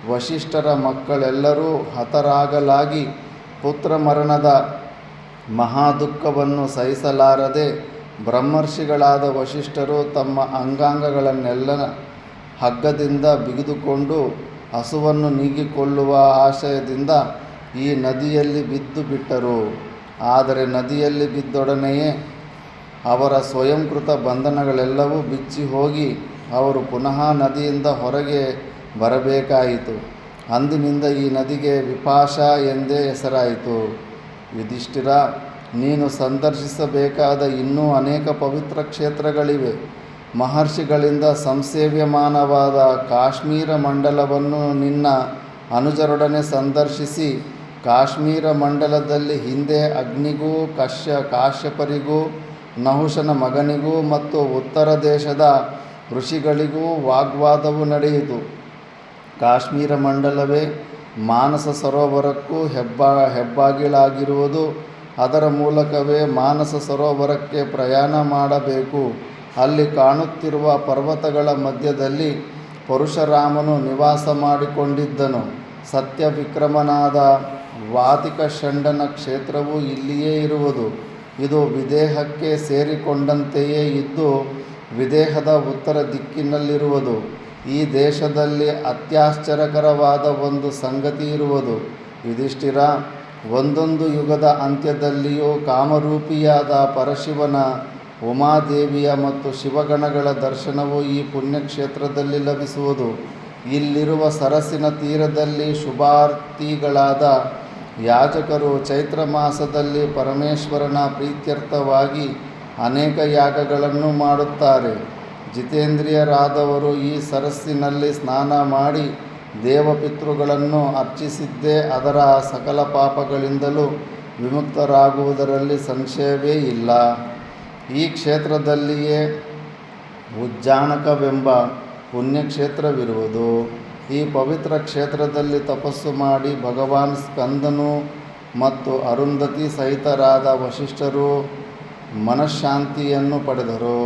ವಶಿಷ್ಠರ ಮಕ್ಕಳೆಲ್ಲರೂ ಹತರಾಗಲಾಗಿ ಪುತ್ರ ಮರಣದ ಮಹಾದುಃಖವನ್ನು ಸಹಿಸಲಾರದೆ ಬ್ರಹ್ಮರ್ಷಿಗಳಾದ ವಶಿಷ್ಠರು ತಮ್ಮ ಅಂಗಾಂಗಗಳನ್ನೆಲ್ಲ ಹಗ್ಗದಿಂದ ಬಿಗಿದುಕೊಂಡು ಹಸುವನ್ನು ನೀಗಿಕೊಳ್ಳುವ ಆಶಯದಿಂದ ಈ ನದಿಯಲ್ಲಿ ಬಿದ್ದು ಬಿಟ್ಟರು. ಆದರೆ ನದಿಯಲ್ಲಿ ಬಿದ್ದೊಡನೆಯೇ ಅವರ ಸ್ವಯಂಕೃತ ಬಂಧನಗಳೆಲ್ಲವೂ ಬಿಚ್ಚಿ ಹೋಗಿ ಅವರು ಪುನಃ ನದಿಯಿಂದ ಹೊರಗೆ ಬರಬೇಕಾಯಿತು. ಅಂದಿನಿಂದ ಈ ನದಿಗೆ ವಿಪಾಶ ಎಂದೇ ಹೆಸರಾಯಿತು. ಯುಧಿಷ್ಠಿರ, ನೀನು ಸಂದರ್ಶಿಸಬೇಕಾದ ಇನ್ನೂ ಅನೇಕ ಪವಿತ್ರ ಕ್ಷೇತ್ರಗಳಿವೆ. ಮಹರ್ಷಿಗಳಿಂದ ಸಂಸೇವ್ಯಮಾನವಾದ ಕಾಶ್ಮೀರ ಮಂಡಲವನ್ನು ನಿನ್ನ ಅನುಜರೊಡನೆ ಸಂದರ್ಶಿಸಿ, ಕಾಶ್ಮೀರ ಮಂಡಲದಲ್ಲಿ ಹಿಂದೆ ಅಗ್ನಿಗೂ ಕಾಶ್ಯಪರಿಗೂ ನಹುಷನ ಮಗನಿಗೂ ಮತ್ತು ಉತ್ತರ ದೇಶದ ಋಷಿಗಳಿಗೂ ವಾಗ್ವಾದವು ನಡೆಯಿತು. ಕಾಶ್ಮೀರ ಮಂಡಲವೇ ಮಾನಸ ಸರೋವರಕ್ಕೂ ಹೆಬ್ಬಾಗಿಲಾಗಿರುವುದು. ಅದರ ಮೂಲಕವೇ ಮಾನಸ ಸರೋವರಕ್ಕೆ ಪ್ರಯಾಣ ಮಾಡಬೇಕು. ಅಲ್ಲಿ ಕಾಣುತ್ತಿರುವ ಪರ್ವತಗಳ ಮಧ್ಯದಲ್ಲಿ ಪರಶುರಾಮನು ನಿವಾಸ ಮಾಡಿಕೊಂಡಿದ್ದನು. ಸತ್ಯವಿಕ್ರಮನಾದ ವಾತಿಕ ಷಂಡನ ಕ್ಷೇತ್ರವು ಇಲ್ಲಿಯೇ ಇರುವುದು. ಇದು ವಿದೇಹಕ್ಕೆ ಸೇರಿಕೊಂಡಂತೆಯೇ ಇದ್ದು ವಿದೇಹದ ಉತ್ತರ ದಿಕ್ಕಿನಲ್ಲಿರುವುದು. ಈ ದೇಶದಲ್ಲಿ ಅತ್ಯಾಶ್ಚರ್ಯಕರವಾದ ಒಂದು ಸಂಗತಿ ಇರುವುದು. ಯುಧಿಷ್ಠಿರ, ಒಂದೊಂದು ಯುಗದ ಅಂತ್ಯದಲ್ಲಿಯೂ ಕಾಮರೂಪಿಯಾದ ಪರಶಿವನ, ಉಮಾದೇವಿಯ ಮತ್ತು ಶಿವಗಣಗಳ ದರ್ಶನವು ಈ ಪುಣ್ಯಕ್ಷೇತ್ರದಲ್ಲಿ ಲಭಿಸುವುದು. ಇಲ್ಲಿರುವ ಸರಸ್ಸಿನ ತೀರದಲ್ಲಿ ಶುಭಾರ್ಥಿಗಳಾದ ಯಾಜಕರು ಚೈತ್ರ ಮಾಸದಲ್ಲಿ ಪರಮೇಶ್ವರನ ಪ್ರೀತ್ಯರ್ಥವಾಗಿ ಅನೇಕ ಯಾಗಗಳನ್ನು ಮಾಡುತ್ತಾರೆ. ಜಿತೇಂದ್ರಿಯರಾದವರು ಈ ಸರಸ್ಸಿನಲ್ಲಿ ಸ್ನಾನ ಮಾಡಿ ದೇವಪಿತೃಗಳನ್ನು ಅರ್ಚಿಸಿದ್ದೇ ಅದರ ಸಕಲ ಪಾಪಗಳಿಂದಲೂ ವಿಮುಕ್ತರಾಗುವುದರಲ್ಲಿ ಸಂಶಯವೇ ಇಲ್ಲ. ಈ ಕ್ಷೇತ್ರದಲ್ಲಿಯೇ ಉಜ್ಜಾನಕವೆಂಬ ಪುಣ್ಯಕ್ಷೇತ್ರವಿರುವುದು. ಈ ಪವಿತ್ರ ಕ್ಷೇತ್ರದಲ್ಲಿ ತಪಸ್ಸು ಮಾಡಿ ಭಗವಾನ್ ಸ್ಕಂದನು ಮತ್ತು ಅರುಂಧತಿ ಸಹಿತರಾದ ವಸಿಷ್ಠರು ಮನಃಶಾಂತಿಯನ್ನು ಪಡೆದರು.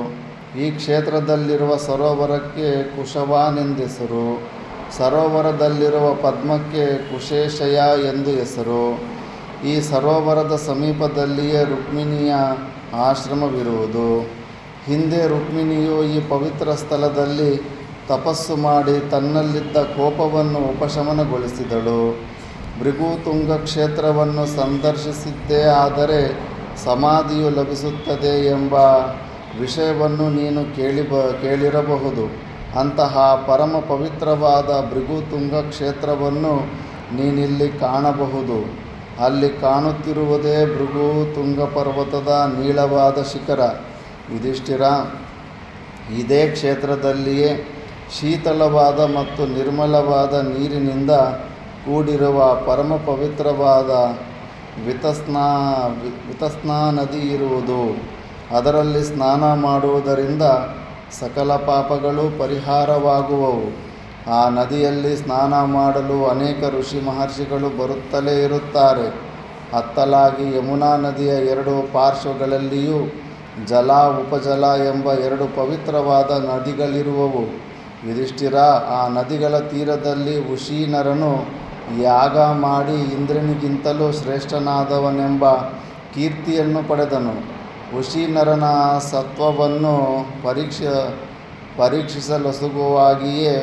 ಈ ಕ್ಷೇತ್ರದಲ್ಲಿರುವ ಸರೋವರಕ್ಕೆ ಕುಶವಾನೆಂದೆಸರು. ಸರೋವರದಲ್ಲಿರುವ ಪದ್ಮಕ್ಕೆ ಕುಶೇಶಯ ಎಂದು ಹೆಸರು. ಈ ಸರೋವರದ ಸಮೀಪದಲ್ಲಿಯೇ ರುಕ್ಮಿಣಿಯ ಆಶ್ರಮವಿರುವುದು. ಹಿಂದೆ ರುಕ್ಮಿಣಿಯು ಈ ಪವಿತ್ರ ಸ್ಥಳದಲ್ಲಿ ತಪಸ್ಸು ಮಾಡಿ ತನ್ನಲ್ಲಿದ್ದ ಕೋಪವನ್ನು ಉಪಶಮನಗೊಳಿಸಿದಳು. ಭೃಗುತುಂಗ ಕ್ಷೇತ್ರವನ್ನು ಸಂದರ್ಶಿಸಿದ್ದೇ ಆದರೆ ಸಮಾಧಿಯು ಲಭಿಸುತ್ತದೆ ಎಂಬ ವಿಷಯವನ್ನು ನೀನು ಕೇಳಿರಬಹುದು. ಅಂತಹ ಪರಮ ಪವಿತ್ರವಾದ ಭೃಗುತುಂಗ ಕ್ಷೇತ್ರವನ್ನು ನೀನಿಲ್ಲಿ ಕಾಣಬಹುದು. ಅಲ್ಲಿ ಕಾಣುತ್ತಿರುವುದೇ ಭೃಗುತುಂಗ ಪರ್ವತದ ನೀಳವಾದ ಶಿಖರ. ಯುಧಿಷ್ಠಿರ, ಇದೇ ಕ್ಷೇತ್ರದಲ್ಲಿಯೇ ಶೀತಲವಾದ ಮತ್ತು ನಿರ್ಮಲವಾದ ನೀರಿನಿಂದ ಕೂಡಿರುವ ಪರಮ ಪವಿತ್ರವಾದ ವಿತಸ್ನಾ ನದಿ ಇರುವುದು. ಅದರಲ್ಲಿ ಸ್ನಾನ ಮಾಡುವುದರಿಂದ ಸಕಲ ಪಾಪಗಳು ಪರಿಹಾರವಾಗುವವು. ಆ ನದಿಯಲ್ಲಿ ಸ್ನಾನ ಮಾಡಲು ಅನೇಕ ಋಷಿ ಮಹರ್ಷಿಗಳು ಬರುತ್ತಲೇ ಇರುತ್ತಾರೆ. ಅತ್ತಲಾಗಿ ಯಮುನಾ ನದಿಯ ಎರಡು ಪಾರ್ಶ್ವಗಳಲ್ಲಿಯೂ ಜಲ, ಉಪಜಲ ಎಂಬ ಎರಡು ಪವಿತ್ರವಾದ ನದಿಗಳಿರುವವು. ಯುಧಿಷ್ಠಿರ, ಆ ನದಿಗಳ ತೀರದಲ್ಲಿ ಉಶೀನರನು ಯಾಗ ಮಾಡಿ ಇಂದ್ರನಿಗಿಂತಲೂ ಶ್ರೇಷ್ಠನಾದವನೆಂಬ ಕೀರ್ತಿಯನ್ನು ಪಡೆದನು. ಉಶೀನರನ ಸತ್ವವನ್ನು ಪರೀಕ್ಷಿಸಲೊಸುಗುವಾಗಿಯೇ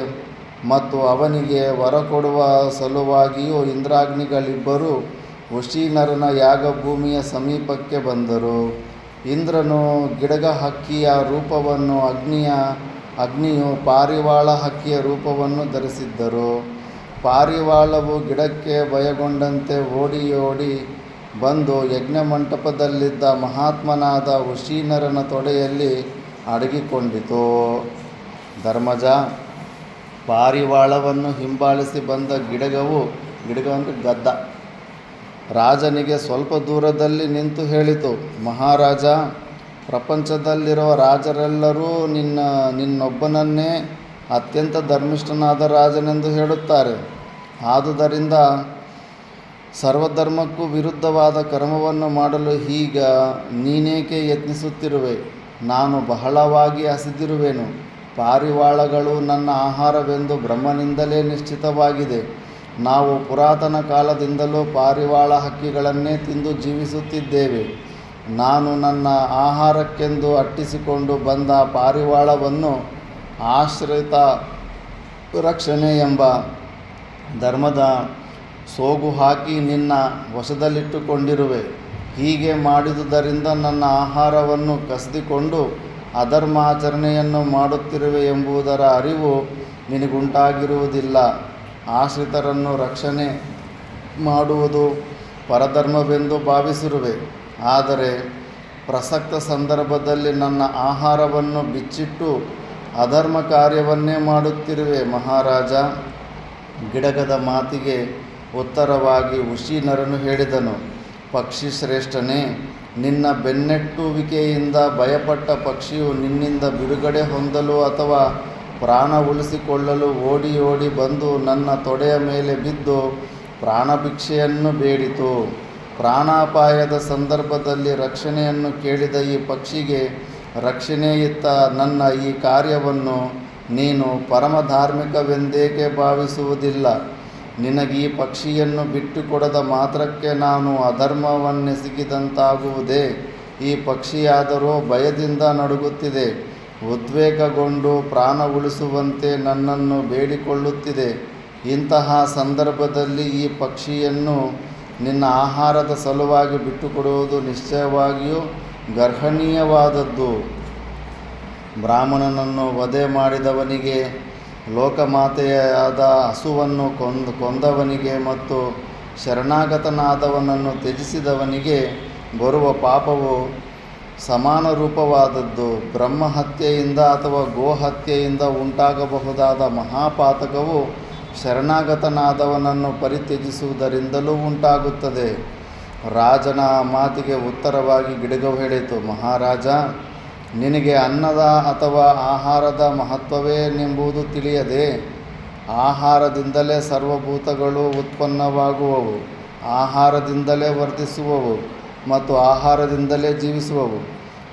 ಮತ್ತು ಅವನಿಗೆ ವರ ಕೊಡುವ ಸಲುವಾಗಿಯೂ ಇಂದ್ರಾಗ್ನಿಗಳಿಬ್ಬರೂ ಉಶೀನರನ ಯಾಗಭೂಮಿಯ ಸಮೀಪಕ್ಕೆ ಬಂದರು. ಇಂದ್ರನು ಗಿಡಗ ಹಕ್ಕಿಯ ರೂಪವನ್ನು, ಅಗ್ನಿಯು ಪಾರಿವಾಳ ಹಕ್ಕಿಯ ರೂಪವನ್ನು ಧರಿಸಿದ್ದರು. ಪಾರಿವಾಳವು ಗಿಡಕ್ಕೆ ಭಯಗೊಂಡಂತೆ ಓಡಿ ಬಂದು ಯಜ್ಞಮಂಟಪದಲ್ಲಿದ್ದ ಮಹಾತ್ಮನಾದ ಉಶೀನರನ ತೊಡೆಯಲ್ಲಿ ಅಡಗಿಕೊಂಡಿತು. ಧರ್ಮಜ, ಪಾರಿವಾಳವನ್ನು ಹಿಂಬಾಲಿಸಿ ಬಂದ ಗಿಡಗ ಅಂದರೆ ಗದ್ದ, ರಾಜನಿಗೆ ಸ್ವಲ್ಪ ದೂರದಲ್ಲಿ ನಿಂತು ಹೇಳಿತು, ಮಹಾರಾಜ, ಪ್ರಪಂಚದಲ್ಲಿರುವ ರಾಜರೆಲ್ಲರೂ ನಿನ್ನೊಬ್ಬನನ್ನೇ ಅತ್ಯಂತ ಧರ್ಮಿಷ್ಠನಾದ ರಾಜನೆಂದು ಹೇಳುತ್ತಾರೆ. ಆದುದರಿಂದ ಸರ್ವಧರ್ಮಕ್ಕೂ ವಿರುದ್ಧವಾದ ಕರ್ಮವನ್ನು ಮಾಡಲು ಈಗ ನೀನೇಕೆ ಯತ್ನಿಸುತ್ತಿರುವೆ? ನಾನು ಬಹಳವಾಗಿ ಹಸಿದಿರುವೆನು. ಪಾರಿವಾಳಗಳು ನನ್ನ ಆಹಾರವೆಂದು ಬ್ರಹ್ಮನಿಂದಲೇ ನಿಶ್ಚಿತವಾಗಿದೆ. ನಾವು ಪುರಾತನ ಕಾಲದಿಂದಲೂ ಪಾರಿವಾಳ ಹಕ್ಕಿಗಳನ್ನೇ ತಿಂದು ಜೀವಿಸುತ್ತಿದ್ದೇವೆ. ನಾನು ನನ್ನ ಆಹಾರಕ್ಕೆಂದು ಅಟ್ಟಿಸಿಕೊಂಡು ಬಂದ ಪಾರಿವಾಳವನ್ನು ಆಶ್ರಿತ ರಕ್ಷಣೆ ಎಂಬ ಧರ್ಮದ ಸೋಗು ಹಾಕಿ ನಿನ್ನ ವಶದಲ್ಲಿಟ್ಟುಕೊಂಡಿರುವೆ. ಹೀಗೆ ಮಾಡಿದುದರಿಂದ ನನ್ನ ಆಹಾರವನ್ನು ಕಸಿದುಕೊಂಡು ಅಧರ್ಮಾಚರಣೆಯನ್ನು ಮಾಡುತ್ತಿರುವೆ ಎಂಬುದರ ಅರಿವು ನಿನಗುಂಟಾಗಿರುವುದಿಲ್ಲ. ಆಶ್ರಿತರನ್ನು ರಕ್ಷಣೆ ಮಾಡುವುದು ಪರಧರ್ಮವೆಂದು ಭಾವಿಸಿರುವೆ. ಆದರೆ ಪ್ರಸಕ್ತ ಸಂದರ್ಭದಲ್ಲಿ ನನ್ನ ಆಹಾರವನ್ನು ಬಿಚ್ಚಿಟ್ಟು ಅಧರ್ಮ ಕಾರ್ಯವನ್ನೇ ಮಾಡುತ್ತಿರುವೆ. ಮಹಾರಾಜ, ಗಿಡಗದ ಮಾತಿಗೆ ಉತ್ತರವಾಗಿ ಉಶೀನರನು ಹೇಳಿದನು, ಪಕ್ಷಿ ಶ್ರೇಷ್ಠನೇ, ನಿನ್ನ ಬೆನ್ನಟ್ಟುವಿಕೆಯಿಂದ ಭಯಪಟ್ಟ ಪಕ್ಷಿಯು ನಿನ್ನಿಂದ ಬಿಡುಗಡೆ ಹೊಂದಲು ಅಥವಾ ಪ್ರಾಣ ಉಳಿಸಿಕೊಳ್ಳಲು ಓಡಿ ಬಂದು ನನ್ನ ತೊಡೆಯ ಮೇಲೆ ಬಿದ್ದು ಪ್ರಾಣಭಿಕ್ಷೆಯನ್ನು ಬೇಡಿತು. ಪ್ರಾಣಾಪಾಯದ ಸಂದರ್ಭದಲ್ಲಿ ರಕ್ಷಣೆಯನ್ನು ಕೇಳಿದ ಈ ಪಕ್ಷಿಗೆ ರಕ್ಷಣೆಯಿತ್ತ ನನ್ನ ಈ ಕಾರ್ಯವನ್ನು ನೀನು ಪರಮಧಾರ್ಮಿಕವೆಂದೇಕೆ ಭಾವಿಸುವುದಿಲ್ಲ? ನಿನಗೀ ಪಕ್ಷಿಯನ್ನು ಬಿಟ್ಟುಕೊಡದ ಮಾತ್ರಕ್ಕೆ ನಾನು ಅಧರ್ಮವನ್ನೆಸಗಿದಂತಾಗುವುದೇ? ಈ ಪಕ್ಷಿಯಾದರೋ ಭಯದಿಂದ ನಡುಗುತ್ತಿದೆ. ಉದ್ವೇಗಗೊಂಡು ಪ್ರಾಣ ಉಳಿಸುವಂತೆ ನನ್ನನ್ನು ಬೇಡಿಕೊಳ್ಳುತ್ತಿದೆ. ಇಂತಹ ಸಂದರ್ಭದಲ್ಲಿ ಈ ಪಕ್ಷಿಯನ್ನು ನಿನ್ನ ಆಹಾರದ ಸಲುವಾಗಿ ಬಿಟ್ಟುಕೊಡುವುದು ನಿಶ್ಚಯವಾಗಿಯೂ ಗರ್ಹನೀಯವಾದದ್ದು. ಬ್ರಾಹ್ಮಣನನ್ನು ವಧೆ ಮಾಡಿದವನಿಗೆ, ಲೋಕಮಾತೆಯಾದ ಹಸುವನ್ನು ಕೊಂದವನಿಗೆ ಮತ್ತು ಶರಣಾಗತನಾದವನನ್ನು ತ್ಯಜಿಸಿದವನಿಗೆ ಬರುವ ಪಾಪವು ಸಮಾನ ರೂಪವಾದದ್ದು. ಬ್ರಹ್ಮಹತ್ಯೆಯಿಂದ ಅಥವಾ ಗೋಹತ್ಯೆಯಿಂದ ಉಂಟಾಗಬಹುದಾದ ಮಹಾಪಾತಕವು ಶರಣಾಗತನಾದವನನ್ನು ಪರಿತ್ಯಜಿಸುವುದರಿಂದಲೂ ಉಂಟಾಗುತ್ತದೆ. ರಾಜನ ಮಾತಿಗೆ ಉತ್ತರವಾಗಿ ಗಿಡಗವು ಹೇಳಿತು, ಮಹಾರಾಜ, ನಿನಗೆ ಅನ್ನದ ಅಥವಾ ಆಹಾರದ ಮಹತ್ವವೇನೆಂಬುದು ತಿಳಿಯದೆ. ಆಹಾರದಿಂದಲೇ ಸರ್ವಭೂತಗಳು ಉತ್ಪನ್ನವಾಗುವವು, ಆಹಾರದಿಂದಲೇ ವರ್ಧಿಸುವವು ಮತ್ತು ಆಹಾರದಿಂದಲೇ ಜೀವಿಸುವವು.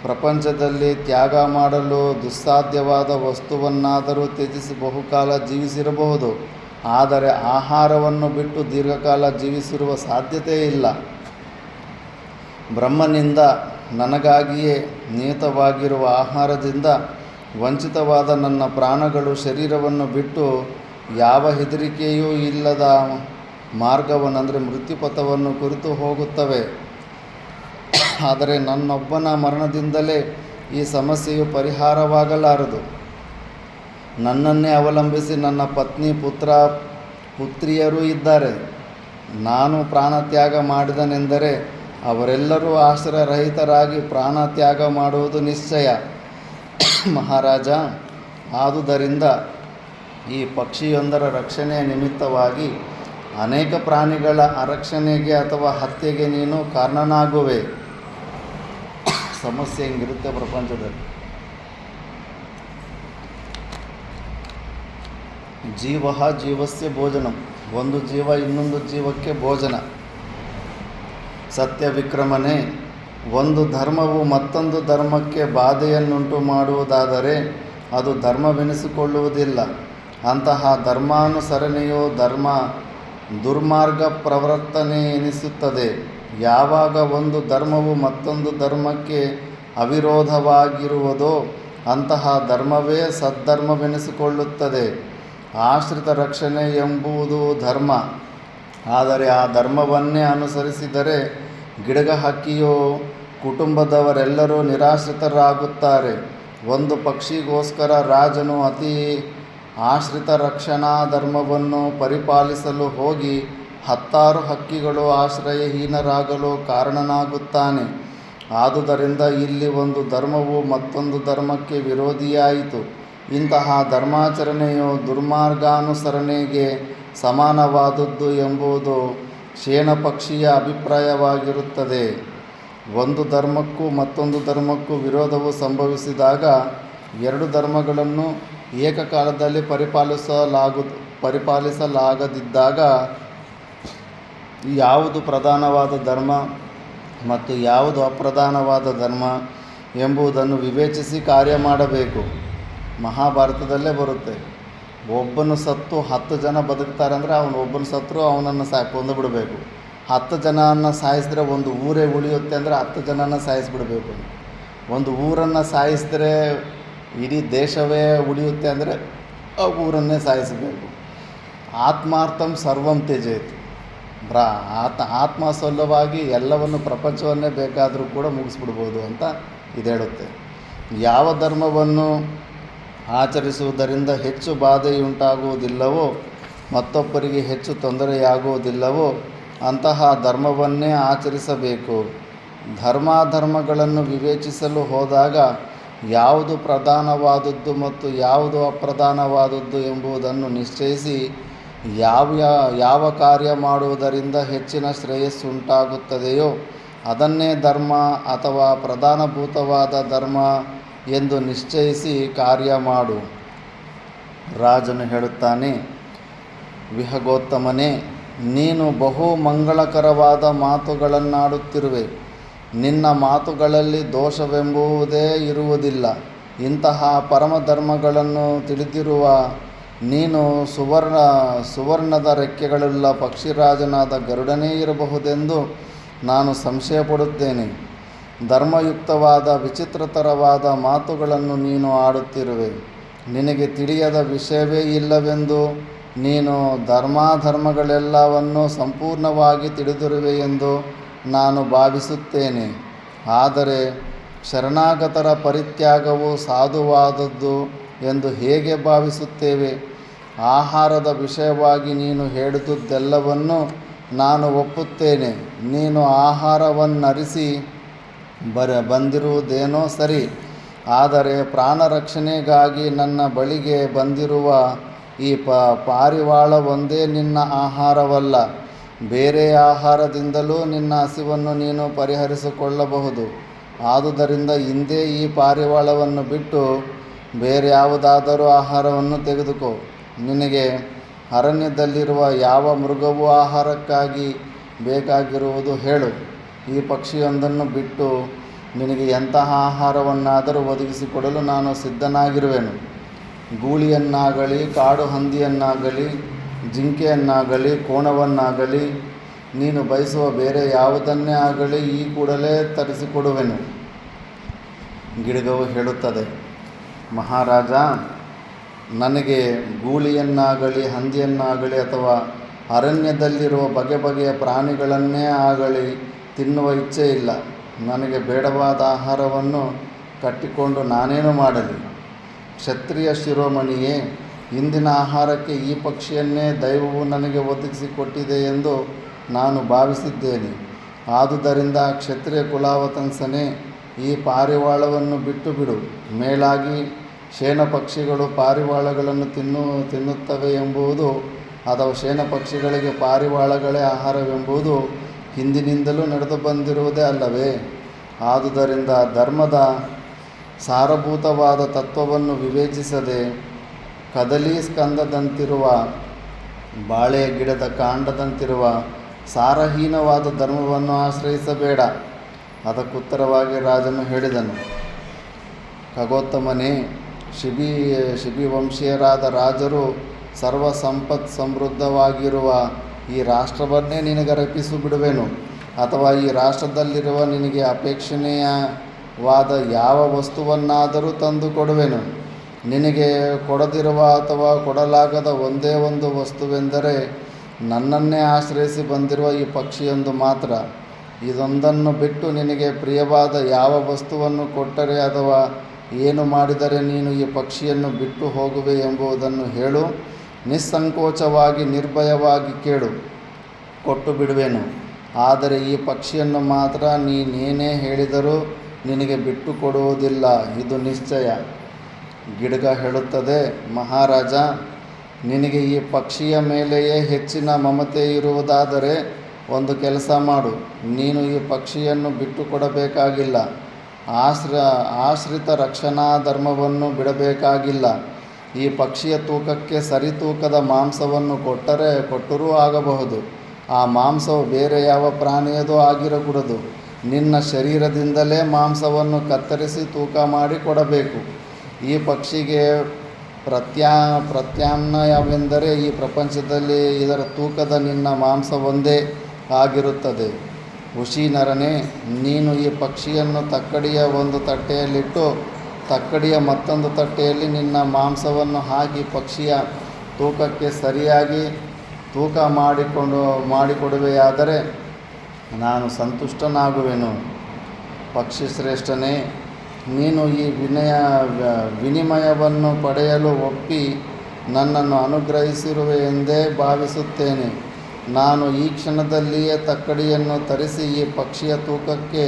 ಪ್ರಪಂಚದಲ್ಲಿ ತ್ಯಾಗ ಮಾಡಲು ದುಸ್ಸಾಧ್ಯವಾದ ವಸ್ತುವನ್ನಾದರೂ ತ್ಯಜಿಸಿ ಬಹುಕಾಲ ಜೀವಿಸಿರಬಹುದು, ಆದರೆ ಆಹಾರವನ್ನು ಬಿಟ್ಟು ದೀರ್ಘಕಾಲ ಜೀವಿಸಿರುವ ಸಾಧ್ಯತೆ ಇಲ್ಲ. ಬ್ರಹ್ಮನಿಂದ ನನಗಾಗಿಯೇ ನಿಯತವಾಗಿರುವ ಆಹಾರದಿಂದ ವಂಚಿತವಾದ ನನ್ನ ಪ್ರಾಣಗಳು ಶರೀರವನ್ನು ಬಿಟ್ಟು ಯಾವ ಹೆದರಿಕೆಯೂ ಇಲ್ಲದ ಮಾರ್ಗವನ್ನು ಅಂದರೆ ಮೃತ್ಯುಪಥವನ್ನು ಕುರಿತು ಹೋಗುತ್ತವೆ. ಆದರೆ ನನ್ನೊಬ್ಬನ ಮರಣದಿಂದಲೇ ಈ ಸಮಸ್ಯೆಯು ಪರಿಹಾರವಾಗಲಾರದು. ನನ್ನನ್ನೇ ಅವಲಂಬಿಸಿ ನನ್ನ ಪತ್ನಿ, ಪುತ್ರಿಯರೂ ಇದ್ದಾರೆ. ನಾನು ಪ್ರಾಣತ್ಯಾಗ ಮಾಡಿದನೆಂದರೆ ಅವರೆಲ್ಲರೂ ಆಶ್ರಯರಹಿತರಾಗಿ ಪ್ರಾಣತ್ಯಾಗ ಮಾಡುವುದು ನಿಶ್ಚಯ. ಮಹಾರಾಜ, ಆದುದರಿಂದ ಈ ಪಕ್ಷಿಯೊಂದರ ರಕ್ಷಣೆಯ ನಿಮಿತ್ತವಾಗಿ ಅನೇಕ ಪ್ರಾಣಿಗಳ ಅರಕ್ಷಣೆಗೆ ಅಥವಾ ಹತ್ಯೆಗೆ ನೀನು ಕಾರಣನಾಗುವೆ. ಸಮಸ್ಯೆ ಹಿಂಗಿರುತ್ತೆ ಪ್ರಪಂಚದಲ್ಲಿ. ಜೀವ ಜೀವಸ್ಯ ಭೋಜನಂ. ಒಂದು ಜೀವ ಇನ್ನೊಂದು ಜೀವಕ್ಕೆ ಭೋಜನ. ಸತ್ಯ ವಿಕ್ರಮನೇ, ಒಂದು ಧರ್ಮವು ಮತ್ತೊಂದು ಧರ್ಮಕ್ಕೆ ಬಾಧೆಯನ್ನುಂಟು ಮಾಡುವುದಾದರೆ ಅದು ಧರ್ಮವೆನಿಸಿಕೊಳ್ಳುವುದಿಲ್ಲ. ಅಂತಹ ಧರ್ಮಾನುಸರಣೆಯು ದುರ್ಮಾರ್ಗ ಪ್ರವರ್ತನೆ ಎನಿಸುತ್ತದೆ. ಯಾವಾಗ ಒಂದು ಧರ್ಮವು ಮತ್ತೊಂದು ಧರ್ಮಕ್ಕೆ ಅವಿರೋಧವಾಗಿರುವುದೋ ಅಂತಹ ಧರ್ಮವೇ ಸದ್ಧರ್ಮವೆನಿಸಿಕೊಳ್ಳುತ್ತದೆ. ಆಶ್ರಿತ ರಕ್ಷಣೆ ಎಂಬುದು ಧರ್ಮ. ಆದರೆ ಆ ಧರ್ಮವನ್ನೇ ಅನುಸರಿಸಿದರೆ ಗಿಡಗ ಹಕ್ಕಿಯು ಕುಟುಂಬದವರೆಲ್ಲರೂ ನಿರಾಶ್ರಿತರಾಗುತ್ತಾರೆ. ಒಂದು ಪಕ್ಷಿಗೋಸ್ಕರ ರಾಜನು ಅತಿ ಆಶ್ರಿತ ರಕ್ಷಣಾ ಧರ್ಮವನ್ನು ಪರಿಪಾಲಿಸಲು ಹೋಗಿ 10 ಹಕ್ಕಿಗಳು ಆಶ್ರಯಹೀನರಾಗಲು ಕಾರಣನಾಗುತ್ತಾನೆ. ಆದುದರಿಂದ ಇಲ್ಲಿ ಒಂದು ಧರ್ಮವು ಮತ್ತೊಂದು ಧರ್ಮಕ್ಕೆ ವಿರೋಧಿಯಾಯಿತು. ಇಂತಹ ಧರ್ಮಾಚರಣೆಯು ದುರ್ಮಾರ್ಗಾನುಸರಣೆಗೆ ಸಮಾನವಾದದ್ದು ಎಂಬುದು ಶೇನಪಕ್ಷಿಯ ಅಭಿಪ್ರಾಯವಾಗಿರುತ್ತದೆ. ಒಂದು ಧರ್ಮಕ್ಕೂ ಮತ್ತೊಂದು ಧರ್ಮಕ್ಕೂ ವಿರೋಧವು ಸಂಭವಿಸಿದಾಗ 2 ಧರ್ಮಗಳನ್ನು ಏಕಕಾಲದಲ್ಲಿ ಪರಿಪಾಲಿಸಲಾಗದಿದ್ದಾಗ ಯಾವುದು ಪ್ರಧಾನವಾದ ಧರ್ಮ ಮತ್ತು ಯಾವುದು ಅಪ್ರಧಾನವಾದ ಧರ್ಮ ಎಂಬುದನ್ನು ವಿವೇಚಿಸಿ ಕಾರ್ಯ ಮಾಡಬೇಕು. ಮಹಾಭಾರತದಲ್ಲೇ ಬರುತ್ತೆ, ಒಬ್ಬನು ಸತ್ತು 10 ಜನ ಬದುಕ್ತಾರೆ ಅಂದರೆ ಒಬ್ಬನು ಸತ್ತರೂ ಅವನನ್ನು ಕೊಂದು ಬಿಡಬೇಕು. 10 ಜನನ ಸಾಯಿಸಿದ್ರೆ ಒಂದು ಊರೇ ಉಳಿಯುತ್ತೆ ಅಂದರೆ 10 ಜನನ ಸಾಯಿಸಿಬಿಡಬೇಕು. ಒಂದು ಊರನ್ನು ಸಾಯಿಸಿದ್ರೆ ಇಡೀ ದೇಶವೇ ಉಳಿಯುತ್ತೆ ಅಂದರೆ ಆ ಊರನ್ನೇ ಸಾಯಿಸಬೇಕು. ಆತ್ಮಾರ್ಥಂ ಸರ್ವಂ ತ್ಯಜೇತ್. ಆತ್ಮ ಸಲ್ಲವಾಗಿ ಎಲ್ಲವನ್ನು ಪ್ರಪಂಚವನ್ನೇ ಬೇಕಾದರೂ ಕೂಡ ಮುಗಿಸ್ಬಿಡ್ಬೋದು ಅಂತ ಇದು ಹೇಳುತ್ತೆ. ಯಾವ ಧರ್ಮವನ್ನು ಆಚರಿಸುವುದರಿಂದ ಹೆಚ್ಚು ಬಾಧೆಯುಂಟಾಗುವುದಿಲ್ಲವೋ ಮತ್ತೊಬ್ಬರಿಗೆ ಹೆಚ್ಚು ತೊಂದರೆಯಾಗುವುದಿಲ್ಲವೋ ಅಂತಹ ಧರ್ಮವನ್ನೇ ಆಚರಿಸಬೇಕು. ಧರ್ಮಾಧರ್ಮಗಳನ್ನು ವಿವೇಚಿಸಲು ಹೋದಾಗ ಯಾವುದು ಪ್ರಧಾನವಾದದ್ದು ಮತ್ತು ಯಾವುದು ಅಪ್ರಧಾನವಾದದ್ದು ಎಂಬುದನ್ನು ನಿಶ್ಚಯಿಸಿ ಯಾವ ಕಾರ್ಯ ಮಾಡುವುದರಿಂದ ಹೆಚ್ಚಿನ ಶ್ರೇಯಸ್ಸುಂಟಾಗುತ್ತದೆಯೋ ಅದನ್ನೇ ಧರ್ಮ ಅಥವಾ ಪ್ರಧಾನಭೂತವಾದ ಧರ್ಮ ಎಂದು ನಿಶ್ಚಯಿಸಿ ಕಾರ್ಯ ಮಾಡು. ರಾಜನು ಹೇಳುತ್ತಾನೆ, ವಿಹಗೋತ್ತಮನೇ, ನೀನು ಬಹು ಮಂಗಳಕರವಾದ ಮಾತುಗಳನ್ನಾಡುತ್ತಿರುವೆ. ನಿನ್ನ ಮಾತುಗಳಲ್ಲಿ ದೋಷವೆಂಬುದೇ ಇರುವುದಿಲ್ಲ. ಇಂತಹ ಪರಮಧರ್ಮಗಳನ್ನು ತಿಳಿದಿರುವ ನೀನು ಸುವರ್ಣದ ರೆಕ್ಕೆಗಳುಳ್ಳ ಪಕ್ಷಿರಾಜನಾದ ಗರುಡನೇ ಇರಬಹುದೆಂದು ನಾನು ಸಂಶಯಪಡುತ್ತೇನೆ. ಧರ್ಮಯುಕ್ತವಾದ ವಿಚಿತ್ರತರವಾದ ಮಾತುಗಳನ್ನು ನೀನು ಆಡುತ್ತಿರುವೆ. ನಿನಗೆ ತಿಳಿಯದ ವಿಷಯವೇ ಇಲ್ಲವೆಂದು, ನೀನು ಧರ್ಮಾಧರ್ಮಗಳೆಲ್ಲವನ್ನೂ ಸಂಪೂರ್ಣವಾಗಿ ತಿಳಿದಿರುವೆ ಎಂದು ನಾನು ಭಾವಿಸುತ್ತೇನೆ. ಆದರೆ ಶರಣಾಗತರ ಪರಿತ್ಯಾಗವು ಸಾಧುವಾದದ್ದು ಎಂದು ಹೇಗೆ ಭಾವಿಸುತ್ತೇವೆ? ಆಹಾರದ ವಿಷಯವಾಗಿ ನೀನು ಹೇಳಿದುದೆಲ್ಲವನ್ನೂ ನಾನು ಒಪ್ಪುತ್ತೇನೆ. ನೀನು ಆಹಾರವನ್ನರಿಸಿ ಬಂದಿರುವುದೇನೋ ಸರಿ, ಆದರೆ ಪ್ರಾಣರಕ್ಷಣೆಗಾಗಿ ನನ್ನ ಬಳಿಗೆ ಬಂದಿರುವ ಈ ಪಾರಿವಾಳವೊಂದೇ ನಿನ್ನ ಆಹಾರವಲ್ಲ. ಬೇರೆ ಆಹಾರದಿಂದಲೂ ನಿನ್ನ ಹಸಿವನ್ನು ನೀನು ಪರಿಹರಿಸಿಕೊಳ್ಳಬಹುದು. ಆದುದರಿಂದ ಇಂದೇ ಈ ಪಾರಿವಾಳವನ್ನು ಬಿಟ್ಟು ಬೇರೆ ಯಾವುದಾದರೂ ಆಹಾರವನ್ನು ತೆಗೆದುಕೋ. ನಿನಗೆ ಅರಣ್ಯದಲ್ಲಿರುವ ಯಾವ ಮೃಗವೂ ಆಹಾರಕ್ಕಾಗಿ ಬೇಕಾಗಿರುವುದು ಹೇಳು. ಈ ಪಕ್ಷಿಯೊಂದನ್ನು ಬಿಟ್ಟು ನಿನಗೆ ಎಂತಹ ಆಹಾರವನ್ನಾದರೂ ಒದಗಿಸಿಕೊಡಲು ನಾನು ಸಿದ್ಧನಾಗಿರುವೆನು. ಗೂಳಿಯನ್ನಾಗಲಿ, ಕಾಡು ಹಂದಿಯನ್ನಾಗಲಿ, ಜಿಂಕೆಯನ್ನಾಗಲಿ, ಕೋಣವನ್ನಾಗಲಿ, ನೀನು ಬಯಸುವ ಬೇರೆ ಯಾವುದನ್ನೇ ಆಗಲಿ ಈ ಕೂಡಲೇ ತರಿಸಿಕೊಡುವೆನು. ಗಿಡಗವು ಹೇಳುತ್ತದೆ, ಮಹಾರಾಜ, ನನಗೆ ಗೂಳಿಯನ್ನಾಗಲಿ, ಹಂದಿಯನ್ನಾಗಲಿ ಅಥವಾ ಅರಣ್ಯದಲ್ಲಿರುವ ಬಗೆ ಬಗೆಯ ಪ್ರಾಣಿಗಳನ್ನೇ ಆಗಲಿ ತಿನ್ನುವ ಇಚ್ಛೆ ಇಲ್ಲ. ನನಗೆ ಬೇಡವಾದ ಆಹಾರವನ್ನು ಕಟ್ಟಿಕೊಂಡು ನಾನೇನು ಮಾಡಲಿ? ಕ್ಷತ್ರಿಯ ಶಿರೋಮಣಿಯೇ, ಇಂದಿನ ಆಹಾರಕ್ಕೆ ಈ ಪಕ್ಷಿಯನ್ನೇ ದೈವವು ನನಗೆ ಒದಗಿಸಿಕೊಟ್ಟಿದೆ ಎಂದು ನಾನು ಭಾವಿಸಿದ್ದೇನೆ. ಆದುದರಿಂದ ಕ್ಷತ್ರಿಯ ಕುಲಾವತಂಸನೇ, ಈ ಪಾರಿವಾಳವನ್ನು ಬಿಟ್ಟು ಬಿಡು. ಮೇಲಾಗಿ ಶೇನ ಪಕ್ಷಿಗಳು ಪಾರಿವಾಳಗಳನ್ನು ತಿನ್ನುತ್ತವೆ ಎಂಬುದು ಅಥವಾ ಶೇನ ಪಕ್ಷಿಗಳಿಗೆ ಪಾರಿವಾಳಗಳೇ ಆಹಾರವೆಂಬುದು ಹಿಂದಿನಿಂದಲೂ ನಡೆದು ಬಂದಿರುವುದೇ ಅಲ್ಲವೇ? ಆದುದರಿಂದ ಧರ್ಮದ ಸಾರಭೂತವಾದ ತತ್ವವನ್ನು ವಿವೇಚಿಸದೆ ಕದಲಿ ಸ್ಕಂದದಂತಿರುವ ಬಾಳೆಯ ಗಿಡದ ಕಾಂಡದಂತಿರುವ ಸಾರಹೀನವಾದ ಧರ್ಮವನ್ನು ಆಶ್ರಯಿಸಬೇಡ. ಅದಕ್ಕುತ್ತರವಾಗಿ ರಾಜನು ಹೇಳಿದನು, ಖಗೋತ್ತಮನೇ, ಶಿಬಿ ವಂಶೀಯರಾದ ರಾಜರು ಸರ್ವ ಸಂಪತ್ ಸಮೃದ್ಧವಾಗಿರುವ ಈ ರಾಷ್ಟ್ರವನ್ನೇ ನಿನಗೆ ಅರ್ಪಿಸಿಬಿಡುವೆನು. ಅಥವಾ ಈ ರಾಷ್ಟ್ರದಲ್ಲಿರುವ ನಿನಗೆ ಅಪೇಕ್ಷಣೀಯವಾದ ಯಾವ ವಸ್ತುವನ್ನಾದರೂ ತಂದು ಕೊಡುವೆನು. ನಿನಗೆ ಕೊಡದಿರುವ ಅಥವಾ ಕೊಡಲಾಗದ ಒಂದೇ ಒಂದು ವಸ್ತುವೆಂದರೆ ನನ್ನನ್ನೇ ಆಶ್ರಯಿಸಿ ಬಂದಿರುವ ಈ ಪಕ್ಷಿಯೊಂದು ಮಾತ್ರ. ಇದೊಂದನ್ನು ಬಿಟ್ಟು ನಿನಗೆ ಪ್ರಿಯವಾದ ಯಾವ ವಸ್ತುವನ್ನು ಕೊಟ್ಟರೆ ಅಥವಾ ಏನು ಮಾಡಿದರೆ ನೀನು ಈ ಪಕ್ಷಿಯನ್ನು ಬಿಟ್ಟು ಹೋಗುವೆ ಎಂಬುದನ್ನು ಹೇಳು. ನಿಸ್ಸಂಕೋಚವಾಗಿ ನಿರ್ಭಯವಾಗಿ ಕೇಳು, ಕೊಟ್ಟು ಬಿಡುವೆನು. ಆದರೆ ಈ ಪಕ್ಷಿಯನ್ನು ಮಾತ್ರ ನೀನೇನೇ ಹೇಳಿದರೂ ನಿನಗೆ ಬಿಟ್ಟು ಕೊಡುವುದಿಲ್ಲ, ಇದು ನಿಶ್ಚಯ. ಗಿಡಗ ಹೇಳುತ್ತದೆ, ಮಹಾರಾಜ, ನಿನಗೆ ಈ ಪಕ್ಷಿಯ ಮೇಲೆಯೇ ಹೆಚ್ಚಿನ ಮಮತೆ ಇರುವುದಾದರೆ ಒಂದು ಕೆಲಸ ಮಾಡು. ನೀನು ಈ ಪಕ್ಷಿಯನ್ನು ಬಿಟ್ಟು ಕೊಡಬೇಕಾಗಿಲ್ಲ. ಆಶ್ರಿತ ರಕ್ಷಣಾ ಧರ್ಮವನ್ನು ಬಿಡಬೇಕಾಗಿಲ್ಲ. ಈ ಪಕ್ಷಿಯ ತೂಕಕ್ಕೆ ಸರಿ ತೂಕದ ಮಾಂಸವನ್ನು ಕೊಟ್ಟರೂ ಆಗಬಹುದು. ಆ ಮಾಂಸವು ಬೇರೆ ಯಾವ ಪ್ರಾಣಿಯದೂ ಆಗಿರಕೂಡದು. ನಿನ್ನ ಶರೀರದಿಂದಲೇ ಮಾಂಸವನ್ನು ಕತ್ತರಿಸಿ ತೂಕ ಮಾಡಿ ಕೊಡಬೇಕು. ಈ ಪಕ್ಷಿಗೆ ಪ್ರತ್ಯಾಮ್ನಾಯವೆಂದರೆ ಈ ಪ್ರಪಂಚದಲ್ಲಿ ಇದರ ತೂಕದ ನಿನ್ನ ಮಾಂಸವೊಂದೇ ಆಗಿರುತ್ತದೆ. ಉಶೀನರನೇ, ನೀನು ಈ ಪಕ್ಷಿಯನ್ನು ತಕ್ಕಡಿಯ ಒಂದು ತಟ್ಟೆಯಲ್ಲಿಟ್ಟು ತಕ್ಕಡಿಯ ಮತ್ತೊಂದು ತಟ್ಟೆಯಲ್ಲಿ ನಿನ್ನ ಮಾಂಸವನ್ನು ಹಾಕಿ ಪಕ್ಷಿಯ ತೂಕಕ್ಕೆ ಸರಿಯಾಗಿ ತೂಕ ಮಾಡಿಕೊಡುವೆಯಾದರೆ ನಾನು ಸಂತುಷ್ಟನಾಗುವೆನು. ಪಕ್ಷಿಶ್ರೇಷ್ಠನೇ, ನೀನು ಈ ವಿನಿಮಯವನ್ನು ಪಡೆಯಲು ಒಪ್ಪಿ ನನ್ನನ್ನು ಅನುಗ್ರಹಿಸಿರುವೆ ಎಂದೇ ಭಾವಿಸುತ್ತೇನೆ. ನಾನು ಈ ಕ್ಷಣದಲ್ಲಿಯೇ ತಕ್ಕಡಿಯನ್ನು ತರಿಸಿ ಈ ಪಕ್ಷಿಯ ತೂಕಕ್ಕೆ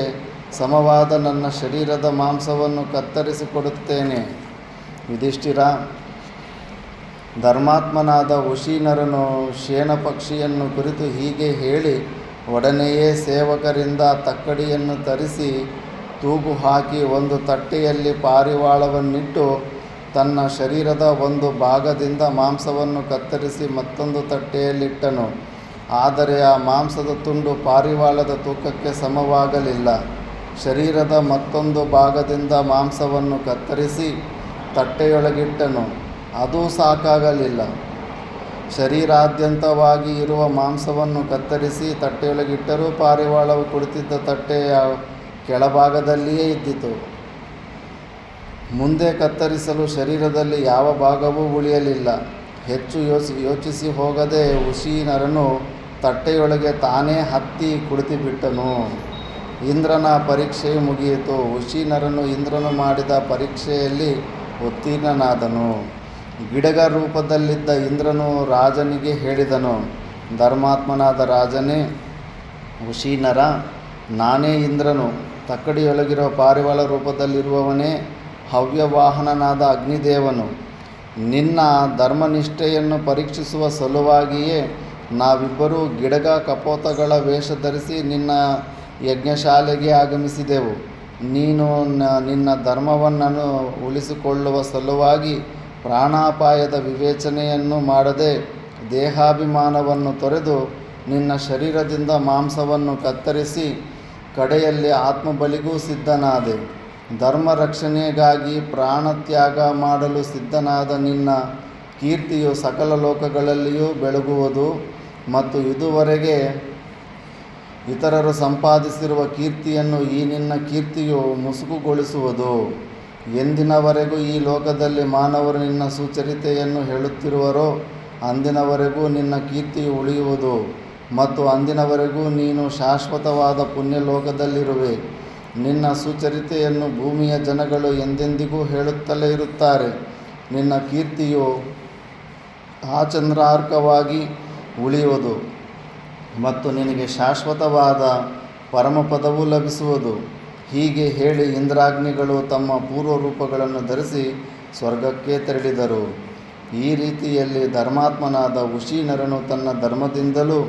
ಸಮವಾದ ನನ್ನ ಶರೀರದ ಮಾಂಸವನ್ನು ಕತ್ತರಿಸಿಕೊಡುತ್ತೇನೆ. ಯುಧಿಷ್ಠಿರ, ಧರ್ಮಾತ್ಮನಾದ ಉಶೀನರನು ಶೇನ ಪಕ್ಷಿಯನ್ನು ಕುರಿತು ಹೀಗೆ ಹೇಳಿ ಒಡನೆಯೇ ಸೇವಕರಿಂದ ತಕ್ಕಡಿಯನ್ನು ತರಿಸಿ ತೂಗು ಹಾಕಿ ಒಂದು ತಟ್ಟೆಯಲ್ಲಿ ಪಾರಿವಾಳವನ್ನಿಟ್ಟು ತನ್ನ ಶರೀರದ ಒಂದು ಭಾಗದಿಂದ ಮಾಂಸವನ್ನು ಕತ್ತರಿಸಿ ಮತ್ತೊಂದು ತಟ್ಟೆಯಲ್ಲಿಟ್ಟನು. ಆದರೆ ಆ ಮಾಂಸದ ತುಂಡು ಪಾರಿವಾಳದ ತೂಕಕ್ಕೆ ಸಮವಾಗಲಿಲ್ಲ. ಶರೀರದ ಮತ್ತೊಂದು ಭಾಗದಿಂದ ಮಾಂಸವನ್ನು ಕತ್ತರಿಸಿ ತಟ್ಟೆಯೊಳಗಿಟ್ಟನು, ಅದೂ ಸಾಕಾಗಲಿಲ್ಲ. ಶರೀರಾದ್ಯಂತವಾಗಿ ಇರುವ ಮಾಂಸವನ್ನು ಕತ್ತರಿಸಿ ತಟ್ಟೆಯೊಳಗಿಟ್ಟರೂ ಪಾರಿವಾಳವು ಕುಳಿತಿದ್ದ ತಟ್ಟೆಯ ಕೆಳಭಾಗದಲ್ಲಿಯೇ ಇದ್ದಿತು. ಮುಂದೆ ಕತ್ತರಿಸಲು ಶರೀರದಲ್ಲಿ ಯಾವ ಭಾಗವೂ ಉಳಿಯಲಿಲ್ಲ. ಹೆಚ್ಚು ಯೋಚಿಸಿ ಹೋಗದೆ ಉಶೀನರನು ತಟ್ಟೆಯೊಳಗೆ ತಾನೇ ಹತ್ತಿ ಕುಳಿತುಬಿಟ್ಟನು. ಇಂದ್ರನ ಪರೀಕ್ಷೆಯು ಮುಗಿಯಿತು. ಉಶೀನರನು ಇಂದ್ರನು ಮಾಡಿದ ಪರೀಕ್ಷೆಯಲ್ಲಿ ಉತ್ತೀರ್ಣನಾದನು. ಗಿಡಗ ರೂಪದಲ್ಲಿದ್ದ ಇಂದ್ರನು ರಾಜನಿಗೆ ಹೇಳಿದನು, ಧರ್ಮಾತ್ಮನಾದ ರಾಜನೇ ಉಶೀನರ, ನಾನೇ ಇಂದ್ರನು. ತಕ್ಕಡಿಯೊಳಗಿರುವ ಪಾರಿವಾಳ ರೂಪದಲ್ಲಿರುವವನೇ ಹವ್ಯವಾಹನನಾದ ಅಗ್ನಿದೇವನು. ನಿನ್ನ ಧರ್ಮನಿಷ್ಠೆಯನ್ನು ಪರೀಕ್ಷಿಸುವ ಸಲುವಾಗಿಯೇ ನಾವಿಬ್ಬರೂ ಗಿಡಗ ಕಪೋತಗಳ ವೇಷ ಧರಿಸಿ ನಿನ್ನ ಯಜ್ಞಶಾಲೆಗೆ ಆಗಮಿಸಿದೆವು. ನೀನು ನಿನ್ನ ಧರ್ಮವನ್ನು ಉಳಿಸಿಕೊಳ್ಳುವ ಸಲುವಾಗಿ ಪ್ರಾಣಾಪಾಯದ ವಿವೇಚನೆಯನ್ನು ಮಾಡದೆ ದೇಹಾಭಿಮಾನವನ್ನು ತೊರೆದು ನಿನ್ನ ಶರೀರದಿಂದ ಮಾಂಸವನ್ನು ಕತ್ತರಿಸಿ ಕಡೆಯಲ್ಲಿ ಆತ್ಮಬಲಿಗೂ ಸಿದ್ಧನಾದೆ. ಧರ್ಮ ರಕ್ಷಣೆಗಾಗಿ ಪ್ರಾಣತ್ಯಾಗ ಮಾಡಲು ಸಿದ್ಧನಾದ ನಿನ್ನ ಕೀರ್ತಿಯು ಸಕಲ ಲೋಕಗಳಲ್ಲಿಯೂ ಬೆಳಗುವುದು ಮತ್ತು ಇದುವರೆಗೆ ಇತರರು ಸಂಪಾದಿಸಿರುವ ಕೀರ್ತಿಯನ್ನು ಈ ನಿನ್ನ ಕೀರ್ತಿಯು ಮುಸುಕುಗೊಳಿಸುವುದು. ಎಂದಿನವರೆಗೂ ಈ ಲೋಕದಲ್ಲಿ ಮಾನವರು ನಿನ್ನ ಸುಚರಿತೆಯನ್ನು ಹೇಳುತ್ತಿರುವರೋ ಅಂದಿನವರೆಗೂ ನಿನ್ನ ಕೀರ್ತಿಯು ಉಳಿಯುವುದು ಮತ್ತು ಅಂದಿನವರೆಗೂ ನೀನು ಶಾಶ್ವತವಾದ ಪುಣ್ಯಲೋಕದಲ್ಲಿರುವೆ. ನಿನ್ನ ಸುಚರಿತೆಯನ್ನು ಭೂಮಿಯ ಜನಗಳು ಎಂದೆಂದಿಗೂ ಹೇಳುತ್ತಲೇ ಇರುತ್ತಾರೆ. ನಿನ್ನ ಕೀರ್ತಿಯು ಆಚಂದ್ರಾರ್ಕವಾಗಿ ಉಳಿಯುವುದು ಮತ್ತು ನಿನಗೆ ಶಾಶ್ವತವಾದ ಪರಮಪದವು ಲಭಿಸುವುದು. ಹೀಗೆ ಹೇಳಿ ಇಂದ್ರಾಗ್ನಿಗಳು ತಮ್ಮ ಪೂರ್ವರೂಪಗಳನ್ನು ಧರಿಸಿ ಸ್ವರ್ಗಕ್ಕೆ ತೆರಳಿದರು. ಈ ರೀತಿಯಲ್ಲಿ ಧರ್ಮಾತ್ಮನಾದ ಉಶೀನರನು ತನ್ನ ಧರ್ಮದಿಂದಲೂ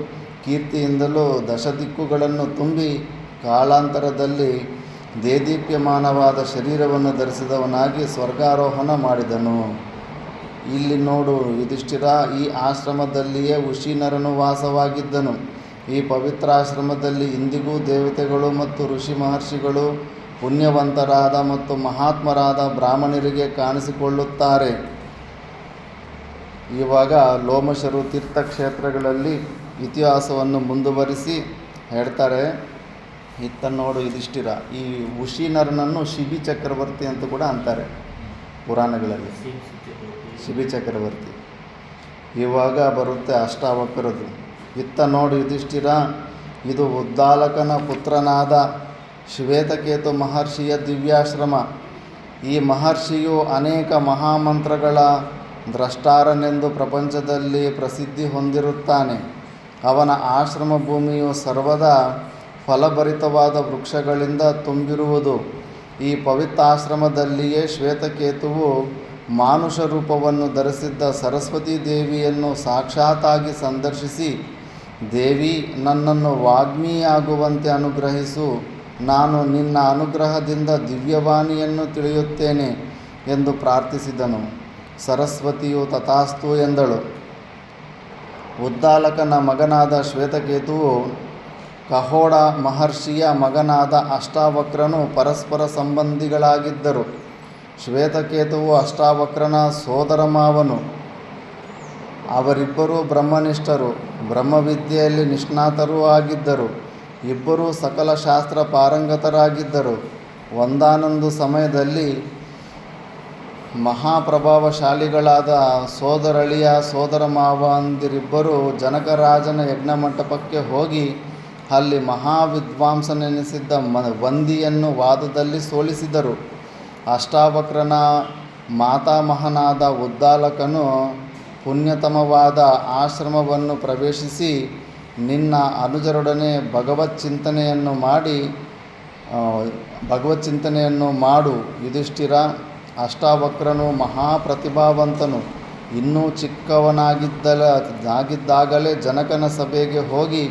ಕೀರ್ತಿಯಿಂದಲೂ ದಶದಿಕ್ಕುಗಳನ್ನು ತುಂಬಿ ಕಾಲಾಂತರದಲ್ಲಿ ದೇದೀಪ್ಯಮಾನವಾದ ಶರೀರವನ್ನು ಧರಿಸಿದವನಾಗಿ ಸ್ವರ್ಗಾರೋಹಣ ಮಾಡಿದನು. ಇಲ್ಲಿ ನೋಡು ಯುಧಿಷ್ಠಿರ, ಈ ಆಶ್ರಮದಲ್ಲಿಯೇ ಉಶೀನರನು ವಾಸವಾಗಿದ್ದನು. ಈ ಪವಿತ್ರಾಶ್ರಮದಲ್ಲಿ ಇಂದಿಗೂ ದೇವತೆಗಳು ಮತ್ತು ಋಷಿ ಮಹರ್ಷಿಗಳು ಪುಣ್ಯವಂತರಾದ ಮತ್ತು ಮಹಾತ್ಮರಾದ ಬ್ರಾಹ್ಮಣರಿಗೆ ಕಾಣಿಸಿಕೊಳ್ಳುತ್ತಾರೆ. ಇವಾಗ ಲೋಮಶರು ತೀರ್ಥಕ್ಷೇತ್ರಗಳಲ್ಲಿ ಇತಿಹಾಸವನ್ನು ಮುಂದುವರಿಸಿ ಹೇಳ್ತಾರೆ. ಇತ್ತ ನೋಡು ಯುಧಿಷ್ಠಿರ, ಈ ಉಶೀನರನನ್ನು ಶಿಬಿ ಚಕ್ರವರ್ತಿ ಅಂತ ಕೂಡ ಅಂತಾರೆ ಪುರಾಣಗಳಲ್ಲಿ. ಶಿಬಿ ಚಕ್ರವರ್ತಿ. ಇವಾಗ ಬರುತ್ತೆ ಅಷ್ಟಾವಕ್ರದು. ಇತ್ತ ನೋಡಿ ಯುಧಿಷ್ಠಿರ, ಇದು ಉದ್ದಾಲಕನ ಪುತ್ರನಾದ ಶ್ವೇತಕೇತು ಮಹರ್ಷಿಯ ದಿವ್ಯಾಶ್ರಮ. ಈ ಮಹರ್ಷಿಯು ಅನೇಕ ಮಹಾಮಂತ್ರಗಳ ದ್ರಷ್ಟಾರನೆಂದು ಪ್ರಪಂಚದಲ್ಲಿ ಪ್ರಸಿದ್ಧಿ ಹೊಂದಿರುತ್ತಾನೆ. ಅವನ ಆಶ್ರಮ ಭೂಮಿಯು ಸರ್ವದಾ ಫಲಭರಿತವಾದ ವೃಕ್ಷಗಳಿಂದ ತುಂಬಿರುವುದು. ಈ ಪವಿತ್ರಾಶ್ರಮದಲ್ಲಿಯೇ ಶ್ವೇತಕೇತುವು ಮಾನುಷ ರೂಪವನ್ನು ಧರಿಸಿದ್ದ ಸರಸ್ವತೀ ದೇವಿಯನ್ನು ಸಾಕ್ಷಾತ್ತಾಗಿ ಸಂದರ್ಶಿಸಿ, ದೇವಿ, ನನ್ನನ್ನು ವಾಗ್ಮಿಯಾಗುವಂತೆ ಅನುಗ್ರಹಿಸು, ನಾನು ನಿನ್ನ ಅನುಗ್ರಹದಿಂದ ದಿವ್ಯವಾಣಿಯನ್ನು ತಿಳಿಯುತ್ತೇನೆ ಎಂದು ಪ್ರಾರ್ಥಿಸಿದನು. ಸರಸ್ವತಿಯು ತಥಾಸ್ತು ಎಂದಳು. ಉದ್ದಾಲಕನ ಮಗನಾದ ಶ್ವೇತಕೇತುವು ಕಹೋಡ ಮಹರ್ಷಿಯ ಮಗನಾದ ಅಷ್ಟಾವಕ್ರನು ಪರಸ್ಪರ ಸಂಬಂಧಿಗಳಾಗಿದ್ದರು. ಶ್ವೇತಕೇತುವು ಅಷ್ಟಾವಕ್ರನ ಸೋದರ ಮಾವನು. ಅವರಿಬ್ಬರೂ ಬ್ರಹ್ಮನಿಷ್ಠರು, ಬ್ರಹ್ಮವಿದ್ಯೆಯಲ್ಲಿ ನಿಷ್ಣಾತರೂ ಆಗಿದ್ದರು. ಇಬ್ಬರೂ ಸಕಲ ಶಾಸ್ತ್ರ ಪಾರಂಗತರಾಗಿದ್ದರು. ಒಂದಾನೊಂದು ಸಮಯದಲ್ಲಿ ಮಹಾಪ್ರಭಾವಶಾಲಿಗಳಾದ ಸೋದರಳಿಯ ಸೋದರ ಮಾವಂದಿರಿಬ್ಬರು ಜನಕರಾಜನ ಯಜ್ಞಮಂಟಪಕ್ಕೆ ಹೋಗಿ ಅಲ್ಲಿ ಮಹಾವಿದ್ವಾಂಸನೆನಿಸಿದ್ದ ವಂದಿಯನ್ನು ವಾದದಲ್ಲಿ ಸೋಲಿಸಿದರು. ಅಷ್ಟಾವಕ್ರನ ಮಾತಾಮಹನಾದ ಉದ್ದಾಲಕನು ಪುಣ್ಯತಮವಾದ ಆಶ್ರಮವನ್ನು ಪ್ರವೇಶಿಸಿ ನಿನ್ನ ಅನುಜರೊಡನೆ ಭಗವಚ್ಚಿಂತನೆಯನ್ನು ಮಾಡು. ಯುಧಿಷ್ಠಿರ, ಅಷ್ಟಾವಕ್ರನು ಮಹಾಪ್ರತಿಭಾವಂತನು. ಇನ್ನೂ ಚಿಕ್ಕವನಾಗಿದ್ದಾಗಲೇ ಜನಕನ ಸಭೆಗೆ ಹೋಗಿ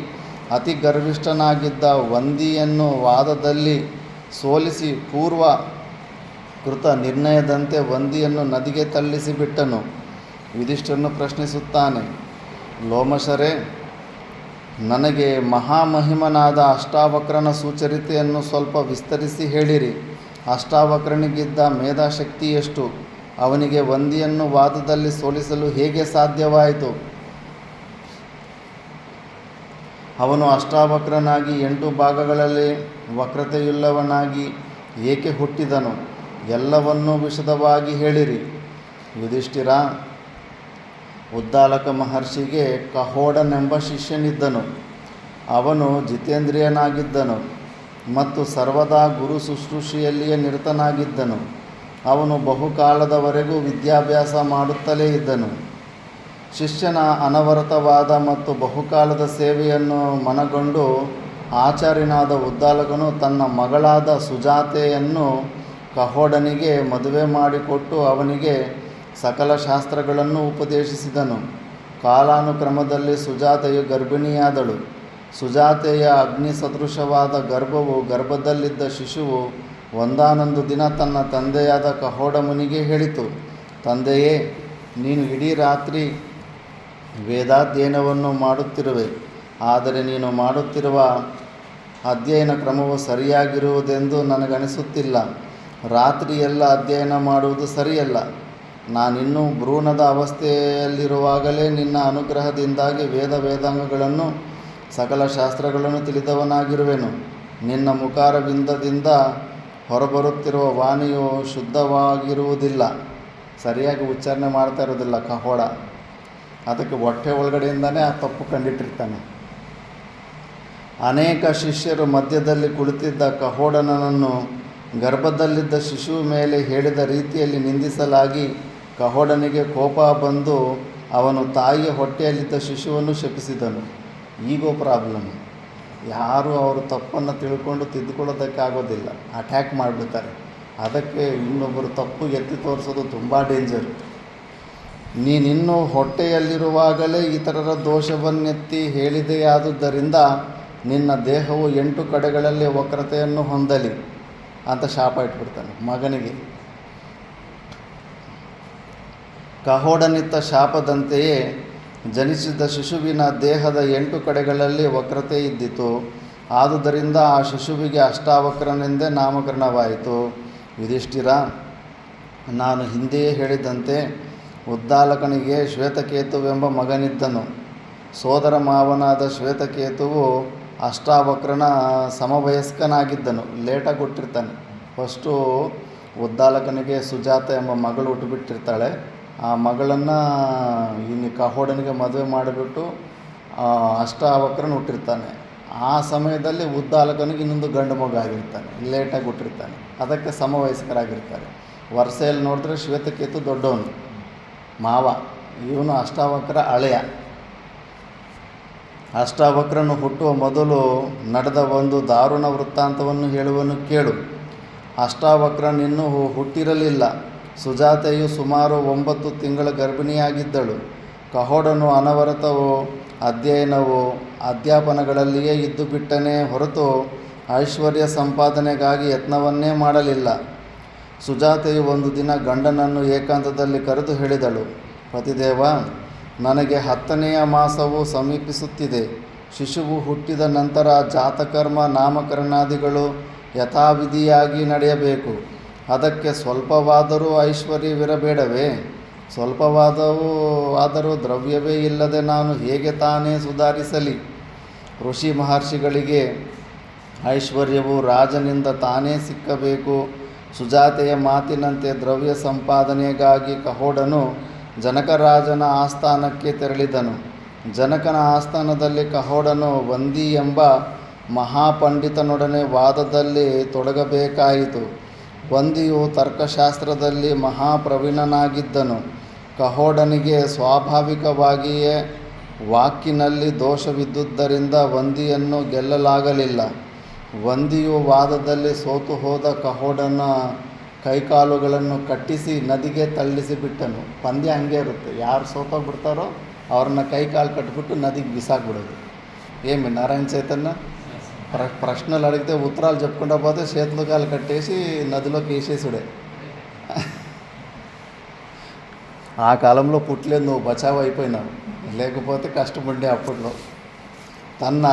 ಅತಿ ಗರ್ವಿಷ್ಠನಾಗಿದ್ದ ವಂದಿಯನ್ನು ವಾದದಲ್ಲಿ ಸೋಲಿಸಿ ಪೂರ್ವ ಕೃತ ನಿರ್ಣಯದಂತೆ ವಂದಿಯನ್ನು ನದಿಗೆ ತಳ್ಳಿಸಿಬಿಟ್ಟನು. ಯುಧಿಷ್ಠಿರನು ಪ್ರಶ್ನಿಸುತ್ತಾನೆ, ಲೋಮಶರೇ, ನನಗೆ ಮಹಾಮಹಿಮನಾದ ಅಷ್ಟಾವಕ್ರನ ಸುಚರಿತೆಯನ್ನು ಸ್ವಲ್ಪ ವಿಸ್ತರಿಸಿ ಹೇಳಿರಿ. ಅಷ್ಟಾವಕ್ರನಿಗಿದ್ದ ಮೇಧಾಶಕ್ತಿ ಎಷ್ಟು? ಅವನಿಗೆ ವಂದಿಯನ್ನು ವಾದದಲ್ಲಿ ಸೋಲಿಸಲು ಹೇಗೆ ಸಾಧ್ಯವಾಯಿತು? ಅವನು ಅಷ್ಟಾವಕ್ರನಾಗಿ 8 ಭಾಗಗಳಲ್ಲಿ ವಕ್ರತೆಯುಳ್ಳವನಾಗಿ ಏಕೆ ಹುಟ್ಟಿದನು? ಎಲ್ಲವನ್ನೂ ವಿಶದವಾಗಿ ಹೇಳಿರಿ. ಯುಧಿಷ್ಠಿರ, ಉದ್ದಾಲಕ ಮಹರ್ಷಿಗೆ ಕಹೋಡನೆಂಬ ಶಿಷ್ಯನಿದ್ದನು. ಅವನು ಜಿತೇಂದ್ರಿಯನಾಗಿದ್ದನು ಮತ್ತು ಸರ್ವದಾ ಗುರು ಶುಶ್ರೂಷೆಯಲ್ಲಿಯೇ ನಿರತನಾಗಿದ್ದನು. ಅವನು ಬಹುಕಾಲದವರೆಗೂ ವಿದ್ಯಾಭ್ಯಾಸ ಮಾಡುತ್ತಲೇ ಇದ್ದನು. ಶಿಷ್ಯನ ಅನವರತವಾದ ಮತ್ತು ಬಹುಕಾಲದ ಸೇವೆಯನ್ನು ಮನಗೊಂಡು ಆಚಾರ್ಯನಾದ ಉದ್ದಾಲಕನು ತನ್ನ ಮಗಳಾದ ಸುಜಾತೆಯನ್ನು ಕಹೋಡನಿಗೆ ಮದುವೆ ಮಾಡಿಕೊಟ್ಟು ಅವನಿಗೆ ಸಕಲ ಶಾಸ್ತ್ರಗಳನ್ನು ಉಪದೇಶಿಸಿದನು. ಕಾಲಾನುಕ್ರಮದಲ್ಲಿ ಸುಜಾತೆಯು ಗರ್ಭಿಣಿಯಾದಳು. ಸುಜಾತೆಯ ಅಗ್ನಿ ಸದೃಶವಾದ ಗರ್ಭದಲ್ಲಿದ್ದ ಶಿಶುವು ಒಂದಾನೊಂದು ದಿನ ತನ್ನ ತಂದೆಯಾದ ಕಹೋಡ ಮುನಿಗೆ ಹೇಳಿತು, ತಂದೆಯೇ, ನೀನು ಇಡೀ ರಾತ್ರಿ ವೇದಾಧ್ಯಯನವನ್ನು ಮಾಡುತ್ತಿರುವೆ. ಆದರೆ ನೀನು ಮಾಡುತ್ತಿರುವ ಅಧ್ಯಯನ ಕ್ರಮವು ಸರಿಯಾಗಿರುವುದೆಂದು ನನಗನಿಸುತ್ತಿಲ್ಲ. ರಾತ್ರಿಯೆಲ್ಲ ಅಧ್ಯಯನ ಮಾಡುವುದು ಸರಿಯಲ್ಲ. ನಾನಿನ್ನೂ ಭ್ರೂಣದ ಅವಸ್ಥೆಯಲ್ಲಿರುವಾಗಲೇ ನಿನ್ನ ಅನುಗ್ರಹದಿಂದಾಗಿ ವೇದಾಂಗಗಳನ್ನು ಸಕಲ ಶಾಸ್ತ್ರಗಳನ್ನು ತಿಳಿದವನಾಗಿರುವೆನು. ನಿನ್ನ ಮುಖಾರವಿಂದದಿಂದ ಹೊರಬರುತ್ತಿರುವ ವಾಣಿಯು ಶುದ್ಧವಾಗಿರುವುದಿಲ್ಲ. ಸರಿಯಾಗಿ ಉಚ್ಚಾರಣೆ ಮಾಡ್ತಾ ಇರೋದಿಲ್ಲ ಕಹೋಡ. ಅದಕ್ಕೆ ಹೊಟ್ಟೆ ಒಳಗಡೆಯಿಂದನೇ ಆ ತಪ್ಪು ಕಂಡಿಟ್ಟಿರ್ತಾನೆ. ಅನೇಕ ಶಿಷ್ಯರು ಮಧ್ಯದಲ್ಲಿ ಕುಳಿತಿದ್ದ ಕಹೋಡನನ್ನು ಗರ್ಭದಲ್ಲಿದ್ದ ಶಿಶುವ ಮೇಲೆ ಹೇಳಿದ ರೀತಿಯಲ್ಲಿ ನಿಂದಿಸಲಾಗಿ ಕಹೋಡನಿಗೆ ಕೋಪ ಬಂದು ಅವನು ತಾಯಿಯ ಹೊಟ್ಟೆಯಲ್ಲಿದ್ದ ಶಿಶುವನ್ನು ಶಪಿಸಿದನು. ಈಗೋ ಪ್ರಾಬ್ಲಮ್. ಯಾರು ಅವರು ತಪ್ಪನ್ನು ತಿಳ್ಕೊಂಡು ತಿದ್ದುಕೊಳ್ಳೋದಕ್ಕಾಗೋದಿಲ್ಲ, ಅಟ್ಯಾಕ್ ಮಾಡಿಬಿಡ್ತಾರೆ. ಅದಕ್ಕೆ ಇನ್ನೊಬ್ಬರು ತಪ್ಪು ಎತ್ತಿ ತೋರಿಸೋದು ತುಂಬ ಡೇಂಜರ್. ನೀನಿನ್ನೂ ಹೊಟ್ಟೆಯಲ್ಲಿರುವಾಗಲೇ ಇತರರ ದೋಷವನ್ನೆತ್ತಿ ಹೇಳಿದೆಯಾದುದರಿಂದ ನಿನ್ನ ದೇಹವು 8 ಕಡೆಗಳಲ್ಲಿ ವಕ್ರತೆಯನ್ನು ಹೊಂದಲಿ ಅಂತ ಶಾಪ ಇಟ್ಬಿಡ್ತಾನೆ ಮಗನಿಗೆ. ಕಹೋಡನಿತ್ತ ಶಾಪದಂತೆಯೇ ಜನಿಸಿದ ಶಿಶುವಿನ ದೇಹದ 8 ಕಡೆಗಳಲ್ಲಿ ವಕ್ರತೆ ಇದ್ದಿತು. ಆದುದರಿಂದ ಆ ಶಿಶುವಿಗೆ ಅಷ್ಟಾವಕ್ರನೆಂದೇ ನಾಮಕರಣವಾಯಿತು. ಯುಧಿಷ್ಠಿರ, ನಾನು ಹಿಂದೆಯೇ ಹೇಳಿದಂತೆ ಉದ್ದಾಲಕನಿಗೆ ಶ್ವೇತಕೇತುವೆಂಬ ಮಗನಿದ್ದನು. ಸೋದರ ಮಾವನಾದ ಶ್ವೇತಕೇತುವು ಅಷ್ಟಾವಕ್ರನ ಸಮವಯಸ್ಕನಾಗಿದ್ದನು. ಲೇಟಾಗಿ ಹುಟ್ಟಿರ್ತಾನೆ. ಫಸ್ಟು ಉದ್ದಾಲಕನಿಗೆ ಸುಜಾತ ಎಂಬ ಮಗಳು ಹುಟ್ಟುಬಿಟ್ಟಿರ್ತಾಳೆ. ಆ ಮಗಳನ್ನು ಇನ್ನು ಕಹೋಡನಿಗೆ ಮದುವೆ ಮಾಡಿಬಿಟ್ಟು ಅಷ್ಟಾವಕ್ರನ ಹುಟ್ಟಿರ್ತಾನೆ. ಆ ಸಮಯದಲ್ಲಿ ಉದ್ದಾಲಕನಿಗೆ ಇನ್ನೊಂದು ಗಂಡು ಮಗು ಆಗಿರ್ತಾನೆ, ಲೇಟಾಗಿ ಹುಟ್ಟಿರ್ತಾನೆ. ಅದಕ್ಕೆ ಸಮವಯಸ್ಕರಾಗಿರ್ತಾರೆ. ವರ್ಷೆಯಲ್ಲಿ ನೋಡಿದ್ರೆ ಶ್ವೇತಕೇತು ದೊಡ್ಡವನು, ಮಾವ. ಇವನು ಅಷ್ಟಾವಕ್ರ ಹಳೆಯ. ಅಷ್ಟಾವಕ್ರನು ಹುಟ್ಟುವ ಮೊದಲು ನಡೆದ ಒಂದು ದಾರುಣ ವೃತ್ತಾಂತವನ್ನು ಹೇಳುವನು ಕೇಳು. ಅಷ್ಟಾವಕ್ರನಿನ್ನೂ ಹುಟ್ಟಿರಲಿಲ್ಲ. ಸುಜಾತೆಯು ಸುಮಾರು 9 ತಿಂಗಳ ಗರ್ಭಿಣಿಯಾಗಿದ್ದಳು. ಕಹೋಡನು ಅನವರತವೋ ಅಧ್ಯಯನವೋ ಅಧ್ಯಾಪನಗಳಲ್ಲಿಯೇ ಇದ್ದು ಬಿಟ್ಟನೇ ಹೊರತು ಐಶ್ವರ್ಯ ಸಂಪಾದನೆಗಾಗಿ ಯತ್ನವನ್ನೇ ಮಾಡಲಿಲ್ಲ. ಸುಜಾತೆಯು ಒಂದು ದಿನ ಗಂಡನನ್ನು ಏಕಾಂತದಲ್ಲಿ ಕರೆದು ಹೇಳಿದಳು, ಪತಿದೇವ, ನನಗೆ 10ನೆಯ ಮಾಸವು ಸಮೀಪಿಸುತ್ತಿದೆ. ಶಿಶುವು ಹುಟ್ಟಿದ ನಂತರ ಜಾತಕರ್ಮ ನಾಮಕರಣಾದಿಗಳು ಯಥಾವಿಧಿಯಾಗಿ ನಡೆಯಬೇಕು. ಅದಕ್ಕೆ ಸ್ವಲ್ಪವಾದರೂ ಐಶ್ವರ್ಯವಿರಬೇಡವೇ? ಆದರೂ ದ್ರವ್ಯವೇ ಇಲ್ಲದೆ ನಾನು ಹೇಗೆ ತಾನೇ ಸುಧಾರಿಸಲಿ? ಋಷಿ ಮಹರ್ಷಿಗಳಿಗೆ ಐಶ್ವರ್ಯವು ರಾಜನಿಂದ ತಾನೇ ಸಿಕ್ಕಬೇಕು. ಸುಜಾತೆಯ ಮಾತಿನಂತೆ ದ್ರವ್ಯ ಸಂಪಾದನೆಗಾಗಿ ಕಹೋಡನು ಜನಕರಾಜನ ಆಸ್ಥಾನಕ್ಕೆ ತೆರಳಿದನು. ಜನಕನ ಆಸ್ಥಾನದಲ್ಲಿ ಕಹೋಡನು ವಂದಿ ಎಂಬ ಮಹಾಪಂಡಿತನೊಡನೆ ವಾದದಲ್ಲಿ ತೊಡಗಬೇಕಾಯಿತು. ವಂದಿಯು ತರ್ಕಶಾಸ್ತ್ರದಲ್ಲಿ ಮಹಾಪ್ರವೀಣನಾಗಿದ್ದನು. ಕಹೋಡನಿಗೆ ಸ್ವಾಭಾವಿಕವಾಗಿಯೇ ವಾಕ್ಕಿನಲ್ಲಿ ದೋಷವಿದ್ದುದರಿಂದ ವಂದಿಯನ್ನು ಗೆಲ್ಲಲಾಗಲಿಲ್ಲ. ವಂದಿಯು ವಾದದಲ್ಲಿ ಸೋತು ಹೋದ ಕಹೋಡನ ಕೈಕಾಲುಗಳನ್ನು ಕಟ್ಟಿಸಿ ನದಿಗೆ ತಳ್ಳಿಸಿಬಿಟ್ಟನು. ಪಂದ್ಯ ಹಂಗೆ ಇರುತ್ತೆ. ಯಾರು ಸೋತೋಗ್ಬಿಡ್ತಾರೋ ಅವ್ರನ್ನ ಕೈಕಾಲು ಕಟ್ಟಿಬಿಟ್ಟು ನದಿಗೆ ಬಿಸಾಕ್ಬಿಡೋದು. ఏమి నారాయణ చైతన్య ప్రశ్నలు అడిగితే ఉత్తరాలు చెప్పుకుంటా పోతే చేతులు కాలు కట్టేసి నదిలోకి వేసేసుడే. ఆ కాలంలో పుట్టలేదు, నువ్వు బచావ్ అయిపోయినావు. లేకపోతే కష్టపడ్డే అప్పట్లో. ತನ್ನ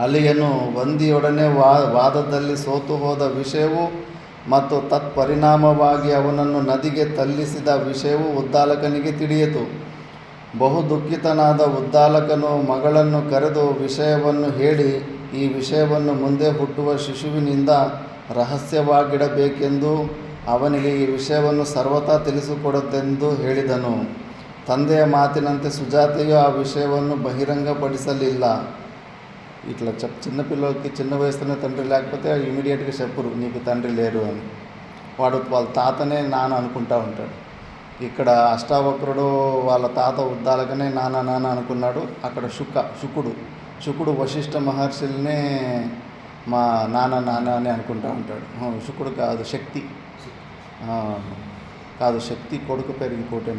ಅಳಿಯನು ವಂದಿಯೊಡನೆ ವಾದದಲ್ಲಿ ಸೋತು ಹೋದ ವಿಷಯವು ಮತ್ತು ತತ್ಪರಿಣಾಮವಾಗಿ ಅವನನ್ನು ನದಿಗೆ ತಳ್ಳಿಸಿದ ವಿಷಯವು ಉದ್ದಾಲಕನಿಗೆ ತಿಳಿಯಿತು. ಬಹು ದುಃಖಿತನಾದ ಉದ್ದಾಲಕನು ಮಗಳನ್ನು ಕರೆದು ವಿಷಯವನ್ನು ಹೇಳಿ, ಈ ವಿಷಯವನ್ನು ಮುಂದೆ ಹುಟ್ಟುವ ಶಿಶುವಿನಿಂದ ರಹಸ್ಯವಾಗಿಡಬೇಕೆಂದು ಅವನಿಗೆ ಈ ವಿಷಯವನ್ನು ಸರ್ವಥಾ ತಿಳಿಸಿಕೊಡದೆಂದು ಹೇಳಿದನು. ತಂದೆಯ మాతినంತೆ సుజాతయు ఆ విషయವನ್ನು బహిరంగపడిసలిಲ್ಲ. ఇట్లా చిన్న పిల్లలకి చిన్న వయసులోనే తండ్రి లేకపోతే ఇమీడియట్గా చెప్పరు నీకు తండ్రి లేరు అని. వాడు వాళ్ళ తాతనే నాన్న అనుకుంటా ఉంటాడు. ఇక్కడ అష్టావక్రుడు వాళ్ళ తాత ఉద్దాలకనే నాన్న అనుకున్నాడు. అక్కడ శుకుడు వశిష్ఠ మహర్షుల్నే మా నాన్న అని అనుకుంటా ఉంటాడు. శుకుడు కాదు, శక్తి కాదు, శక్తి కొడుకు పేరు ఇంకోటి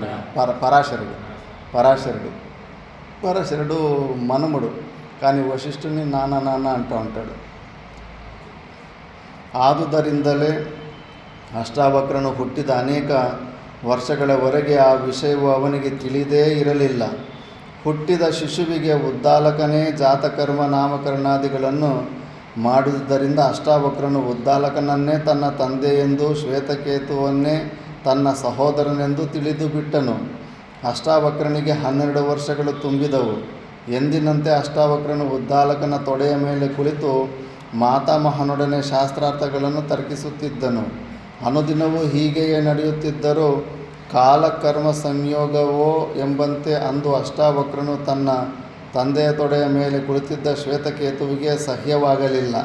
పరాశరుడు మనుముడు, కానీ వశిష్ఠుని నాన్న అంటూ ఉంటాడు. ಆದುದರಿಂದಲೇ ಅಷ್ಟಾವಕ್ರನು ಹುಟ್ಟಿದ ಅನೇಕ ವರ್ಷಗಳವರೆಗೆ ಆ ವಿಷಯವು ಅವನಿಗೆ ತಿಳಿದೇ ಇರಲಿಲ್ಲ. ಹುಟ್ಟಿದ ಶಿಶುವಿಗೆ ಉದ್ದಾಲಕನೇ ಜಾತಕರ್ಮ ನಾಮಕರಣಾದಿಗಳನ್ನು ಮಾಡಿದುದರಿಂದ ಅಷ್ಟಾವಕ್ರನು ಉದ್ದಾಲಕನನ್ನೇ ತನ್ನ ತಂದೆಯೆಂದು, ಶ್ವೇತಕೇತುವನ್ನೇ ತನ್ನ ಸಹೋದರನೆಂದು ತಿಳಿದು ಬಿಟ್ಟನು. ಅಷ್ಟಾವಕ್ರನಿಗೆ 12 ವರ್ಷಗಳು ತುಂಬಿದವು. ಎಂದಿನಂತೆ ಅಷ್ಟಾವಕ್ರನು ಉದ್ದಾಲಕನ ತೊಡೆಯ ಮೇಲೆ ಕುಳಿತು ಮಾತಾಮಹನೊಡನೆ ಶಾಸ್ತ್ರಾರ್ಥಗಳನ್ನು ತರ್ಕಿಸುತ್ತಿದ್ದನು. ಅನುದಿನವೂ ಹೀಗೆಯೇ ನಡೆಯುತ್ತಿದ್ದರೂ ಕಾಲಕರ್ಮ ಸಂಯೋಗವೋ ಎಂಬಂತೆ ಅಂದು ಅಷ್ಟಾವಕ್ರನು ತನ್ನ ತಂದೆಯ ತೊಡೆಯ ಮೇಲೆ ಕುಳಿತಿದ್ದ ಶ್ವೇತಕೇತುವಿಗೆ ಸಹ್ಯವಾಗಲಿಲ್ಲ.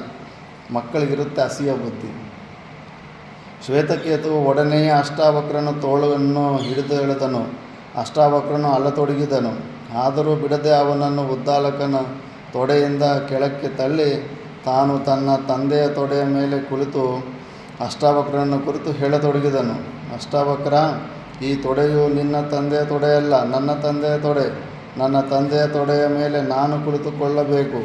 ಮಕ್ಕಳಿಗಿರುತ್ತೆ ಹಸಿಯ ಬುದ್ಧಿ. ಶ್ವೇತಕೇತುವು ಒಡನೆಯೇ ಅಷ್ಟಾವಕ್ರನ ತೋಳನ್ನು ಹಿಡಿದು ಎಳೆದನು. ಅಷ್ಟಾವಕ್ರನು ಅಲ್ಲತೊಡಗಿದನು. ಆದರೂ ಬಿಡದೆ ಅವನನ್ನು ಉದ್ದಾಲಕನ ತೊಡೆಯಿಂದ ಕೆಳಕ್ಕೆ ತಳ್ಳಿ ತಾನು ತನ್ನ ತಂದೆಯ ತೊಡೆಯ ಮೇಲೆ ಕುಳಿತು ಅಷ್ಟಾವಕ್ರನನ್ನು ಕುರಿತು ಹೇಳತೊಡಗಿದನು. ಅಷ್ಟಾವಕ್ರ, ಈ ತೊಡೆಯು ನಿನ್ನ ತಂದೆಯ ತೊಡೆಯಲ್ಲ, ನನ್ನ ತಂದೆಯ ತೊಡೆ. ನನ್ನ ತಂದೆಯ ತೊಡೆಯ ಮೇಲೆ ನಾನು ಕುಳಿತುಕೊಳ್ಳಬೇಕು.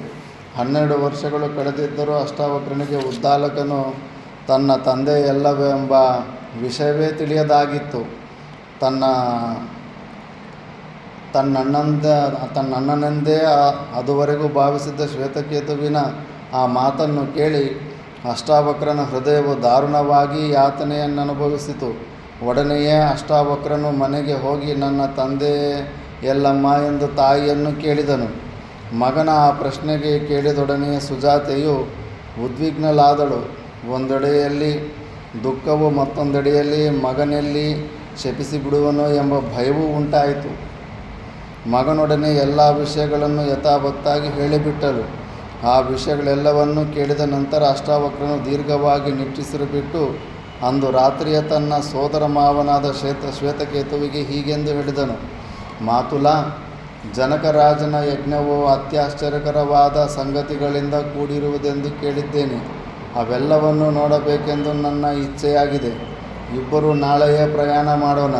12 ವರ್ಷಗಳು ಕಳೆದಿದ್ದರೂ ಅಷ್ಟಾವಕ್ರನಿಗೆ ಉದ್ದಾಲಕನು ತನ್ನ ತಂದೆಯಲ್ಲವೆಂಬ ವಿಷಯವೇ ತಿಳಿಯದಾಗಿತ್ತು. ತನ್ನಣ್ಣನೆಂದೇ ಅದುವರೆಗೂ ಭಾವಿಸಿದ್ದ ಶ್ವೇತಕೇತುವಿನ ಆ ಮಾತನ್ನು ಕೇಳಿ ಅಷ್ಟಾವಕ್ರನ ಹೃದಯವು ದಾರುಣವಾಗಿ ಯಾತನೆಯನ್ನನುಭವಿಸಿತು. ಒಡನೆಯೇ ಅಷ್ಟಾವಕ್ರನು ಮನೆಗೆ ಹೋಗಿ ನನ್ನ ತಂದೆ ಎಲ್ಲಮ್ಮ ಎಂದು ತಾಯಿಯನ್ನು ಕೇಳಿದನು. ಮಗನ ಆ ಪ್ರಶ್ನೆಗೆ ಕೇಳಿದೊಡನೆಯೇ ಸುಜಾತೆಯು ಉದ್ವಿಗ್ನಳಾದಳು. ಒಂದೆಡೆಯಲ್ಲಿ ದುಃಖವು, ಮತ್ತೊಂದೆಡೆಯಲ್ಲಿ ಮಗನೆಲ್ಲಿ ಶಪಿಸಿಬಿಡುವನೋ ಎಂಬ ಭಯವೂ ಉಂಟಾಯಿತು. ಮಗನೊಡನೆ ಎಲ್ಲ ವಿಷಯಗಳನ್ನು ಯಥಾವತ್ತಾಗಿ ಹೇಳಿಬಿಟ್ಟಳು. ಆ ವಿಷಯಗಳೆಲ್ಲವನ್ನೂ ಕೇಳಿದ ನಂತರ ಅಷ್ಟಾವಕ್ರನು ದೀರ್ಘವಾಗಿ ನಿಟ್ಟುಸಿರುಬಿಟ್ಟು ಅಂದು ರಾತ್ರಿಯ ತನ್ನ ಸೋದರ ಮಾವನಾದ ಶ್ವೇತಕೇತುವಿಗೆ ಹೀಗೆಂದು ಹೇಳಿದನು. ಮಾತುಲ, ಜನಕರಾಜನ ಯಜ್ಞವು ಅತ್ಯಾಶ್ಚರ್ಯಕರವಾದ ಸಂಗತಿಗಳಿಂದ ಕೂಡಿರುವುದೆಂದು ಕೇಳಿದ್ದೇನೆ. ಅವೆಲ್ಲವನ್ನೂ ನೋಡಬೇಕೆಂದು ನನ್ನ ಇಚ್ಛೆಯಾಗಿದೆ. ಇಬ್ಬರೂ ನಾಳೆಯೇ ಪ್ರಯಾಣ ಮಾಡೋಣ.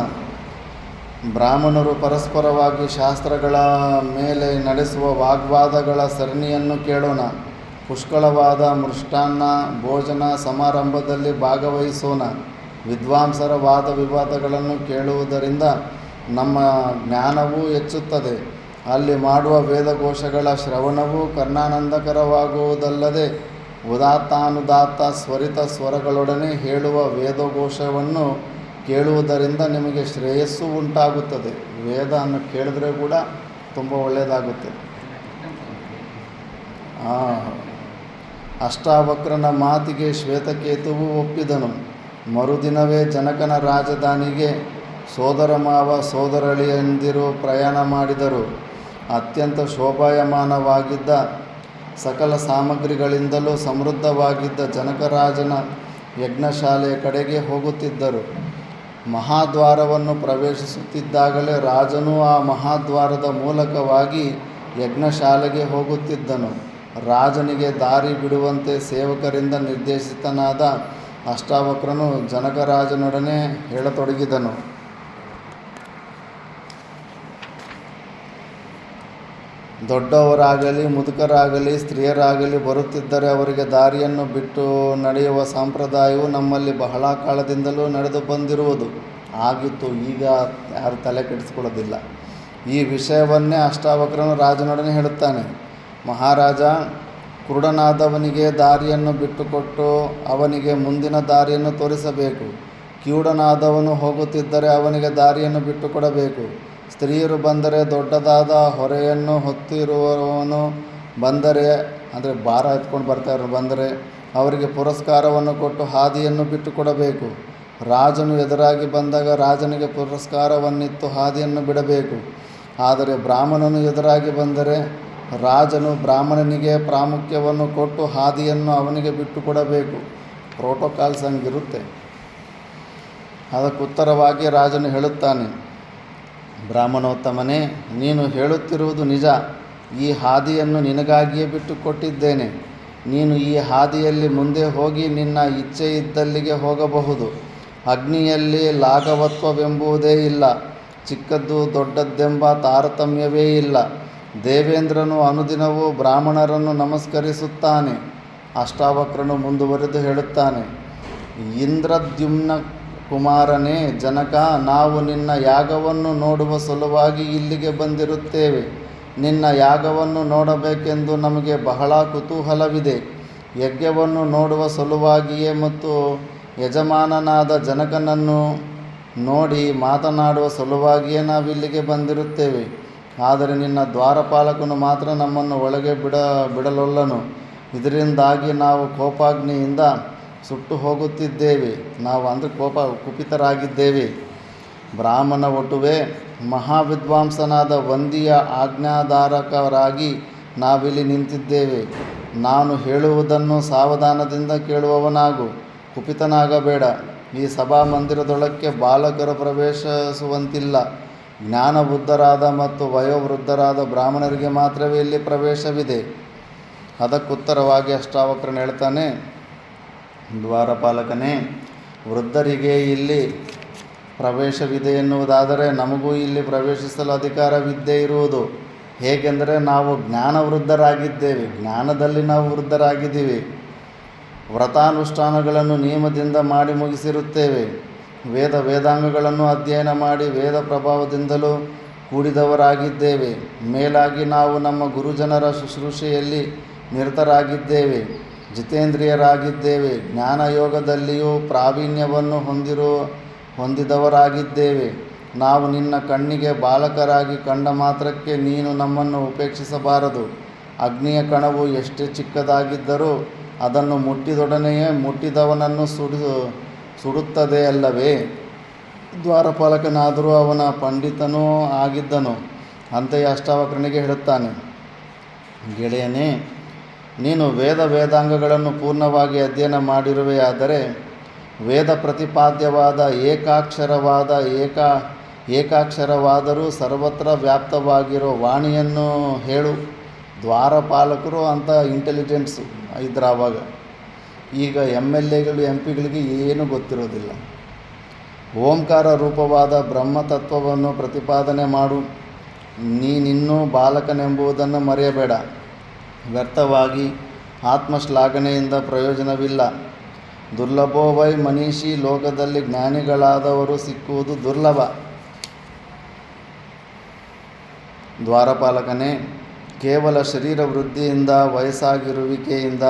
ಬ್ರಾಹ್ಮಣರು ಪರಸ್ಪರವಾಗಿ ಶಾಸ್ತ್ರಗಳ ಮೇಲೆ ನಡೆಸುವ ವಾಗ್ವಾದಗಳ ಸರಣಿಯನ್ನು ಕೇಳೋಣ. ಪುಷ್ಕಳವಾದ ಮೃಷ್ಟಾನ್ನ ಭೋಜನ ಸಮಾರಂಭದಲ್ಲಿ ಭಾಗವಹಿಸೋಣ. ವಿದ್ವಾಂಸರ ವಾದ ವಿವಾದಗಳನ್ನು ಕೇಳುವುದರಿಂದ ನಮ್ಮ ಜ್ಞಾನವೂ ಹೆಚ್ಚುತ್ತದೆ. ಅಲ್ಲಿ ಮಾಡುವ ವೇದಘೋಷಗಳ ಶ್ರವಣವೂ ಕರ್ಣಾನಂದಕರವಾಗುವುದಲ್ಲದೆ ಉದಾತ್ತಾನುದಾತ್ತ ಸ್ವರಿತ ಸ್ವರಗಳೊಡನೆ ಹೇಳುವ ವೇದಘೋಷವನ್ನು ಕೇಳುವುದರಿಂದ ನಿಮಗೆ ಶ್ರೇಯಸ್ಸು ಉಂಟಾಗುತ್ತದೆ. ವೇದವನ್ನು ಕೇಳಿದ್ರೆ ಕೂಡ ತುಂಬ ಒಳ್ಳೆಯದಾಗುತ್ತೆ. ಅಷ್ಟಾವಕ್ರನ ಮಾತಿಗೆ ಶ್ವೇತಕೇತುವು ಒಪ್ಪಿದನು. ಮರುದಿನವೇ ಜನಕನ ರಾಜಧಾನಿಗೆ ಸೋದರ ಮಾವ ಸೋದರಳಿಯಂದಿರು ಪ್ರಯಾಣ ಮಾಡಿದರು. ಅತ್ಯಂತ ಶೋಭಾಯಮಾನವಾಗಿದ್ದ ಸಕಲ ಸಾಮಗ್ರಿಗಳಿಂದಲೂ ಸಮೃದ್ಧವಾಗಿದ್ದ ಜನಕರಾಜನ ಯಜ್ಞಶಾಲೆಯ ಕಡೆಗೆ ಹೋಗುತ್ತಿದ್ದರು. ಮಹಾದ್ವಾರವನ್ನು ಪ್ರವೇಶಿಸುತ್ತಿದ್ದಾಗಲೇ ರಾಜನು ಆ ಮಹಾದ್ವಾರದ ಮೂಲಕವಾಗಿ ಯಜ್ಞಶಾಲೆಗೆ ಹೋಗುತ್ತಿದ್ದನು. ರಾಜನಿಗೆ ದಾರಿ ಬಿಡುವಂತೆ ಸೇವಕರಿಂದ ನಿರ್ದೇಶಿತನಾದ ಅಷ್ಟಾವಕ್ರನು ಜನಕರಾಜನೊಡನೆ ಹೇಳತೊಡಗಿದನು. ದೊಡ್ಡವರಾಗಲಿ ಮುದುಕರಾಗಲಿ ಸ್ತ್ರೀಯರಾಗಲಿ ಬರುತ್ತಿದ್ದರೆ ಅವರಿಗೆ ದಾರಿಯನ್ನು ಬಿಟ್ಟು ನಡೆಯುವ ಸಂಪ್ರದಾಯವು ನಮ್ಮಲ್ಲಿ ಬಹಳ ಕಾಲದಿಂದಲೂ ನಡೆದು ಬಂದಿರುವುದು. ಆಗಿತ್ತು, ಈಗ ಯಾರು ತಲೆ ಕೆಡಿಸ್ಕೊಳ್ಳೋದಿಲ್ಲ. ಈ ವಿಷಯವನ್ನೇ ಅಷ್ಟಾವಕ್ರನು ರಾಜನೊಡನೆ ಹೇಳುತ್ತಾನೆ. ಮಹಾರಾಜ, ಕುರುಡನಾದವನಿಗೆ ದಾರಿಯನ್ನು ಬಿಟ್ಟುಕೊಟ್ಟು ಅವನಿಗೆ ಮುಂದಿನ ದಾರಿಯನ್ನು ತೋರಿಸಬೇಕು. ಕಿವುಡನಾದವನು ಹೋಗುತ್ತಿದ್ದರೆ ಅವನಿಗೆ ದಾರಿಯನ್ನು ಬಿಟ್ಟುಕೊಡಬೇಕು. ಸ್ತ್ರೀಯರು ಬಂದರೆ ದೊಡ್ಡದಾದ ಹೊರೆಯನ್ನು ಹೊತ್ತಿರುವವನು ಬಂದರೆ, ಅಂದರೆ ಭಾರ ಎತ್ಕೊಂಡು ಬರ್ತಾರೆ ಬಂದರೆ ಅವರಿಗೆ ಪುರಸ್ಕಾರವನ್ನು ಕೊಟ್ಟು ಹಾದಿಯನ್ನು ಬಿಟ್ಟುಕೊಡಬೇಕು. ರಾಜನು ಎದುರಾಗಿ ಬಂದಾಗ ರಾಜನಿಗೆ ಪುರಸ್ಕಾರವನ್ನಿತ್ತು ಹಾದಿಯನ್ನು ಬಿಡಬೇಕು. ಆದರೆ ಬ್ರಾಹ್ಮಣನು ಎದುರಾಗಿ ಬಂದರೆ ರಾಜನು ಬ್ರಾಹ್ಮಣನಿಗೆ ಪ್ರಾಮುಖ್ಯವನ್ನು ಕೊಟ್ಟು ಹಾದಿಯನ್ನು ಅವನಿಗೆ ಬಿಟ್ಟುಕೊಡಬೇಕು. ಪ್ರೋಟೋಕಾಲ್ಸ್ ಹಂಗಿರುತ್ತೆ. ಅದಕ್ಕುತ್ತರವಾಗಿ ರಾಜನು ಹೇಳುತ್ತಾನೆ, ಬ್ರಾಹ್ಮಣೋತ್ತಮನೇ, ನೀನು ಹೇಳುತ್ತಿರುವುದು ನಿಜ. ಈ ಹಾದಿಯನ್ನು ನಿನಗಾಗಿಯೇ ಬಿಟ್ಟುಕೊಟ್ಟಿದ್ದೇನೆ. ನೀನು ಈ ಹಾದಿಯಲ್ಲಿ ಮುಂದೆ ಹೋಗಿ ನಿನ್ನ ಇಚ್ಛೆ ಇದ್ದಲ್ಲಿಗೆ ಹೋಗಬಹುದು. ಅಗ್ನಿಯಲ್ಲಿ ಲಾಘವತ್ವವೆಂಬುದೇ ಇಲ್ಲ, ಚಿಕ್ಕದ್ದು ದೊಡ್ಡದ್ದೆಂಬ ತಾರತಮ್ಯವೇ ಇಲ್ಲ. ದೇವೇಂದ್ರನು ಅನುದಿನವೂ ಬ್ರಾಹ್ಮಣರನ್ನು ನಮಸ್ಕರಿಸುತ್ತಾನೆ. ಅಷ್ಟಾವಕ್ರನು ಮುಂದುವರೆದು ಹೇಳುತ್ತಾನೆ, ಇಂದ್ರದ್ಯುಮ್ನ ಕುಮಾರನೇ ಜನಕ, ನಾವು ನಿನ್ನ ಯಾಗವನ್ನು ನೋಡುವ ಸಲುವಾಗಿ ಇಲ್ಲಿಗೆ ಬಂದಿರುತ್ತೇವೆ. ನಿನ್ನ ಯಾಗವನ್ನು ನೋಡಬೇಕೆಂದು ನಮಗೆ ಬಹಳ ಕುತೂಹಲವಿದೆ. ಯಜ್ಞವನ್ನು ನೋಡುವ ಸಲುವಾಗಿಯೇ ಮತ್ತು ಯಜಮಾನನಾದ ಜನಕನನ್ನು ನೋಡಿ ಮಾತನಾಡುವ ಸಲುವಾಗಿಯೇ ನಾವಿಲ್ಲಿಗೆ ಬಂದಿರುತ್ತೇವೆ. ಆದರೆ ನಿನ್ನ ದ್ವಾರಪಾಲಕನು ಮಾತ್ರ ನಮ್ಮನ್ನು ಒಳಗೆ ಬಿಡಲೊಲ್ಲನು. ಇದರಿಂದಾಗಿ ನಾವು ಕೋಪಾಗ್ನಿಯಿಂದ ಸುಟ್ಟು ಹೋಗುತ್ತಿದ್ದೇವೆ. ನಾವು ಅಂದರೆ ಕುಪಿತರಾಗಿದ್ದೇವೆ. ಬ್ರಾಹ್ಮಣ ಒಟುವೆ, ಮಹಾವಿದ್ವಾಂಸನಾದ ವಂದಿಯ ಆಜ್ಞಾಧಾರಕರಾಗಿ ನಾವಿಲ್ಲಿ ನಿಂತಿದ್ದೇವೆ. ನಾನು ಹೇಳುವುದನ್ನು ಸಾವಧಾನದಿಂದ ಕೇಳುವವನಾಗು, ಕುಪಿತನಾಗಬೇಡ. ಈ ಸಭಾಮಂದಿರದೊಳಕ್ಕೆ ಬಾಲಕರು ಪ್ರವೇಶಿಸುವಂತಿಲ್ಲ. ಜ್ಞಾನವೃದ್ಧರಾದ ಮತ್ತು ವಯೋವೃದ್ಧರಾದ ಬ್ರಾಹ್ಮಣರಿಗೆ ಮಾತ್ರವೇ ಇಲ್ಲಿ ಪ್ರವೇಶವಿದೆ. ಅದಕ್ಕುತ್ತರವಾಗಿ ಅಷ್ಟಾವಕ್ರನು ಹೇಳ್ತಾನೆ, ದ್ವಾರಪಾಲಕನೇ, ವೃದ್ಧರಿಗೆ ಇಲ್ಲಿ ಪ್ರವೇಶವಿದೆ ಎನ್ನುವುದಾದರೆ ನಮಗೂ ಇಲ್ಲಿ ಪ್ರವೇಶಿಸಲು ಅಧಿಕಾರವಿದ್ದೇ ಇರುವುದು. ಹೇಗೆಂದರೆ ನಾವು ಜ್ಞಾನವೃದ್ಧರಾಗಿದ್ದೇವೆ, ಜ್ಞಾನದಲ್ಲಿ ನಾವು ವೃದ್ಧರಾಗಿದ್ದೀವಿ. ವ್ರತಾನುಷ್ಠಾನಗಳನ್ನು ನಿಯಮದಿಂದ ಮಾಡಿ ಮುಗಿಸಿರುತ್ತೇವೆ. ವೇದಾಂಗಗಳನ್ನು ಅಧ್ಯಯನ ಮಾಡಿ ವೇದ ಪ್ರಭಾವದಿಂದಲೂ ಕೂಡಿದವರಾಗಿದ್ದೇವೆ. ಮೇಲಾಗಿ ನಾವು ನಮ್ಮ ಗುರುಜನರ ಶುಶ್ರೂಷೆಯಲ್ಲಿ ನಿರತರಾಗಿದ್ದೇವೆ, ಜಿತೇಂದ್ರಿಯರಾಗಿದ್ದೇವೆ. ಜ್ಞಾನಯೋಗದಲ್ಲಿಯೂ ಪ್ರಾವೀಣ್ಯವನ್ನು ಹೊಂದಿದವರಾಗಿದ್ದೇವೆ. ನಾವು ನಿನ್ನ ಕಣ್ಣಿಗೆ ಬಾಲಕರಾಗಿ ಕಂಡ ಮಾತ್ರಕ್ಕೆ ನೀನು ನಮ್ಮನ್ನು ಉಪೇಕ್ಷಿಸಬಾರದು. ಅಗ್ನಿಯ ಕಣವು ಎಷ್ಟೇ ಚಿಕ್ಕದಾಗಿದ್ದರೂ ಅದನ್ನು ಮುಟ್ಟಿದೊಡನೆಯೇ ಮುಟ್ಟಿದವನನ್ನು ಸುಡುತ್ತದೆ ಅಲ್ಲವೇ? ದ್ವಾರಪಾಲಕನಾದರೂ ಅವನ ಪಂಡಿತನೂ ಆಗಿದ್ದನು. ಅಂತೆಯೇ ಅಷ್ಟಾವಕ್ರನಿಗೆ ಹೇಳುತ್ತಾನೆ, ಗೆಳೆಯನೇ, ನೀನು ವೇದಾಂಗಗಳನ್ನು ಪೂರ್ಣವಾಗಿ ಅಧ್ಯಯನ ಮಾಡಿರುವೆಯಾದರೆ ವೇದ ಪ್ರತಿಪಾದ್ಯವಾದ ಏಕಾಕ್ಷರವಾದರೂ ಸರ್ವತ್ರ ವ್ಯಾಪ್ತವಾಗಿರೋ ವಾಣಿಯನ್ನು ಹೇಳು. ದ್ವಾರಪಾಲಕರು ಅಂತ ಇಂಟೆಲಿಜೆನ್ಸು ಇದ್ರು ಆವಾಗ. ಈಗ MLAಗಳು MP ಗಳಿಗೆ ಏನೂ ಗೊತ್ತಿರೋದಿಲ್ಲ. ಓಂಕಾರ ರೂಪವಾದ ಬ್ರಹ್ಮತತ್ವವನ್ನು ಪ್ರತಿಪಾದನೆ ಮಾಡು. ನೀನಿನ್ನೂ ಬಾಲಕನೆಂಬುದನ್ನು ಮರೆಯಬೇಡ. ವ್ಯರ್ಥವಾಗಿ ಆತ್ಮಶ್ಲಾಘನೆಯಿಂದ ಪ್ರಯೋಜನವಿಲ್ಲ. ದುರ್ಲಭೋ ವೈ ಮನೀಷಿ, ಲೋಕದಲ್ಲಿ ಜ್ಞಾನಿಗಳಾದವರು ಸಿಕ್ಕುವುದು ದುರ್ಲಭ. ದ್ವಾರಪಾಲಕನೇ, ಕೇವಲ ಶರೀರ ವೃದ್ಧಿಯಿಂದ ವಯಸ್ಸಾಗಿರುವಿಕೆಯಿಂದ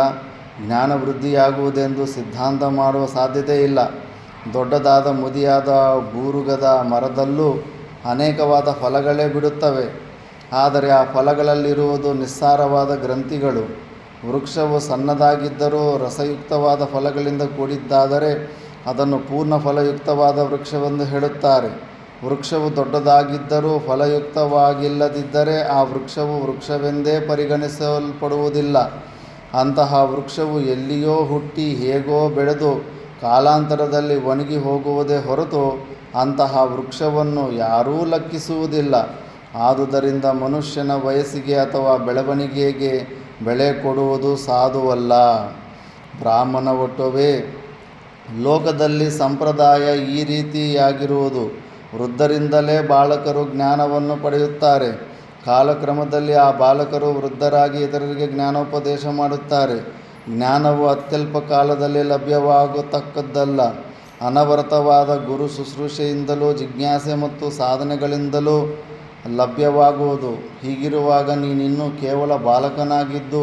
ಜ್ಞಾನವೃದ್ಧಿಯಾಗುವುದೆಂದು ಸಿದ್ಧಾಂತ ಮಾಡುವ ಸಾಧ್ಯತೆ ಇಲ್ಲ. ದೊಡ್ಡದಾದ ಮುದಿಯಾದ ಬೂರುಗದ ಮರದಲ್ಲೂ ಅನೇಕವಾದ ಫಲಗಳೇ ಬಿಡುತ್ತವೆ. ಆದರೆ ಆ ಫಲಗಳಲ್ಲಿರುವುದು ನಿಸ್ಸಾರವಾದ ಗ್ರಂಥಿಗಳು. ವೃಕ್ಷವು ಸಣ್ಣದಾಗಿದ್ದರೂ ರಸಯುಕ್ತವಾದ ಫಲಗಳಿಂದ ಕೂಡಿದ್ದಾದರೆ ಅದನ್ನು ಪೂರ್ಣ ಫಲಯುಕ್ತವಾದ ವೃಕ್ಷವೆಂದು ಹೇಳುತ್ತಾರೆ. ವೃಕ್ಷವು ದೊಡ್ಡದಾಗಿದ್ದರೂ ಫಲಯುಕ್ತವಾಗಿಲ್ಲದಿದ್ದರೆ ಆ ವೃಕ್ಷವು ವೃಕ್ಷವೆಂದೇ ಪರಿಗಣಿಸಲ್ಪಡುವುದಿಲ್ಲ. ಅಂತಹ ವೃಕ್ಷವು ಎಲ್ಲಿಯೋ ಹುಟ್ಟಿ ಹೇಗೋ ಬೆಳೆದು ಕಾಲಾಂತರದಲ್ಲಿ ಒಣಗಿ ಹೋಗುವುದೇ ಹೊರತು ಅಂತಹ ವೃಕ್ಷವನ್ನು ಯಾರೂ ಲೆಕ್ಕಿಸುವುದಿಲ್ಲ. ಆದುದರಿಂದ ಮನುಷ್ಯನ ವಯಸ್ಸಿಗೆ ಅಥವಾ ಬೆಳವಣಿಗೆಗೆ ಬೆಲೆ ಕೊಡುವುದು ಸಾಧುವಲ್ಲ. ಬ್ರಾಹ್ಮಣ ಒಟ್ಟುವೆ, ಲೋಕದಲ್ಲಿ ಸಂಪ್ರದಾಯ ಈ ರೀತಿಯಾಗಿರುವುದು. ವೃದ್ಧರಿಂದಲೇ ಬಾಲಕರು ಜ್ಞಾನವನ್ನು ಪಡೆಯುತ್ತಾರೆ. ಕಾಲಕ್ರಮದಲ್ಲಿ ಆ ಬಾಲಕರು ವೃದ್ಧರಾಗಿ ಇತರರಿಗೆ ಜ್ಞಾನೋಪದೇಶ ಮಾಡುತ್ತಾರೆ. ಜ್ಞಾನವು ಅತ್ಯಲ್ಪ ಕಾಲದಲ್ಲಿ ಲಭ್ಯವಾಗತಕ್ಕದ್ದಲ್ಲ. ಅನವರತವಾದ ಗುರು ಶುಶ್ರೂಷೆಯಿಂದಲೂ ಜಿಜ್ಞಾಸೆ ಮತ್ತು ಸಾಧನೆಗಳಿಂದಲೂ ಲಭ್ಯವಾಗುವುದು. ಹೀಗಿರುವಾಗ ನೀನಿನ್ನೂ ಕೇವಲ ಬಾಲಕನಾಗಿದ್ದು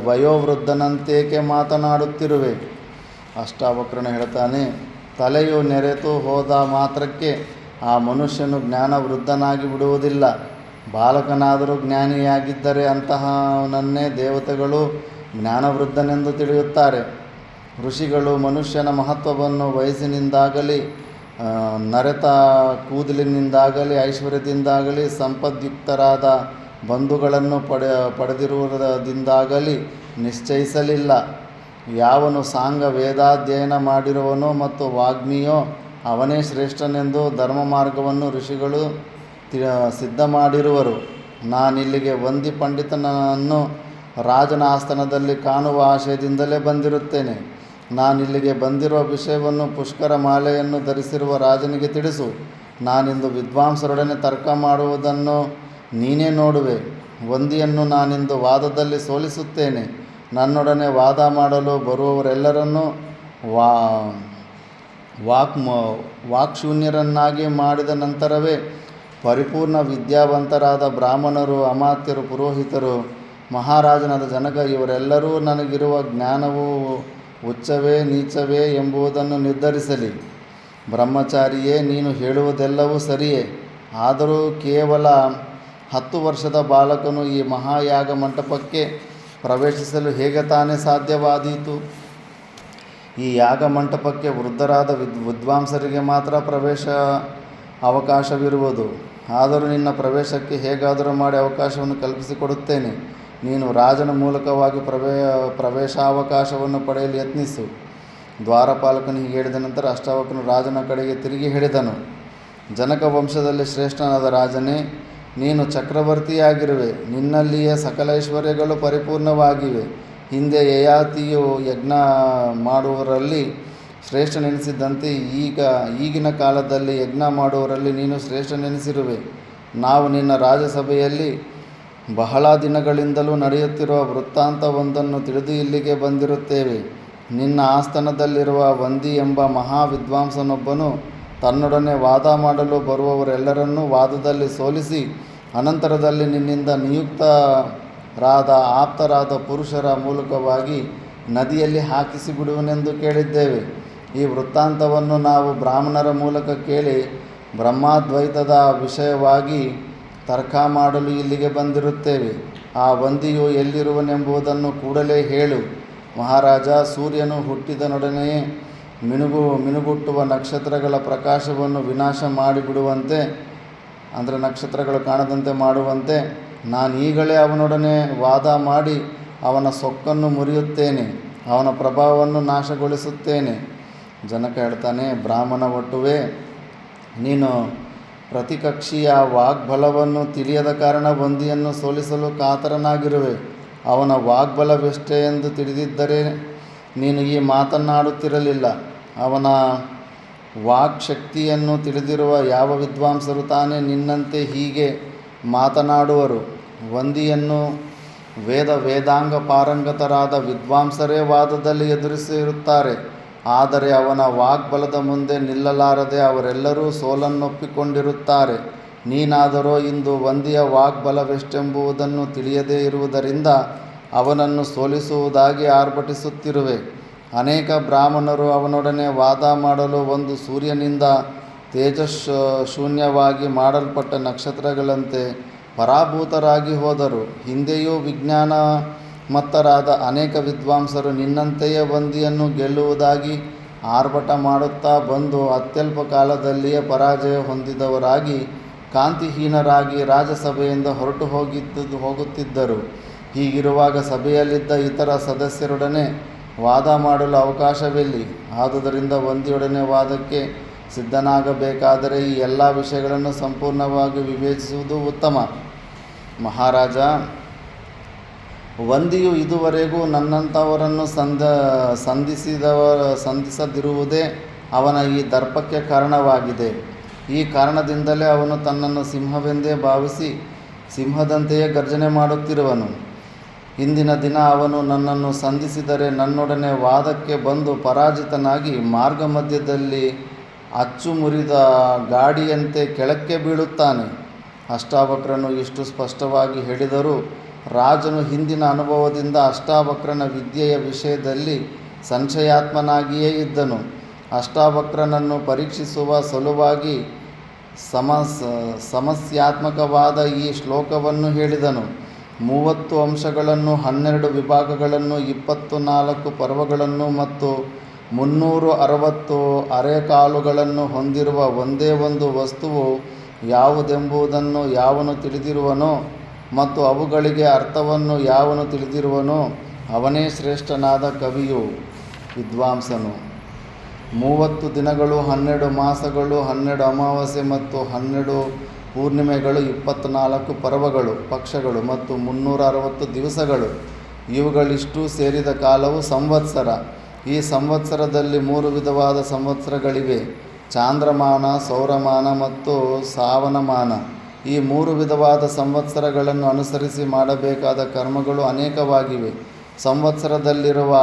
ವಯೋವೃದ್ಧನಂತೇಕೆ ಮಾತನಾಡುತ್ತಿರುವೆ? ಅಷ್ಟಾವಕ್ರನು ಹೇಳ್ತಾನೆ, ತಲೆಯು ನೆರೆತು ಹೋದ ಮಾತ್ರಕ್ಕೆ ಆ ಮನುಷ್ಯನು ಜ್ಞಾನ ವೃದ್ಧನಾಗಿ ಬಿಡುವುದಿಲ್ಲ. ಬಾಲಕನಾದರೂ ಜ್ಞಾನಿಯಾಗಿದ್ದರೆ ಅಂತಹವನನ್ನೇ ದೇವತೆಗಳು ಜ್ಞಾನವೃದ್ಧನೆಂದು ತಿಳಿಯುತ್ತಾರೆ. ಋಷಿಗಳು ಮನುಷ್ಯನ ಮಹತ್ವವನ್ನು ವಯಸ್ಸಿನಿಂದಾಗಲಿ, ನರೆತ ಕೂದಲಿನಿಂದಾಗಲಿ, ಐಶ್ವರ್ಯದಿಂದಾಗಲಿ, ಸಂಪದ್ಯುಕ್ತರಾದ ಬಂಧುಗಳನ್ನು ಪಡೆದಿರುವುದರಿಂದಾಗಲಿ ನಿಶ್ಚಯಿಸಲಿಲ್ಲ. ಯಾವನು ಸಾಂಗ ವೇದಾಧ್ಯಯನ ಮಾಡಿರುವನೋ ಮತ್ತು ವಾಗ್ಮಿಯೋ ಅವನೇ ಶ್ರೇಷ್ಠನೆಂದು ಧರ್ಮ ಮಾರ್ಗವನ್ನು ಋಷಿಗಳು ಸಿದ್ಧ ಮಾಡಿರುವರು. ನಾನಿಲ್ಲಿಗೆ ವಂದಿ ಪಂಡಿತನನ್ನು ರಾಜನ ಆಸ್ಥಾನದಲ್ಲಿ ಕಾಣುವ ಆಶಯದಿಂದಲೇ ಬಂದಿರುತ್ತೇನೆ. ನಾನಿಲ್ಲಿಗೆ ಬಂದಿರುವ ವಿಷಯವನ್ನು ಪುಷ್ಕರ ಮಾಲೆಯನ್ನು ಧರಿಸಿರುವ ರಾಜನಿಗೆ ತಿಳಿಸು. ನಾನಿಂದು ವಿದ್ವಾಂಸರೊಡನೆ ತರ್ಕ ಮಾಡುವುದನ್ನು ನೀನೇ ನೋಡುವೆ. ವಂದಿಯನ್ನು ನಾನಿಂದು ವಾದದಲ್ಲಿ ಸೋಲಿಸುತ್ತೇನೆ. ನನ್ನೊಡನೆ ವಾದ ಮಾಡಲು ಬರುವವರೆಲ್ಲರನ್ನೂ ವಾಕ್ಶೂನ್ಯರನ್ನಾಗಿ ಮಾಡಿದ ನಂತರವೇ ಪರಿಪೂರ್ಣ ವಿದ್ಯಾವಂತರಾದ ಬ್ರಾಹ್ಮಣರು, ಅಮಾತ್ಯರು, ಪುರೋಹಿತರು, ಮಹಾರಾಜನಾದ ಜನಕ ಇವರೆಲ್ಲರೂ ನನಗಿರುವ ಜ್ಞಾನವು ಉಚ್ಚವೇ ನೀಚವೇ ಎಂಬುದನ್ನು ನಿರ್ಧರಿಸಲಿ. ಬ್ರಹ್ಮಚಾರಿಯೇ, ನೀನು ಹೇಳುವುದೆಲ್ಲವೂ ಸರಿಯೇ. ಆದರೂ ಕೇವಲ 10 ವರ್ಷದ ಬಾಲಕನು ಈ ಮಹಾಯಾಗ ಮಂಟಪಕ್ಕೆ ಪ್ರವೇಶಿಸಲು ಹೇಗೆ ತಾನೇ ಸಾಧ್ಯವಾದೀತು? ಈ ಯಾಗ ಮಂಟಪಕ್ಕೆ ವೃದ್ಧರಾದ ವಿದ್ವಾಂಸರಿಗೆ ಮಾತ್ರ ಪ್ರವೇಶ ಅವಕಾಶವಿರುವುದು. ಆದರೂ ನಿನ್ನ ಪ್ರವೇಶಕ್ಕೆ ಹೇಗಾದರೂ ಮಾಡಿ ಅವಕಾಶವನ್ನು ಕಲ್ಪಿಸಿಕೊಡುತ್ತೇನೆ. ನೀನು ರಾಜನ ಮೂಲಕವಾಗಿ ಪ್ರವೇಶಾವಕಾಶವನ್ನು ಪಡೆಯಲು ಯತ್ನಿಸು. ದ್ವಾರಪಾಲಕನು ಹೀಗೆ ಹೇಳಿದ ನಂತರ ಅಷ್ಟಾವಕ್ರನು ರಾಜನ ಕಡೆಗೆ ತಿರುಗಿ ಹೇಳಿದನು. ಜನಕ ವಂಶದಲ್ಲಿ ಶ್ರೇಷ್ಠನಾದ ರಾಜನೇ, ನೀನು ಚಕ್ರವರ್ತಿಯಾಗಿರುವೆ. ನಿನ್ನಲ್ಲಿಯೇ ಸಕಲ ಐಶ್ವರ್ಯಗಳು ಪರಿಪೂರ್ಣವಾಗಿವೆ. ಹಿಂದೆ ಯಯಾತಿಯು ಯಜ್ಞ ಮಾಡುವವರಲ್ಲಿ ಶ್ರೇಷ್ಠನೆನಿಸಿದ್ದಂತೆ ಈಗಿನ ಕಾಲದಲ್ಲಿ ಯಜ್ಞ ಮಾಡುವವರಲ್ಲಿ ನೀನು ಶ್ರೇಷ್ಠನೆನಿಸಿರುವೆ. ನಾವು ನಿನ್ನ ರಾಜಸಭೆಯಲ್ಲಿ ಬಹಳ ದಿನಗಳಿಂದಲೂ ನಡೆಯುತ್ತಿರುವ ವೃತ್ತಾಂತವೊಂದನ್ನು ತಿಳಿದು ಇಲ್ಲಿಗೆ ಬಂದಿರುತ್ತೇವೆ. ನಿನ್ನ ಆಸ್ಥಾನದಲ್ಲಿರುವ ವಂದಿ ಎಂಬ ಮಹಾವಿದ್ವಾಂಸನೊಬ್ಬನು ತನ್ನೊಡನೆ ವಾದ ಮಾಡಲು ಬರುವವರೆಲ್ಲರನ್ನೂ ವಾದದಲ್ಲಿ ಸೋಲಿಸಿ ಅನಂತರದಲ್ಲಿ ನಿನ್ನಿಂದ ನಿಯುಕ್ತರಾದ ಆಪ್ತರಾದ ಪುರುಷರ ಮೂಲಕವಾಗಿ ನದಿಯಲ್ಲಿ ಹಾಕಿಸಿ ಬಿಡುವನೆಂದು ಕೇಳಿದ್ದೇವೆ. ಈ ವೃತ್ತಾಂತವನ್ನು ನಾವು ಬ್ರಾಹ್ಮಣರ ಮೂಲಕ ಕೇಳಿ ಬ್ರಹ್ಮಾದ್ವೈತದ ವಿಷಯವಾಗಿ ತರ್ಕ ಮಾಡಲು ಇಲ್ಲಿಗೆ ಬಂದಿರುತ್ತೇವೆ. ಆ ವಂದಿಯು ಎಲ್ಲಿರುವನೆಂಬುದನ್ನು ಕೂಡಲೇ ಹೇಳು. ಮಹಾರಾಜ, ಸೂರ್ಯನು ಹುಟ್ಟಿದನೊಡನೆಯೇ ಮಿನುಗುಟ್ಟುವ ನಕ್ಷತ್ರಗಳ ಪ್ರಕಾಶವನ್ನು ವಿನಾಶ ಮಾಡಿಬಿಡುವಂತೆ, ಅಂದರೆ ನಕ್ಷತ್ರಗಳು ಕಾಣದಂತೆ ಮಾಡುವಂತೆ ನಾನೀಗಲೇ ಅವನೊಡನೆ ವಾದ ಮಾಡಿ ಅವನ ಸೊಕ್ಕನ್ನು ಮುರಿಯುತ್ತೇನೆ, ಅವನ ಪ್ರಭಾವವನ್ನು ನಾಶಗೊಳಿಸುತ್ತೇನೆ. ಜನಕ ಹೇಳ್ತಾನೆ, ಬ್ರಾಹ್ಮಣ ವಟುವೇ, ನೀನು ಪ್ರತಿಕಕ್ಷಿಯ ವಾಗ್ಬಲವನ್ನು ತಿಳಿಯದ ಕಾರಣ ವಂದಿಯನ್ನು ಸೋಲಿಸಲು ಕಾತರನಾಗಿರುವೆ. ಅವನ ವಾಗ್ಬಲವೆಷ್ಟೇ ಎಂದು ತಿಳಿದಿದ್ದರೆ ನೀನು ಈ ಮಾತನ್ನಾಡುತ್ತಿರಲಿಲ್ಲ. ಅವನ ವಾಕ್ಶಕ್ತಿಯನ್ನು ತಿಳಿದಿರುವ ಯಾವ ವಿದ್ವಾಂಸರು ತಾನೇ ನಿನ್ನಂತೆ ಹೀಗೆ ಮಾತನಾಡುವರು? ವಂದಿಯನ್ನು ವೇದಾಂಗ ಪಾರಂಗತರಾದ ವಿದ್ವಾಂಸರೇ ವಾದದಲ್ಲಿ ಎದುರಿಸಿರುತ್ತಾರೆ. ಆದರೆ ಅವನ ವಾಗ್ಬಲದ ಮುಂದೆ ನಿಲ್ಲಲಾರದೆ ಅವರೆಲ್ಲರೂ ಸೋಲನ್ನೊಪ್ಪಿಕೊಂಡಿರುತ್ತಾರೆ. ನೀನಾದರೋ ಇಂದು ವಂದಿಯ ವಾಗ್ಬಲವೆಷ್ಟೆಂಬುದನ್ನು ತಿಳಿಯದೇ ಇರುವುದರಿಂದ ಅವನನ್ನು ಸೋಲಿಸುವುದಾಗಿ ಆರ್ಭಟಿಸುತ್ತಿರುವೆ. ಅನೇಕ ಬ್ರಾಹ್ಮಣರು ಅವನೊಡನೆ ವಾದ ಮಾಡಲು ಒಂದು ಸೂರ್ಯನಿಂದ ಶೂನ್ಯವಾಗಿ ಮಾಡಲ್ಪಟ್ಟ ನಕ್ಷತ್ರಗಳಂತೆ ಪರಾಭೂತರಾಗಿ ಹೋದರು. ಹಿಂದೆಯೂ ವಿಜ್ಞಾನ ಮತ್ತರಾದ ಅನೇಕ ವಿದ್ವಾಂಸರು ನಿನ್ನಂತೆಯೇ ವಂದಿಯನ್ನು ಗೆಲ್ಲುವುದಾಗಿ ಆರ್ಭಟ ಮಾಡುತ್ತಾ ಬಂದು ಅತ್ಯಲ್ಪ ಕಾಲದಲ್ಲಿಯೇ ಪರಾಜಯ ಹೊಂದಿದವರಾಗಿ ಕಾಂತಿಹೀನರಾಗಿ ರಾಜಸಭೆಯಿಂದ ಹೊರಟು ಹೋಗುತ್ತಿದ್ದರು. ಹೀಗಿರುವಾಗ ಸಭೆಯಲ್ಲಿದ್ದ ಇತರ ಸದಸ್ಯರೊಡನೆ ವಾದ ಮಾಡಲು ಅವಕಾಶವಿಲ್ಲ. ಆದುದರಿಂದ ವಂದಿಯೊಡನೆ ವಾದಕ್ಕೆ ಸಿದ್ಧನಾಗಬೇಕಾದರೆ ಈ ಎಲ್ಲ ವಿಷಯಗಳನ್ನು ಸಂಪೂರ್ಣವಾಗಿ ವಿವೇಚಿಸುವುದು ಉತ್ತಮ. ಮಹಾರಾಜ, ವಂದಿಯು ಇದುವರೆಗೂ ನನ್ನಂಥವರನ್ನು ಸಂಧಿಸದಿರುವುದೇ ಅವನ ಈ ದರ್ಪಕ್ಕೆ ಕಾರಣವಾಗಿದೆ. ಈ ಕಾರಣದಿಂದಲೇ ಅವನು ತನ್ನನ್ನು ಸಿಂಹವೆಂದೇ ಭಾವಿಸಿ ಸಿಂಹದಂತೆಯೇ ಗರ್ಜನೆ ಮಾಡುತ್ತಿರುವನು. ಇಂದಿನ ದಿನ ಅವನು ನನ್ನನ್ನು ಸಂಧಿಸಿದರೆ ನನ್ನೊಡನೆ ವಾದಕ್ಕೆ ಬಂದು ಪರಾಜಿತನಾಗಿ ಮಾರ್ಗ ಮಧ್ಯದಲ್ಲಿ ಅಚ್ಚು ಮುರಿದ ಗಾಡಿಯಂತೆ ಕೆಳಕ್ಕೆ ಬೀಳುತ್ತಾನೆ. ಅಷ್ಟಾವಕ್ರನು ಇಷ್ಟು ಸ್ಪಷ್ಟವಾಗಿ ಹೇಳಿದರೂ ರಾಜನು ಹಿಂದಿನ ಅನುಭವದಿಂದ ಅಷ್ಟಾವಕ್ರನ ವಿದ್ಯೆಯ ವಿಷಯದಲ್ಲಿ ಸಂಶಯಾತ್ಮನಾಗಿಯೇ ಇದ್ದನು. ಅಷ್ಟಾವಕ್ರನನ್ನು ಪರೀಕ್ಷಿಸುವ ಸಲುವಾಗಿ ಸಮಸ್ಯಾತ್ಮಕವಾದ ಈ ಶ್ಲೋಕವನ್ನು ಹೇಳಿದನು. 30 ಅಂಶಗಳನ್ನು, 12 ವಿಭಾಗಗಳನ್ನು, 24 ಪರ್ವಗಳನ್ನು ಮತ್ತು 360 ಅರೆಕಾಲುಗಳನ್ನು ಹೊಂದಿರುವ ಒಂದೇ ಒಂದು ವಸ್ತುವು ಯಾವುದೆಂಬುದನ್ನು ಯಾವನು ತಿಳಿದಿರುವನೋ ಮತ್ತು ಅವುಗಳಿಗೆ ಅರ್ಥವನ್ನು ಯಾವನು ತಿಳಿದಿರುವನೋ ಅವನೇ ಶ್ರೇಷ್ಠನಾದ ಕವಿಯು, ವಿದ್ವಾಂಸನು. 30 ದಿನಗಳು, 12 ಮಾಸಗಳು, 12 ಅಮಾವಾಸ್ಯೆ ಮತ್ತು 12 ಪೂರ್ಣಿಮೆಗಳು, 24 ಪರ್ವಗಳು, ಪಕ್ಷಗಳು ಮತ್ತು 360 ದಿವಸಗಳು, ಇವುಗಳಿಷ್ಟು ಸೇರಿದ ಕಾಲವು ಸಂವತ್ಸರ. ಈ ಸಂವತ್ಸರದಲ್ಲಿ 3 ವಿಧವಾದ ಸಂವತ್ಸರಗಳಿವೆ: ಚಾಂದ್ರಮಾನ, ಸೌರಮಾನ ಮತ್ತು ಸಾವನಮಾನ. ಈ 3 ವಿಧವಾದ ಸಂವತ್ಸರಗಳನ್ನು ಅನುಸರಿಸಿ ಮಾಡಬೇಕಾದ ಕರ್ಮಗಳು ಅನೇಕವಾಗಿವೆ. ಸಂವತ್ಸರದಲ್ಲಿರುವ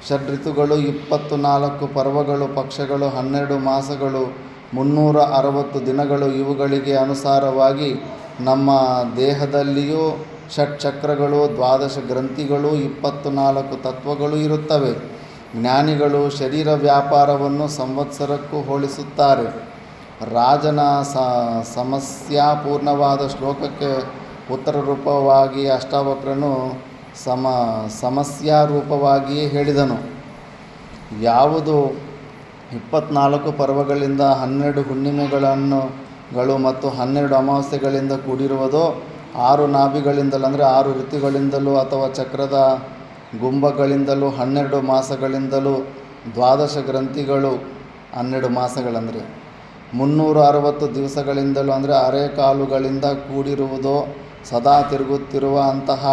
ಷಡ್ಋತುಗಳು, 24 ಪರ್ವಗಳು, ಪಕ್ಷಗಳು, 12 ಮಾಸಗಳು, 360 ದಿನಗಳು, ಇವುಗಳಿಗೆ ಅನುಸಾರವಾಗಿ ನಮ್ಮ ದೇಹದಲ್ಲಿಯೂ ಷಟ್ಚಕ್ರಗಳು, 12 ಗ್ರಂಥಿಗಳು, 24 ತತ್ವಗಳು ಇರುತ್ತವೆ. ಜ್ಞಾನಿಗಳು ಶರೀರ ವ್ಯಾಪಾರವನ್ನು ಸಂವತ್ಸರಕ್ಕೂ ಹೋಲಿಸುತ್ತಾರೆ. ರಾಜನ ಸಮಸ್ಯಾಪೂರ್ಣವಾದ ಶ್ಲೋಕಕ್ಕೆ ಉತ್ತರರೂಪವಾಗಿ ಅಷ್ಟಾವಕ್ರನು ಸಮಸ್ಯಾರೂಪವಾಗಿಯೇ ಹೇಳಿದನು. ಯಾವುದು 24 ಪರ್ವಗಳಿಂದ, 12 ಹುಣ್ಣಿಮೆಗಳು ಮತ್ತು 12 ಅಮಾವಾಸ್ಯೆಗಳಿಂದ ಕೂಡಿರುವುದೋ, 6 ನಾಭಿಗಳಿಂದಲೂ ಅಂದರೆ 6 ಋತುಗಳಿಂದಲೂ ಅಥವಾ ಚಕ್ರದ ಗುಂಬಗಳಿಂದಲೂ, 12 ಮಾಸಗಳಿಂದಲೂ, 12 ಗ್ರಂಥಿಗಳು 12 ಮಾಸಗಳಂದರೆ 360 ದಿವಸಗಳಿಂದಲೂ ಅಂದರೆ ಅರೆಕಾಲುಗಳಿಂದ ಕೂಡಿರುವುದೋ, ಸದಾ ತಿರುಗುತ್ತಿರುವ ಅಂತಹ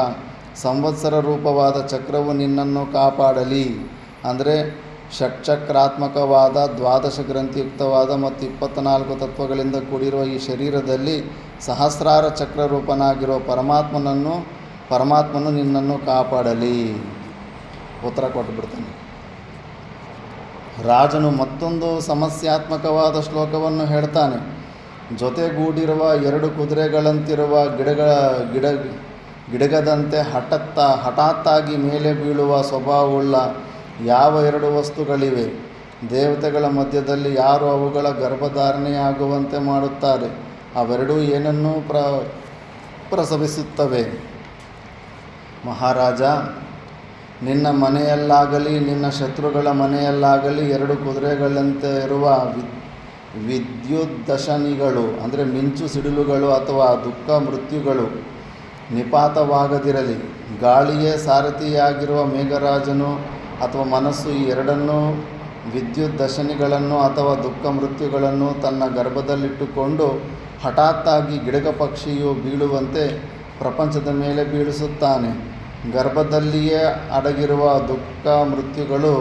ಸಂವತ್ಸರ ರೂಪವಾದ ಚಕ್ರವು ನಿನ್ನನ್ನು ಕಾಪಾಡಲಿ. ಅಂದರೆ ಷಟ್ಚಕ್ರಾತ್ಮಕವಾದ, 12 ಗ್ರಂಥಿಯುಕ್ತವಾದ ಮತ್ತು 24 ತತ್ವಗಳಿಂದ ಕೂಡಿರುವ ಈ ಶರೀರದಲ್ಲಿ ಸಹಸ್ರಾರ ಚಕ್ರರೂಪನಾಗಿರುವ ಪರಮಾತ್ಮನು ನಿನ್ನನ್ನು ಕಾಪಾಡಲಿ. ಉತ್ತರ ಕೊಟ್ಟುಬಿಡ್ತಾನೆ. ರಾಜನು ಮತ್ತೊಂದು ಸಮಸ್ಯಾತ್ಮಕವಾದ ಶ್ಲೋಕವನ್ನು ಹೇಳ್ತಾನೆ. ಜೊತೆಗೂಡಿರುವ 2 ಕುದುರೆಗಳಂತಿರುವ ಗಿಡಗದಂತೆ ಹಠಾತ್ತಾಗಿ ಮೇಲೆ ಬೀಳುವ ಸ್ವಭಾವವುಳ್ಳ ಯಾವ 2 ವಸ್ತುಗಳಿವೆ? ದೇವತೆಗಳ ಮಧ್ಯದಲ್ಲಿ ಯಾರು ಅವುಗಳ ಗರ್ಭಧಾರಣೆಯಾಗುವಂತೆ ಮಾಡುತ್ತಾರೆ? ಅವೆರಡೂ ಏನನ್ನೂ ಪ್ರಸವಿಸುತ್ತವೆ. ಮಹಾರಾಜ, ನಿನ್ನ ಮನೆಯಲ್ಲಾಗಲಿ ನಿನ್ನ ಶತ್ರುಗಳ ಮನೆಯಲ್ಲಾಗಲಿ 2 ಕುದುರೆಗಳಂತೆ ಇರುವ ವಿದ್ಯುದ್ದಶನಿಗಳು ಅಂದರೆ ಮಿಂಚು ಸಿಡಿಲುಗಳು ಅಥವಾ ದುಃಖ ಮೃತ್ಯುಗಳು ನಿಪಾತವಾಗದಿರಲಿ. ಗಾಳಿಯೇ ಸಾರಥಿಯಾಗಿರುವ ಮೇಘರಾಜನು ಅಥವಾ ಮನಸ್ಸು ಈ 2 ವಿದ್ಯುದ್ದಶನಿಗಳನ್ನು ಅಥವಾ ದುಃಖ ಮೃತ್ಯುಗಳನ್ನು ತನ್ನ ಗರ್ಭದಲ್ಲಿಟ್ಟುಕೊಂಡು ಹಠಾತ್ತಾಗಿ ಗಿಡಗ ಪಕ್ಷಿಯು ಬೀಳುವಂತೆ ಪ್ರಪಂಚದ ಮೇಲೆ ಬೀಳಿಸುತ್ತಾನೆ. ಗರ್ಭದಲ್ಲಿಯೇ ಅಡಗಿರುವ ದುಃಖ ಮೃತ್ಯುಗಳು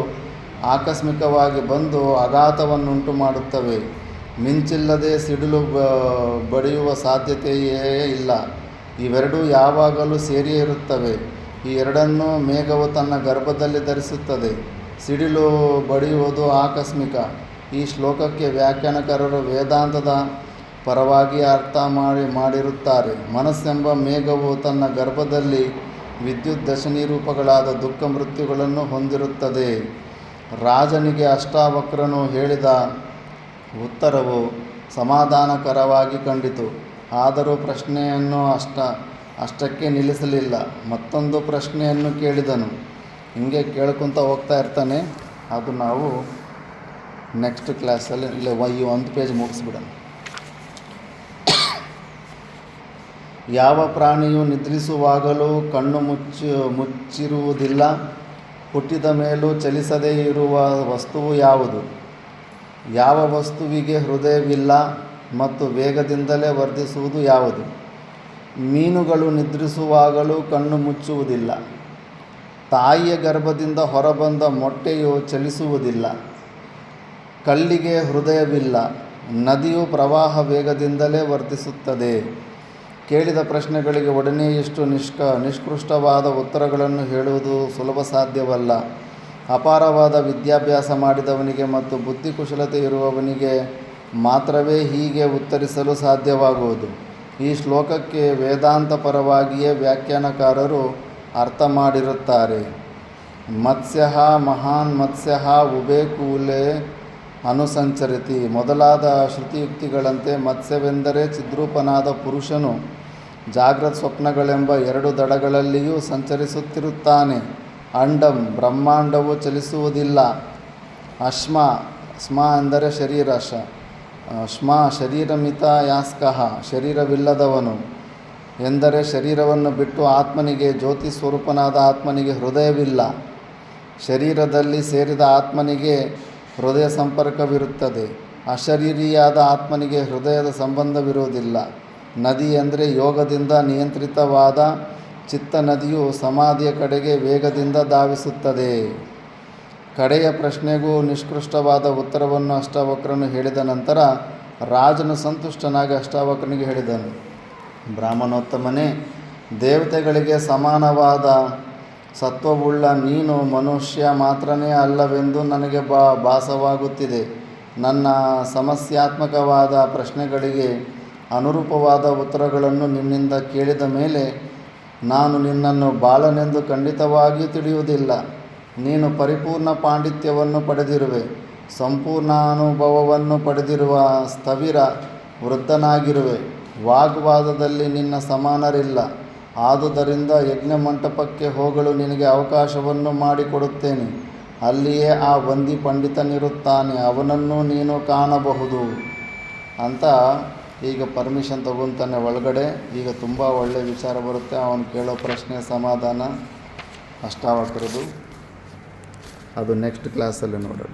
ಆಕಸ್ಮಿಕವಾಗಿ ಬಂದು ಆಘಾತವನ್ನುಂಟು ಮಾಡುತ್ತವೆ. ಮಿಂಚಿಲ್ಲದೆ ಸಿಡಿಲು ಬಡಿಯುವ ಸಾಧ್ಯತೆಯೇ ಇಲ್ಲ. ಇವೆರಡೂ ಯಾವಾಗಲೂ ಸೇರಿಯೇ ಇರುತ್ತವೆ. ಈ 2 ಮೇಘವು ತನ್ನ ಗರ್ಭದಲ್ಲಿ ಧರಿಸುತ್ತದೆ. ಸಿಡಿಲು ಬಡಿಯುವುದು ಆಕಸ್ಮಿಕ. ಈ ಶ್ಲೋಕಕ್ಕೆ ವ್ಯಾಖ್ಯಾನಕಾರರು ವೇದಾಂತದ ಪರವಾಗಿ ಅರ್ಥ ಮಾಡಿರುತ್ತಾರೆ. ಮನಸ್ಸೆಂಬ ಮೇಘವು ತನ್ನ ಗರ್ಭದಲ್ಲಿ ವಿದ್ಯುದ್ದಶನಿ ರೂಪಗಳಾದ ದುಃಖ ಮೃತ್ಯುಗಳನ್ನು ಹೊಂದಿರುತ್ತದೆ. ರಾಜನಿಗೆ ಅಷ್ಟಾವಕ್ರನು ಹೇಳಿದ ಉತ್ತರವು ಸಮಾಧಾನಕರವಾಗಿ ಕಂಡಿತು. ಆದರೂ ಪ್ರಶ್ನೆಯನ್ನು ಅಷ್ಟಕ್ಕೆ ನಿಲ್ಲಿಸಲಿಲ್ಲ. ಮತ್ತೊಂದು ಪ್ರಶ್ನೆಯನ್ನು ಕೇಳಿದನು. ಹಿಂಗೆ ಕೇಳ್ಕೊತ ಹೋಗ್ತಾ ಇರ್ತಾನೆ. ಅದು ನಾವು ನೆಕ್ಸ್ಟ್ ಕ್ಲಾಸಲ್ಲಿ ಇಲ್ಲ ಈ 1 ಪೇಜ್ ಮುಗಿಸ್ಬಿಡೋಣ. ಯಾವ ಪ್ರಾಣಿಯು ನಿದ್ರಿಸುವಾಗಲೂ ಕಣ್ಣು ಮುಚ್ಚಿರುವುದಿಲ್ಲ? ಹುಟ್ಟಿದ ಮೇಲೂ ಚಲಿಸದೇ ಇರುವ ವಸ್ತುವು ಯಾವುದು? ಯಾವ ವಸ್ತುವಿಗೆ ಹೃದಯವಿಲ್ಲ ಮತ್ತು ವೇಗದಿಂದಲೇ ವರ್ಧಿಸುವುದು ಯಾವುದು? ಮೀನುಗಳು ನಿದ್ರಿಸುವಾಗಲೂ ಕಣ್ಣು ಮುಚ್ಚುವುದಿಲ್ಲ. ತಾಯಿಯ ಗರ್ಭದಿಂದ ಹೊರಬಂದ ಮೊಟ್ಟೆಯು ಚಲಿಸುವುದಿಲ್ಲ. ಕಲ್ಲಿಗೆ ಹೃದಯವಿಲ್ಲ. ನದಿಯು ಪ್ರವಾಹ ವೇಗದಿಂದಲೇ ವರ್ಧಿಸುತ್ತದೆ. ಕೇಳಿದ ಪ್ರಶ್ನೆಗಳಿಗೆ ಒಡನೆ ಇಷ್ಟು ನಿಷ್ಕೃಷ್ಟವಾದ ಉತ್ತರಗಳನ್ನು ಹೇಳುವುದು ಸುಲಭ ಸಾಧ್ಯವಲ್ಲ. ಅಪಾರವಾದ ವಿದ್ಯಾಭ್ಯಾಸ ಮಾಡಿದವನಿಗೆ ಮತ್ತು ಬುದ್ಧಿಕುಶಲತೆ ಇರುವವನಿಗೆ ಮಾತ್ರವೇ ಹೀಗೆ ಉತ್ತರಿಸಲು ಸಾಧ್ಯವಾಗುವುದು. ಈ ಶ್ಲೋಕಕ್ಕೆ ವೇದಾಂತ ಪರವಾಗಿಯೇ ವ್ಯಾಖ್ಯಾನಕಾರರು ಅರ್ಥ ಮಾಡಿರುತ್ತಾರೆ. ಮತ್ಸ್ಯ ಮಹಾನ್ ಮತ್ಸ್ಯ ಉಭೇ ಕೂಲೆ ಅನುಸಂಚರಿತಿ ಮೊದಲಾದ ಶ್ರುತಿಯುಕ್ತಿಗಳಂತೆ ಮತ್ಸ್ಯವೆಂದರೆ ಚಿದ್ರೂಪನಾದ ಪುರುಷನು ಜಾಗ್ರತ್ ಸ್ವಪ್ನಗಳೆಂಬ ಎರಡು ದಡಗಳಲ್ಲಿಯೂ ಸಂಚರಿಸುತ್ತಿರುತ್ತಾನೆ. ಅಂಡಂ ಬ್ರಹ್ಮಾಂಡವು ಚಲಿಸುವುದಿಲ್ಲ. ಸ್ಮ ಅಂದರೆ ಶರೀರ, ಶ್ಮ ಶರೀರಮಿತ ಯಾಸ್ಕಃ ಶರೀರವಿಲ್ಲದವನು ಎಂದರೆ ಶರೀರವನ್ನು ಬಿಟ್ಟು ಆತ್ಮನಿಗೆ ಜ್ಯೋತಿ ಸ್ವರೂಪನಾದ ಆತ್ಮನಿಗೆ ಹೃದಯವಿಲ್ಲ. ಶರೀರದಲ್ಲಿ ಸೇರಿದ ಆತ್ಮನಿಗೆ ಹೃದಯ ಸಂಪರ್ಕವಿರುತ್ತದೆ. ಅಶರೀರಿಯಾದ ಆತ್ಮನಿಗೆ ಹೃದಯದ ಸಂಬಂಧವಿರುವುದಿಲ್ಲ. ನದಿ ಅಂದರೆ ಯೋಗದಿಂದ ನಿಯಂತ್ರಿತವಾದ ಚಿತ್ತ ನದಿಯು ಸಮಾಧಿಯ ಕಡೆಗೆ ವೇಗದಿಂದ ಧಾವಿಸುತ್ತದೆ. ಕಡೆಯ ಪ್ರಶ್ನೆಗೂ ನಿಷ್ಕೃಷ್ಟವಾದ ಉತ್ತರವನ್ನು ಅಷ್ಟಾವಕ್ರನು ಹೇಳಿದ ನಂತರ ರಾಜನು ಸಂತುಷ್ಟನಾಗಿ ಅಷ್ಟಾವಕ್ರನಿಗೆ ಹೇಳಿದನು, ಬ್ರಾಹ್ಮಣೋತ್ತಮನೇ, ದೇವತೆಗಳಿಗೆ ಸಮಾನವಾದ ಸತ್ವವುಳ್ಳ ನೀನು ಮನುಷ್ಯ ಮಾತ್ರನೇ ಅಲ್ಲವೆಂದು ನನಗೆ ಭಾಸವಾಗುತ್ತಿದೆ. ನನ್ನ ಸಮಸ್ಯಾತ್ಮಕವಾದ ಪ್ರಶ್ನೆಗಳಿಗೆ ಅನುರೂಪವಾದ ಉತ್ತರಗಳನ್ನು ನಿನ್ನಿಂದ ಕೇಳಿದ ಮೇಲೆ ನಾನು ನಿನ್ನನ್ನು ಬಾಲನೆಂದು ಖಂಡಿತವಾಗಿಯೂ ತಿಳಿಯುವುದಿಲ್ಲ. ನೀನು ಪರಿಪೂರ್ಣ ಪಾಂಡಿತ್ಯವನ್ನು ಪಡೆದಿರುವೆ, ಸಂಪೂರ್ಣ ಅನುಭವವನ್ನು ಪಡೆದಿರುವ ಸ್ಥವಿರ ವೃದ್ಧನಾಗಿರುವೆ. ವಾಗ್ವಾದದಲ್ಲಿ ನಿನ್ನ ಸಮಾನರಿಲ್ಲ. ಆದುದರಿಂದ ಯಜ್ಞಮಂಟಪಕ್ಕೆ ಹೋಗಲು ನಿನಗೆ ಅವಕಾಶವನ್ನು ಮಾಡಿಕೊಡುತ್ತೇನೆ. ಅಲ್ಲಿಯೇ ಆ ವಂದಿ ಪಂಡಿತನಿರುತ್ತಾನೆ, ಅವನನ್ನು ನೀನು ಕಾಣಬಹುದು ಅಂತ ಈಗ ಪರ್ಮಿಷನ್ ತಗೊತಾನೆ ಒಳಗಡೆ. ಈಗ ತುಂಬ ಒಳ್ಳೆಯ ವಿಚಾರ ಬರುತ್ತೆ. ಅವನು ಕೇಳೋ ಪ್ರಶ್ನೆ ಸಮಾಧಾನ ಅಷ್ಟಾವಕ್ರದು. ಅದು ನೆಕ್ಸ್ಟ್ ಕ್ಲಾಸಲ್ಲಿ ನೋಡೋಣ.